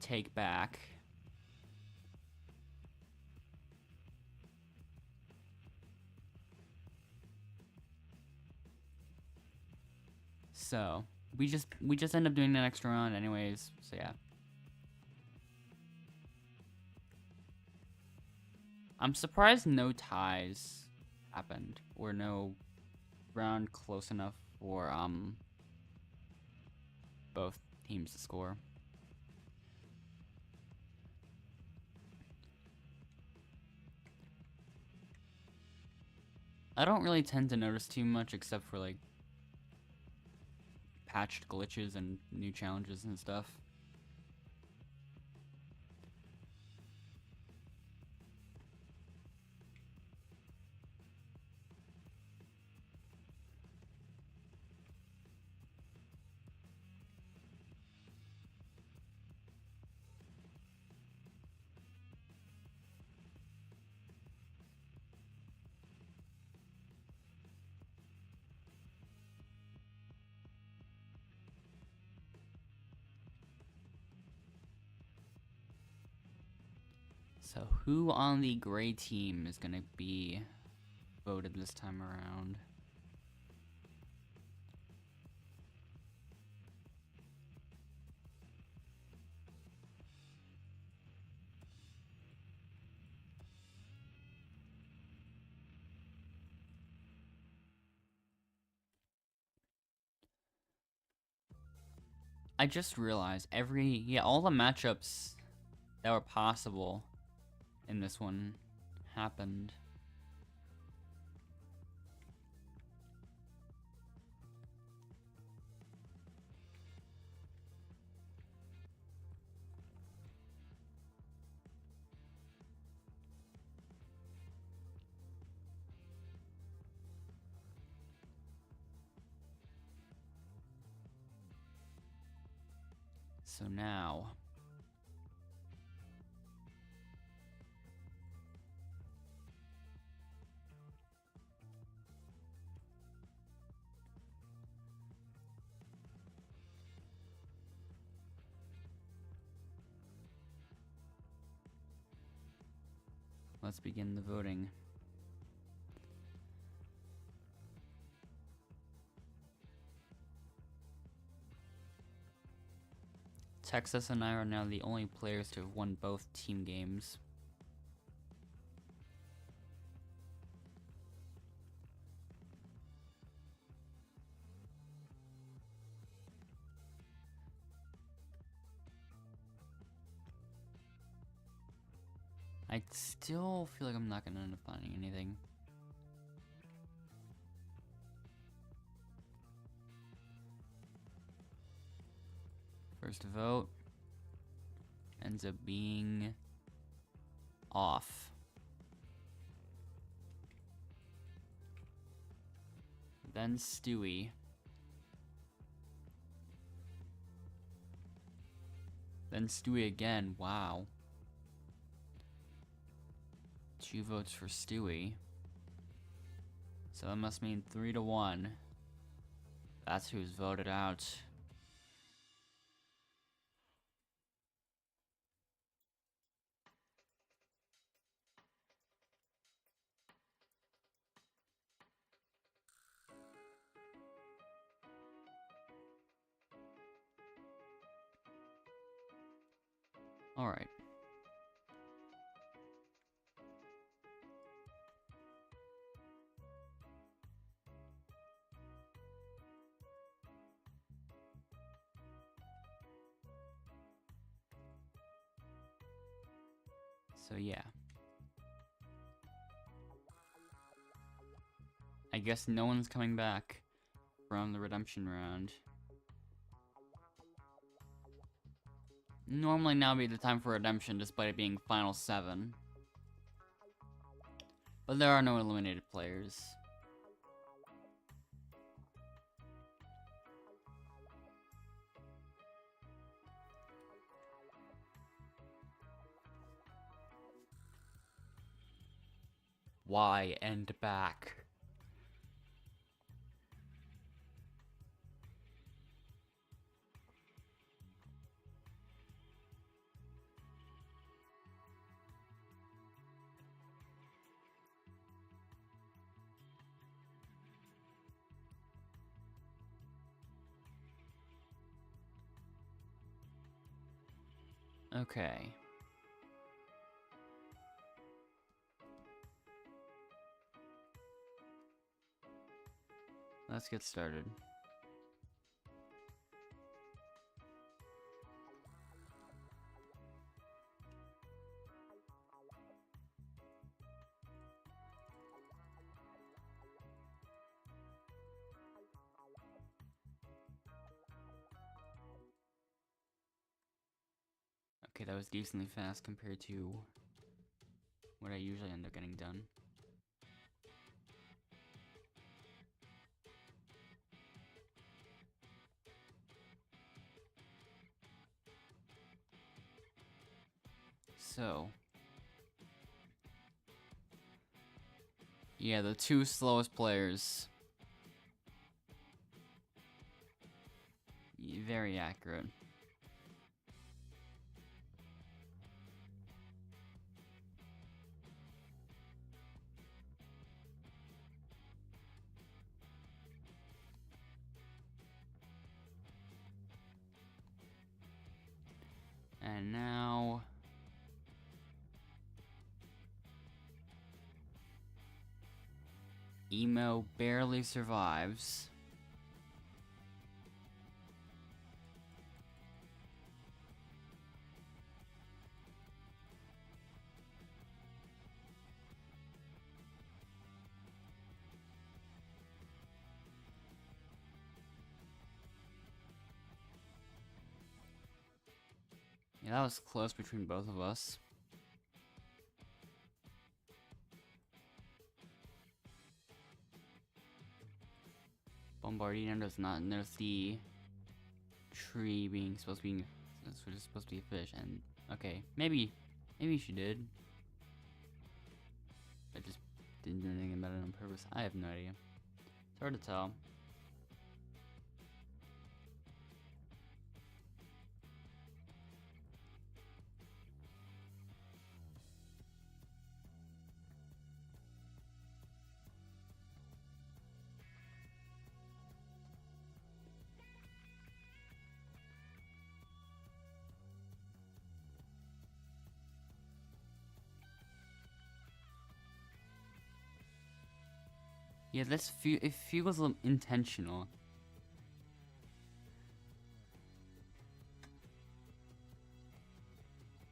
take back. So, we just end up doing that extra round anyways, so yeah. I'm surprised no ties happened, or no round close enough for both teams to score. I don't really tend to notice too much except for like patched glitches and new challenges and stuff. So who on the gray team is gonna be voted this time around? I just realized all the matchups that were possible in this one happened. So now, let's begin the voting. Texas and I are now the only players to have won both team games. I still feel like I'm not gonna end up finding anything. First vote ends up being off. Then Stewie. Then Stewie again. Wow. 2 votes for Stewie. So that must mean 3-1. That's who's voted out. Alright. So yeah. I guess no one's coming back from the redemption round. Normally now would be the time for redemption despite it being final 7. But there are no eliminated players. Why end back? Okay. Let's get started. Okay, that was decently fast compared to what I usually end up getting done. So, yeah, the 2 slowest players. Very accurate. And now Emo barely survives. Yeah, that was close between both of us. Bombardino does not notice the tree being supposed to be a fish, and okay, maybe she did. I just didn't do anything about it on purpose. I have no idea. It's hard to tell. Yeah, it feels intentional.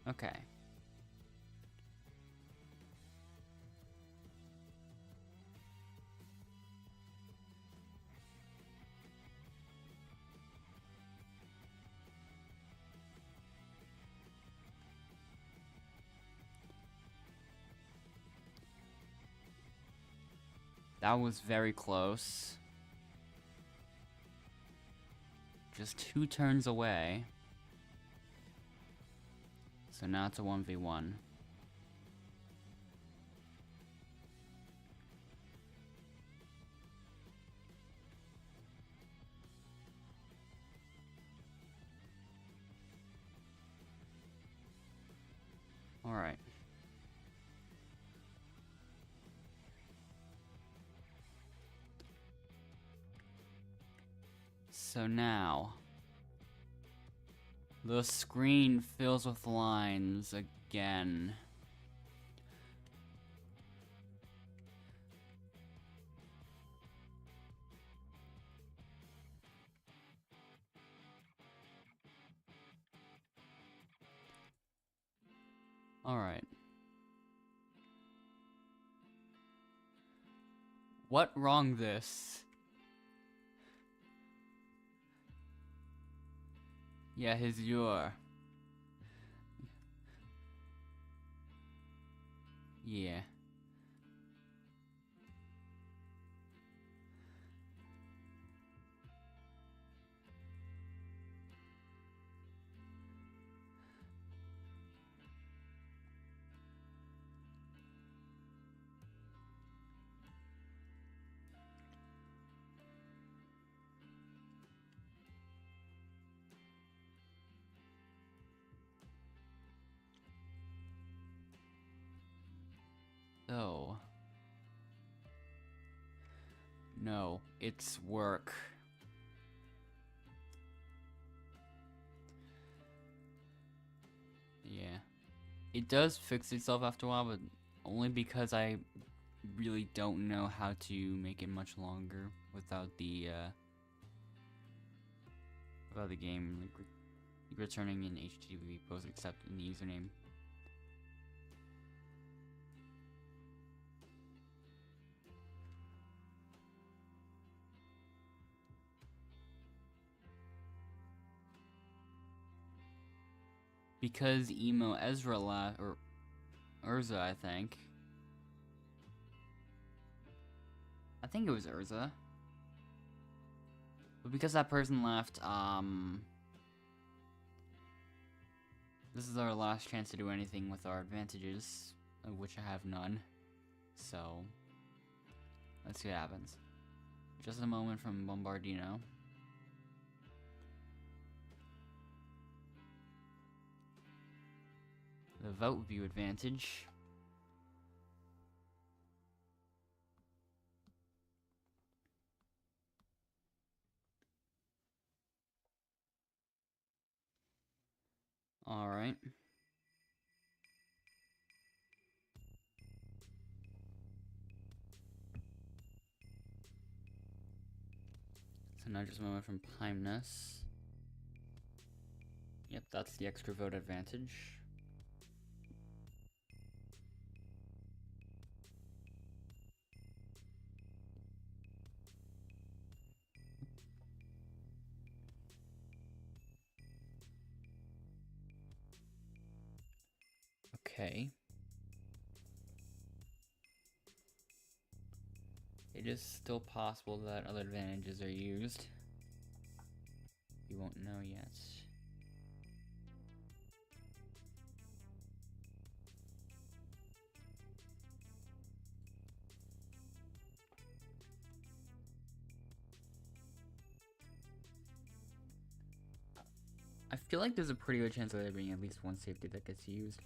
Okay. That was very close. Just 2 turns away. So now it's a 1v1. Alright. So now, the screen fills with lines again. Alright. What wrong this? Yeah, his your. Yeah. So. No, it's work. Yeah. It does fix itself after a while, but only because I really don't know how to make it much longer without the game like returning an HTTP post except in the username. Because emo Ezra or Urza, I think it was Urza. But because that person left, this is our last chance to do anything with our advantages, of which I have none. So, let's see what happens. Just a moment from Bombardino. The vote view advantage. Alright. So now just a moment from Pimeness. Yep, that's the extra vote advantage. Okay. It is still possible that other advantages are used. We won't know yet. I feel like there's a pretty good chance of there being at least one safety that gets used.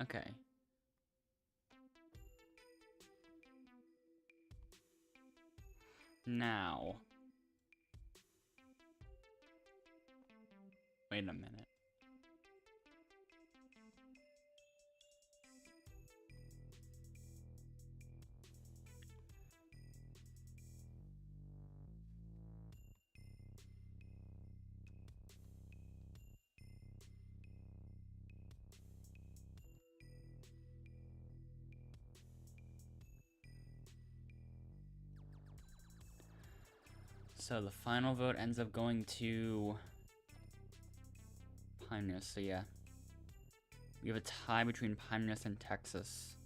Okay. Now. Wait a minute. So the final vote ends up going to Pioneers, so yeah. We have a tie between Pioneers and Texas.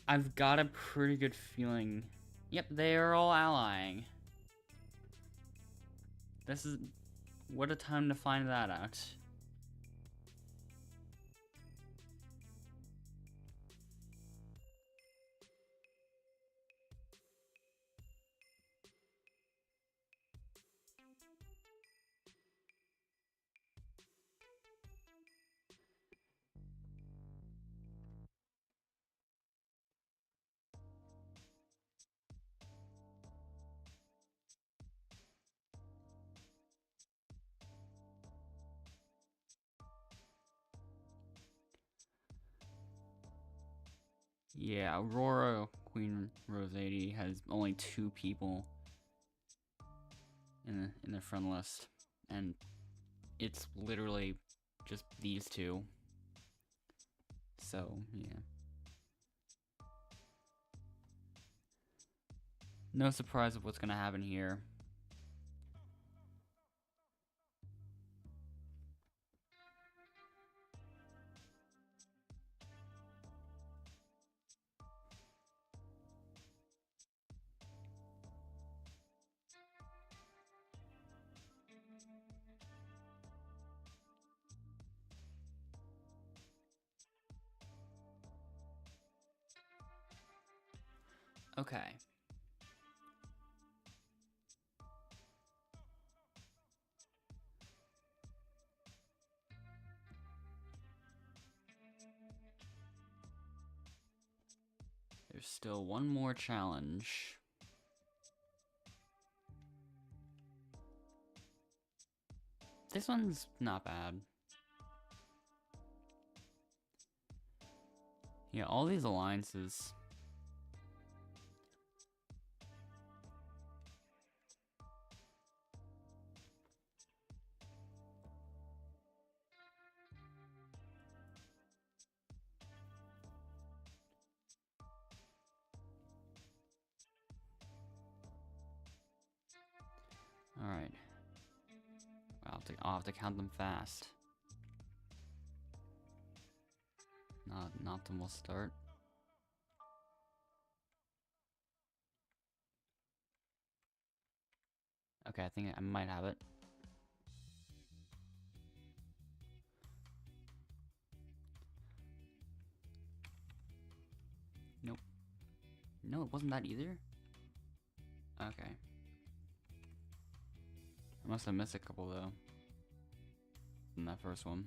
I've got a pretty good feeling. Yep, they are all allying. This is... what a time to find that out. Yeah, Aurora Queen Rose 80 has only 2 people in the front list, and it's literally just these 2. So, yeah. No surprise of what's gonna happen here. Okay. There's still one more challenge. This one's not bad. Yeah, all these alliances. Alright. I'll have to count them fast. Not them will start. Okay, I think I might have it. Nope. No, it wasn't that either? Okay. I must have missed a couple though. In that first one.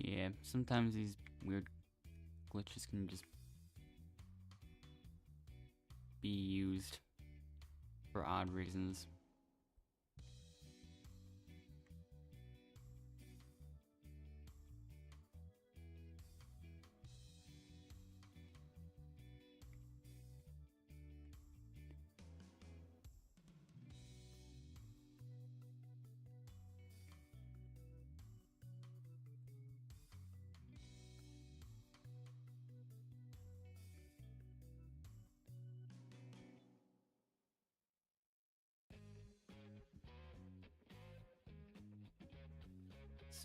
Yeah, sometimes these weird glitches can just be used for odd reasons.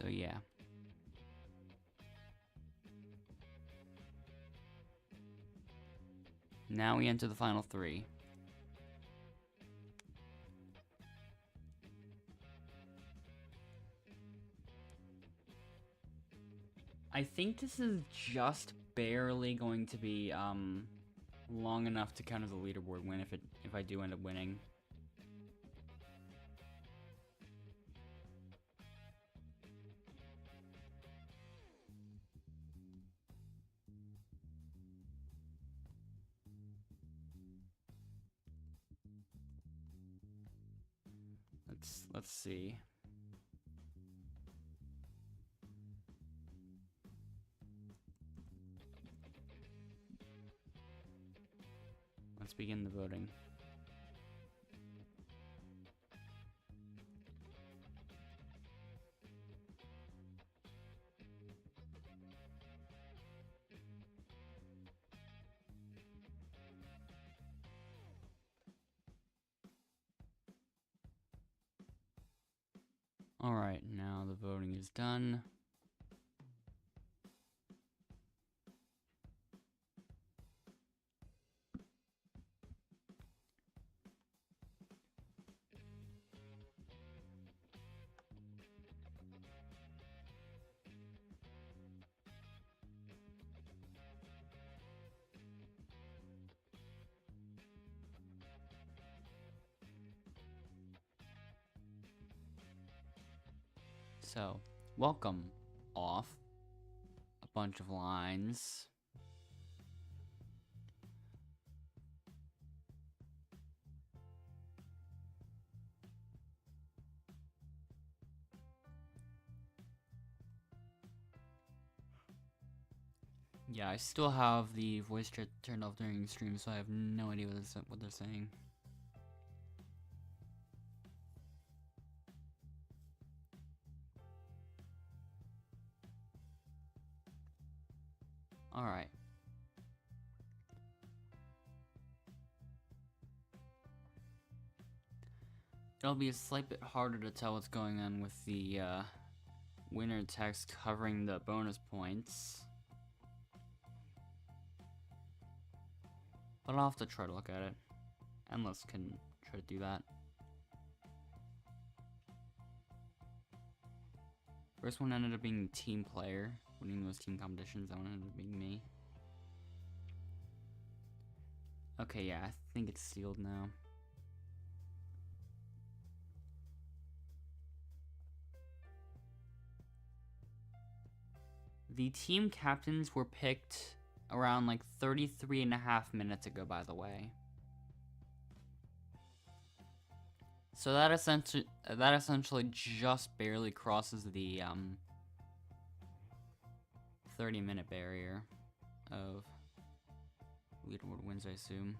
So yeah. Now we enter the final 3. I think this is just barely going to be long enough to count as a leaderboard win if I do end up winning. Let's see. Let's begin the voting. Alright, now the voting is done. So, welcome off a bunch of lines. Yeah, I still have the voice chat turned off during stream, so I have no idea what they're saying. Alright. It'll be a slight bit harder to tell what's going on with the winner text covering the bonus points. But I'll have to try to look at it. Endless can try to do that. First one ended up being team player, winning those team competitions. That one ended up being me. Okay, yeah, I think it's sealed now. The team captains were picked around like 33.5 minutes ago, by the way. So that essentially just barely crosses the 30-minute barrier of leaderboard wins, I assume.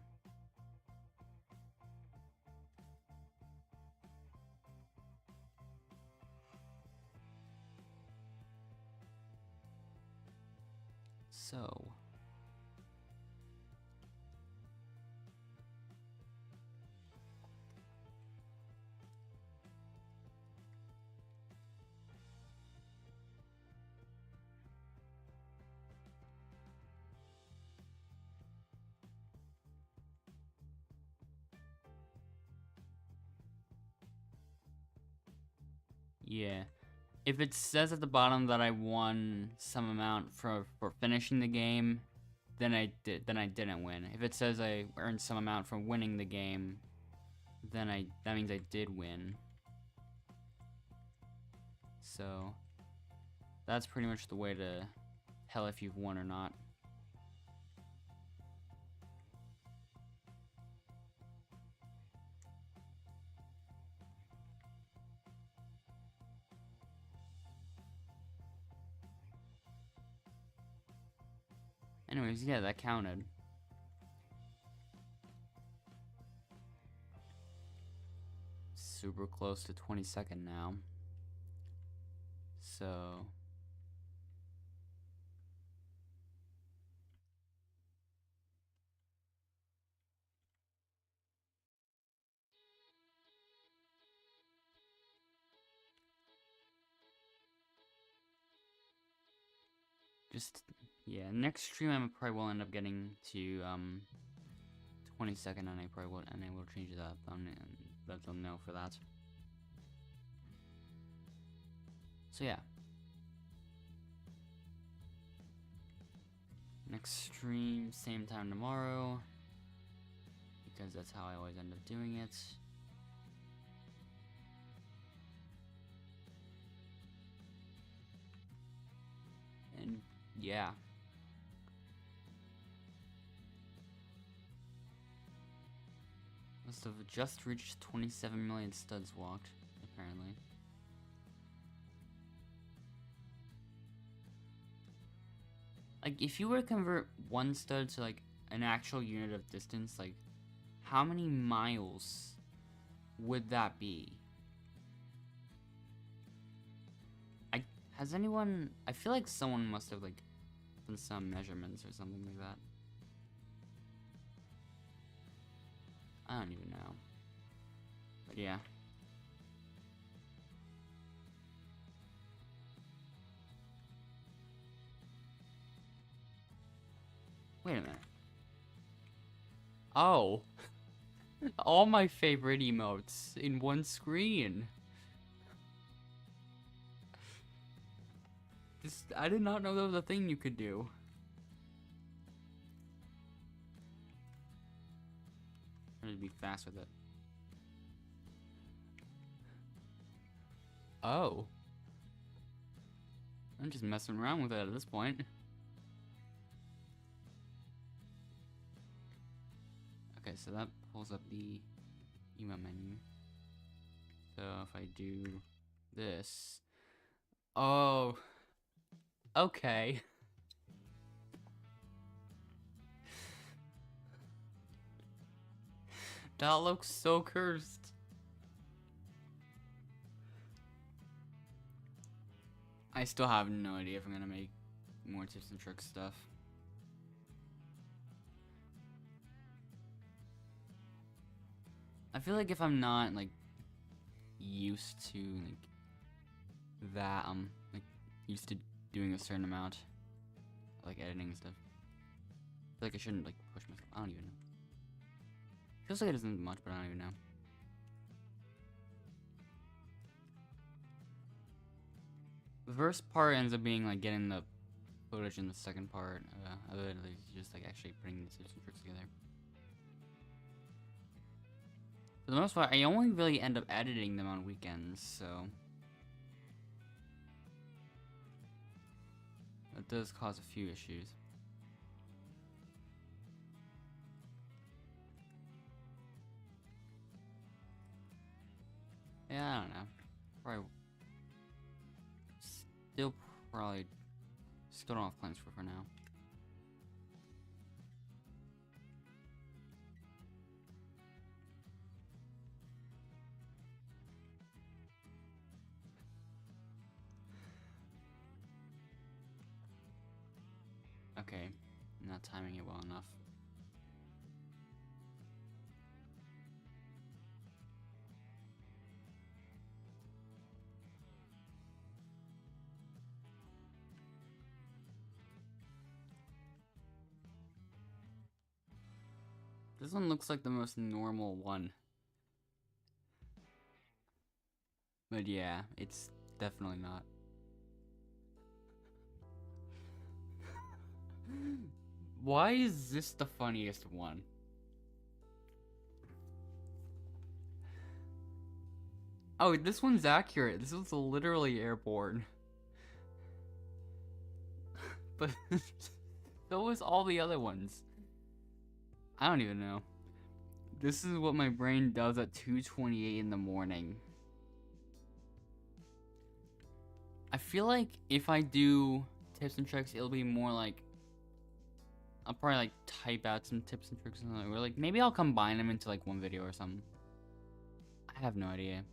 So yeah, if it says at the bottom that I won some amount for finishing the game, then I didn't win. If it says I earned some amount from winning the game, then that means I did win. So that's pretty much the way to tell if you've won or not. Anyways, yeah, that counted. Super close to 22nd now. So just, yeah, next stream I probably will end up getting to 22nd, and I probably will, and I will change that thumbnail, that thumbnail for that. So yeah, next stream, same time tomorrow, because that's how I always end up doing it. And yeah. Must have just reached 27 million studs walked, apparently. Like, if you were to convert one stud to, like, an actual unit of distance, like, how many miles would that be? Has anyone... I feel like someone must have, like, done some measurements or something like that. I don't even know. But yeah. Wait a minute. Oh. All my favorite emotes in one screen. I did not know that was a thing you could do. I'm gonna be fast with it. Oh. I'm just messing around with it at this point. Okay, so that pulls up the emote menu. So if I do this... Oh. Okay. That looks so cursed. I still have no idea if I'm gonna make more tips and tricks stuff. I feel like if I'm not like used to like that, I'm like used to doing a certain amount, like editing and stuff. I feel like I shouldn't like push myself. I don't even know. Feels like it isn't much, but I don't even know. The first part ends up being like getting the footage in the second part. Other than like, just like actually putting the tips and tricks together. For the most part, I only really end up editing them on weekends, so that does cause a few issues. Yeah, I don't know. Probably still don't have plans for now. Okay, not timing it well enough. This one looks like the most normal one. But yeah, it's definitely not. Why is this the funniest one? Oh, this one's accurate. This was literally airborne. but so was all the other ones. I don't even know. This is what my brain does at 2:28 in the morning. I feel like if I do tips and tricks, it'll be more like I'll probably like type out some tips and tricks, or like maybe I'll combine them into like one video or something. I have no idea.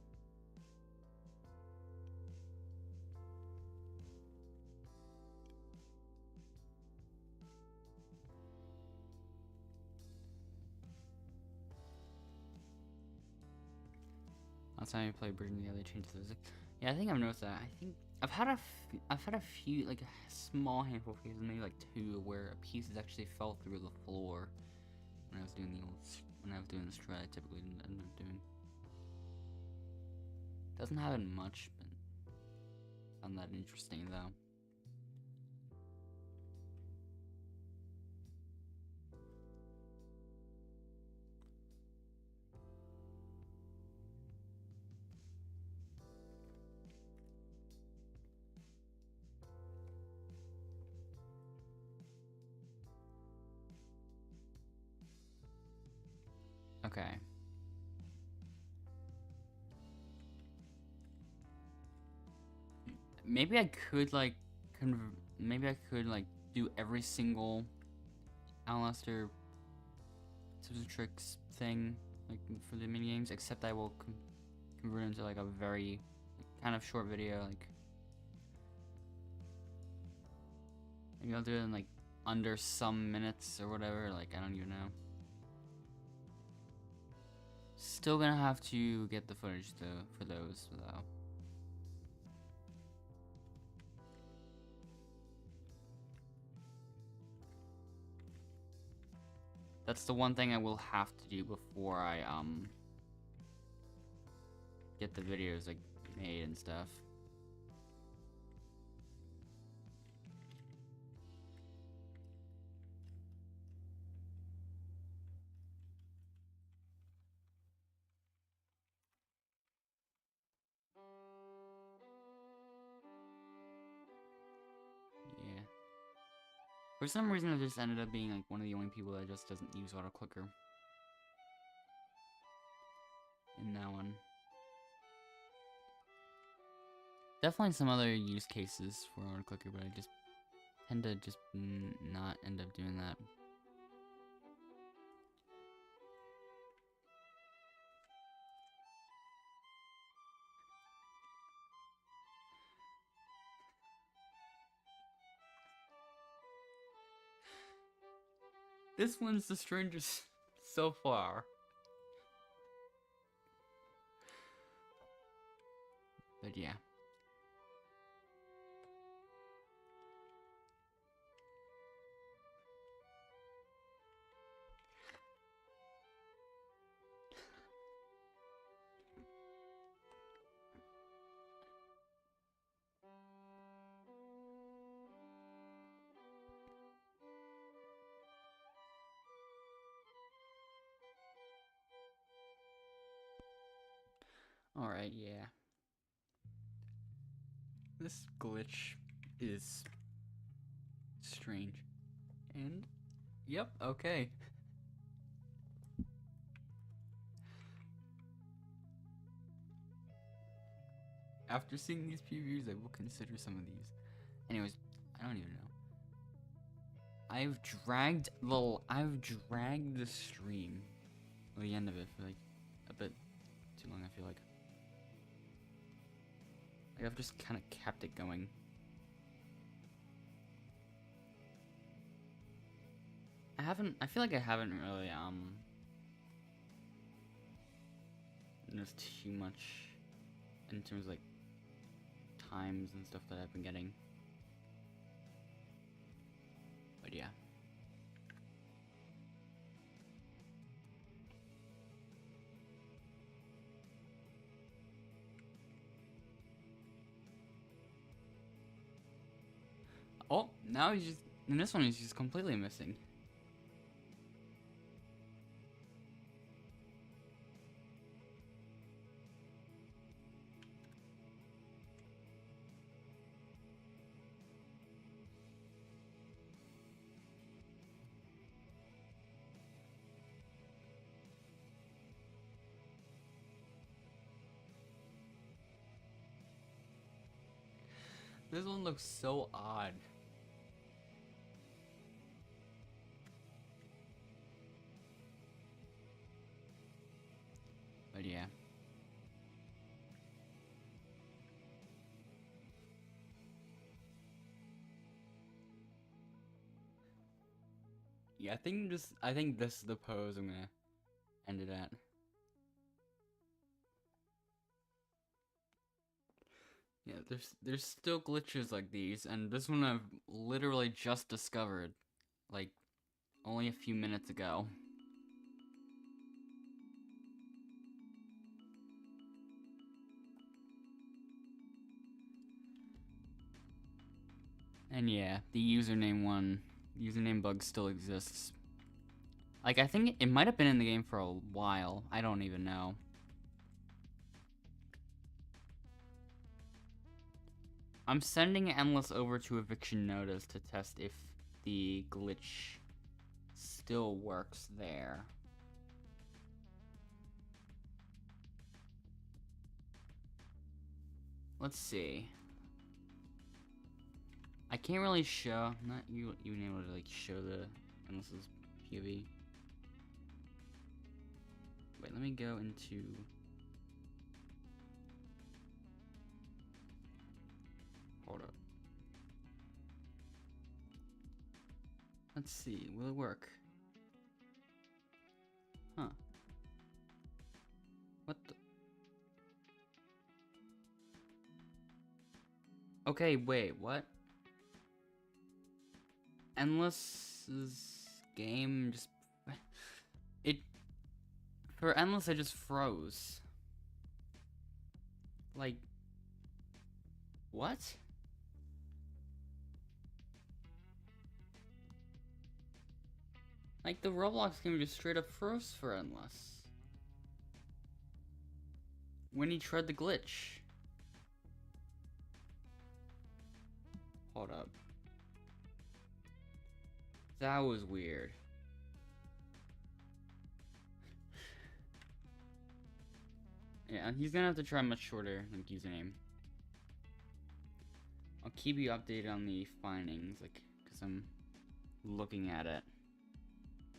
Last time I played Bridge and the other changes the physics. Yeah, I think I've noticed that. I think I've had a few, like a small handful of cases, maybe like 2, where pieces actually fell through the floor when I was doing the strat. I typically didn't end up doing. Doesn't happen much, but found that interesting though. Okay. Maybe I could like do every single Outlaster tips and tricks thing like for the mini games, except I will convert it into like a very kind of short video. Like maybe I'll do it in like under some minutes or whatever. Like I don't even know. Still gonna have to get the footage though for those though. That's the one thing I will have to do before I get the videos like made and stuff. Yeah. For some reason, I just ended up being like one of the only people that just doesn't use auto clicker in that one. Definitely some other use cases for auto clicker, but I just tend to just not end up doing that. This one's the strangest so far. But yeah. Alright, yeah. This glitch is strange. And, yep, okay. After seeing these previews, I will consider some of these. Anyways, I don't even know. I've dragged the stream, or the end of it, for like a bit too long. I feel like I've just kind of kept it going. I feel like I haven't really noticed too much in terms of like times and stuff that I've been getting. But yeah. Oh, now he's just in this one he's just completely missing. This one looks so odd. But yeah. Yeah, I think this is the pose I'm gonna end it at. Yeah, there's still glitches like these, and this one I've literally just discovered, like, only a few minutes ago. And yeah, the username bug still exists. Like, I think it might have been in the game for a while. I don't even know. I'm sending Endless over to eviction notice to test if the glitch still works there. Let's see. I can't really show, not even able to like show the Endless's POV. Wait, let me go into. Hold up. Let's see, will it work? Huh. What the? Okay, wait, what? Endless's game just... For Endless, it just froze. Like... What? Like, the Roblox game just straight up froze for Endless. When he tried the glitch. Hold up. That was weird. Yeah, he's gonna have to try a much shorter like username. I'll keep you updated on the findings, like, cause I'm looking at it.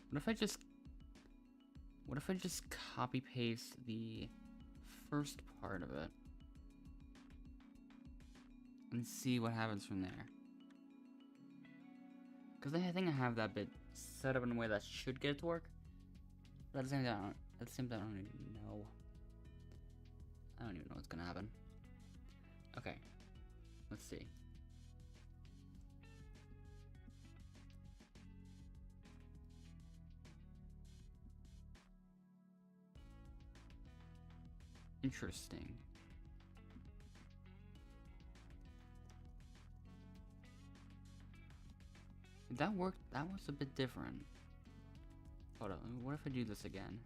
What if I just copy paste the first part of it and see what happens from there? Cause I think I have that bit set up in a way that should get it to work. But at the same time, I don't even know. I don't even know what's gonna happen. Okay, let's see. Interesting. That worked. That was a bit different. Hold on. What if I do this again?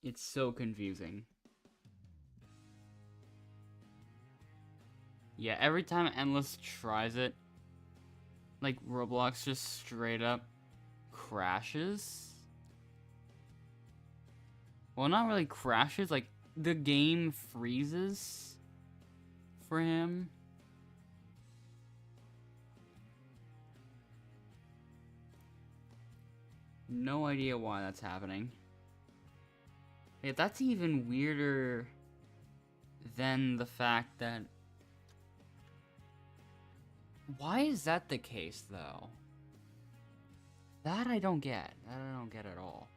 It's so confusing. Yeah, every time Endless tries it, like, Roblox just straight up crashes. Well, not really crashes, like, the game freezes for him. No idea why that's happening. Yeah, that's even weirder than the fact that... Why is that the case, though? That I don't get. That I don't get at all.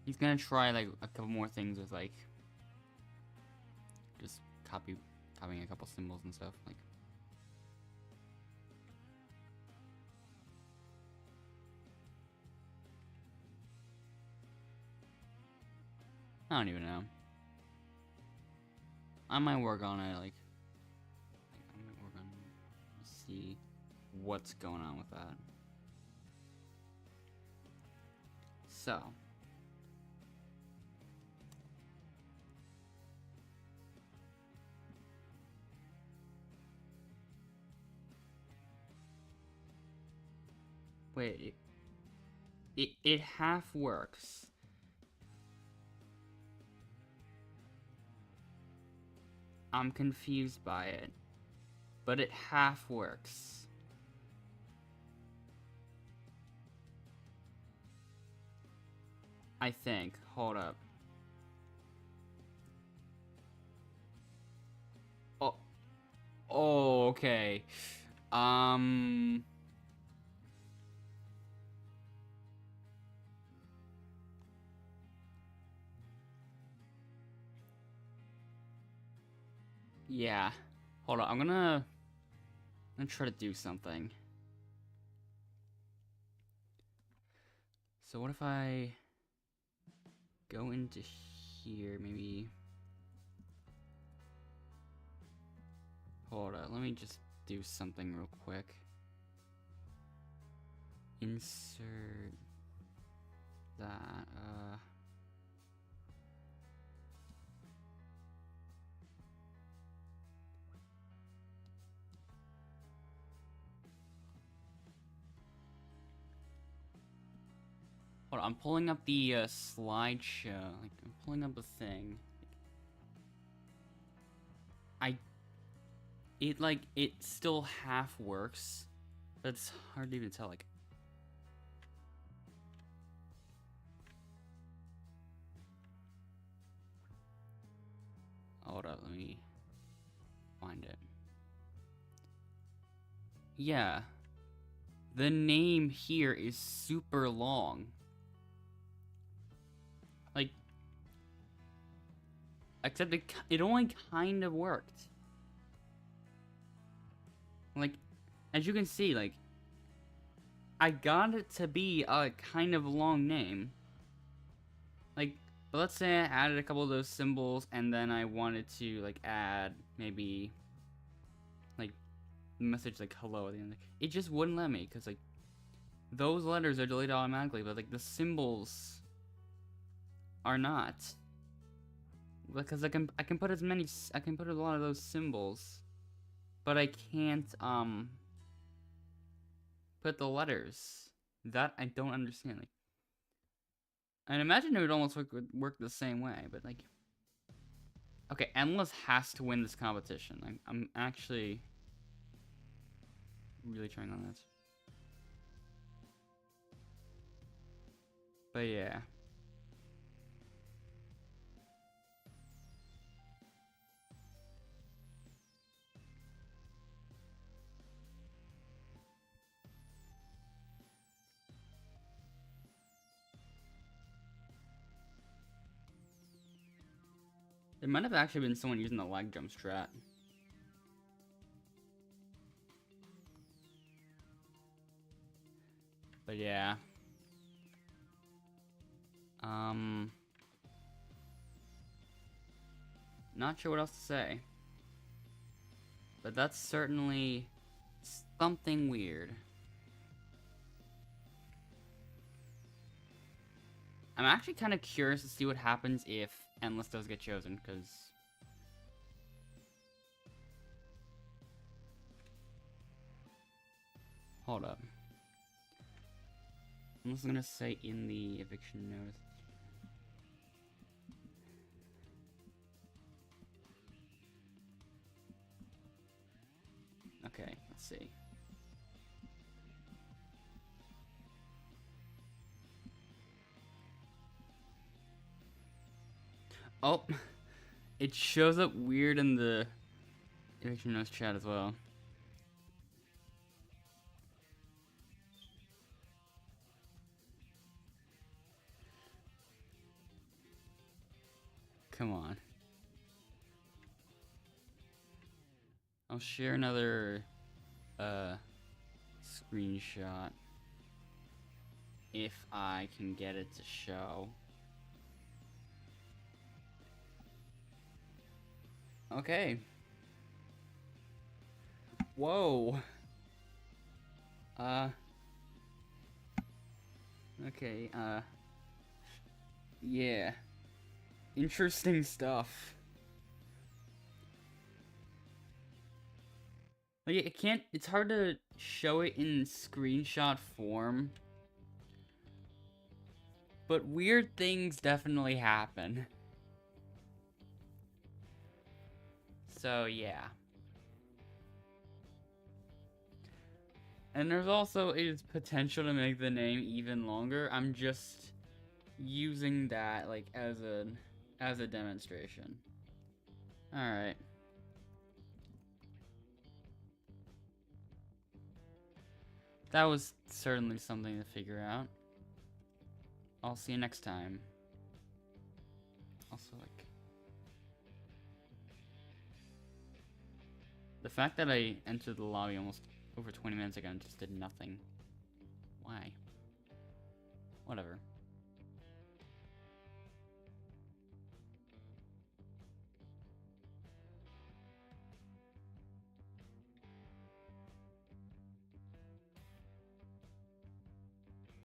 He's gonna try, like, a couple more things with, like... Just copying a couple symbols and stuff, like... I don't even know. I might work on it, like I might work on see what's going on with that. So. Wait. It half works. I'm confused by it. But it half works. I think. Hold up. Oh. Oh, okay. Yeah. Hold on. I'm gonna try to do something. So what if I go into here, maybe? Hold on, let me just do something real quick. Insert that, Hold on, I'm pulling up the slideshow. Like, I'm pulling up the thing. It still half works. But it's hard to even tell, like. Hold up, let me find it. Yeah. The name here is super long. Like, except it only kind of worked. Like, as you can see, like, I got it to be a kind of long name. Like, but let's say I added a couple of those symbols and then I wanted to, like, add maybe, like, the message, like, hello at the end. It just wouldn't let me, because, like, those letters are deleted automatically, but, like, the symbols are not. Because I can put a lot of those symbols, but I can't, put the letters. That I don't understand. Like, I imagine it would almost work the same way, but like, okay, Endless has to win this competition. Like, I'm actually really trying on this. But yeah. There might have actually been someone using the lag jump strat. But yeah. Not sure what else to say. But that's certainly something weird. I'm actually kind of curious to see what happens if Endless does get chosen, because hold up. I'm just gonna say in the eviction notice. Okay, let's see. Oh, it shows up weird in the eviction notice chat as well. Come on. I'll share another screenshot if I can get it to show. Okay. Whoa. Okay, yeah. Interesting stuff. Like, it's hard to show it in screenshot form. But weird things definitely happen. So, yeah. And there's also is potential to make the name even longer. I'm just using that like as a demonstration. All right. That was certainly something to figure out. I'll see you next time. Also, like, the fact that I entered the lobby almost over 20 minutes ago and just did nothing. Why? Whatever.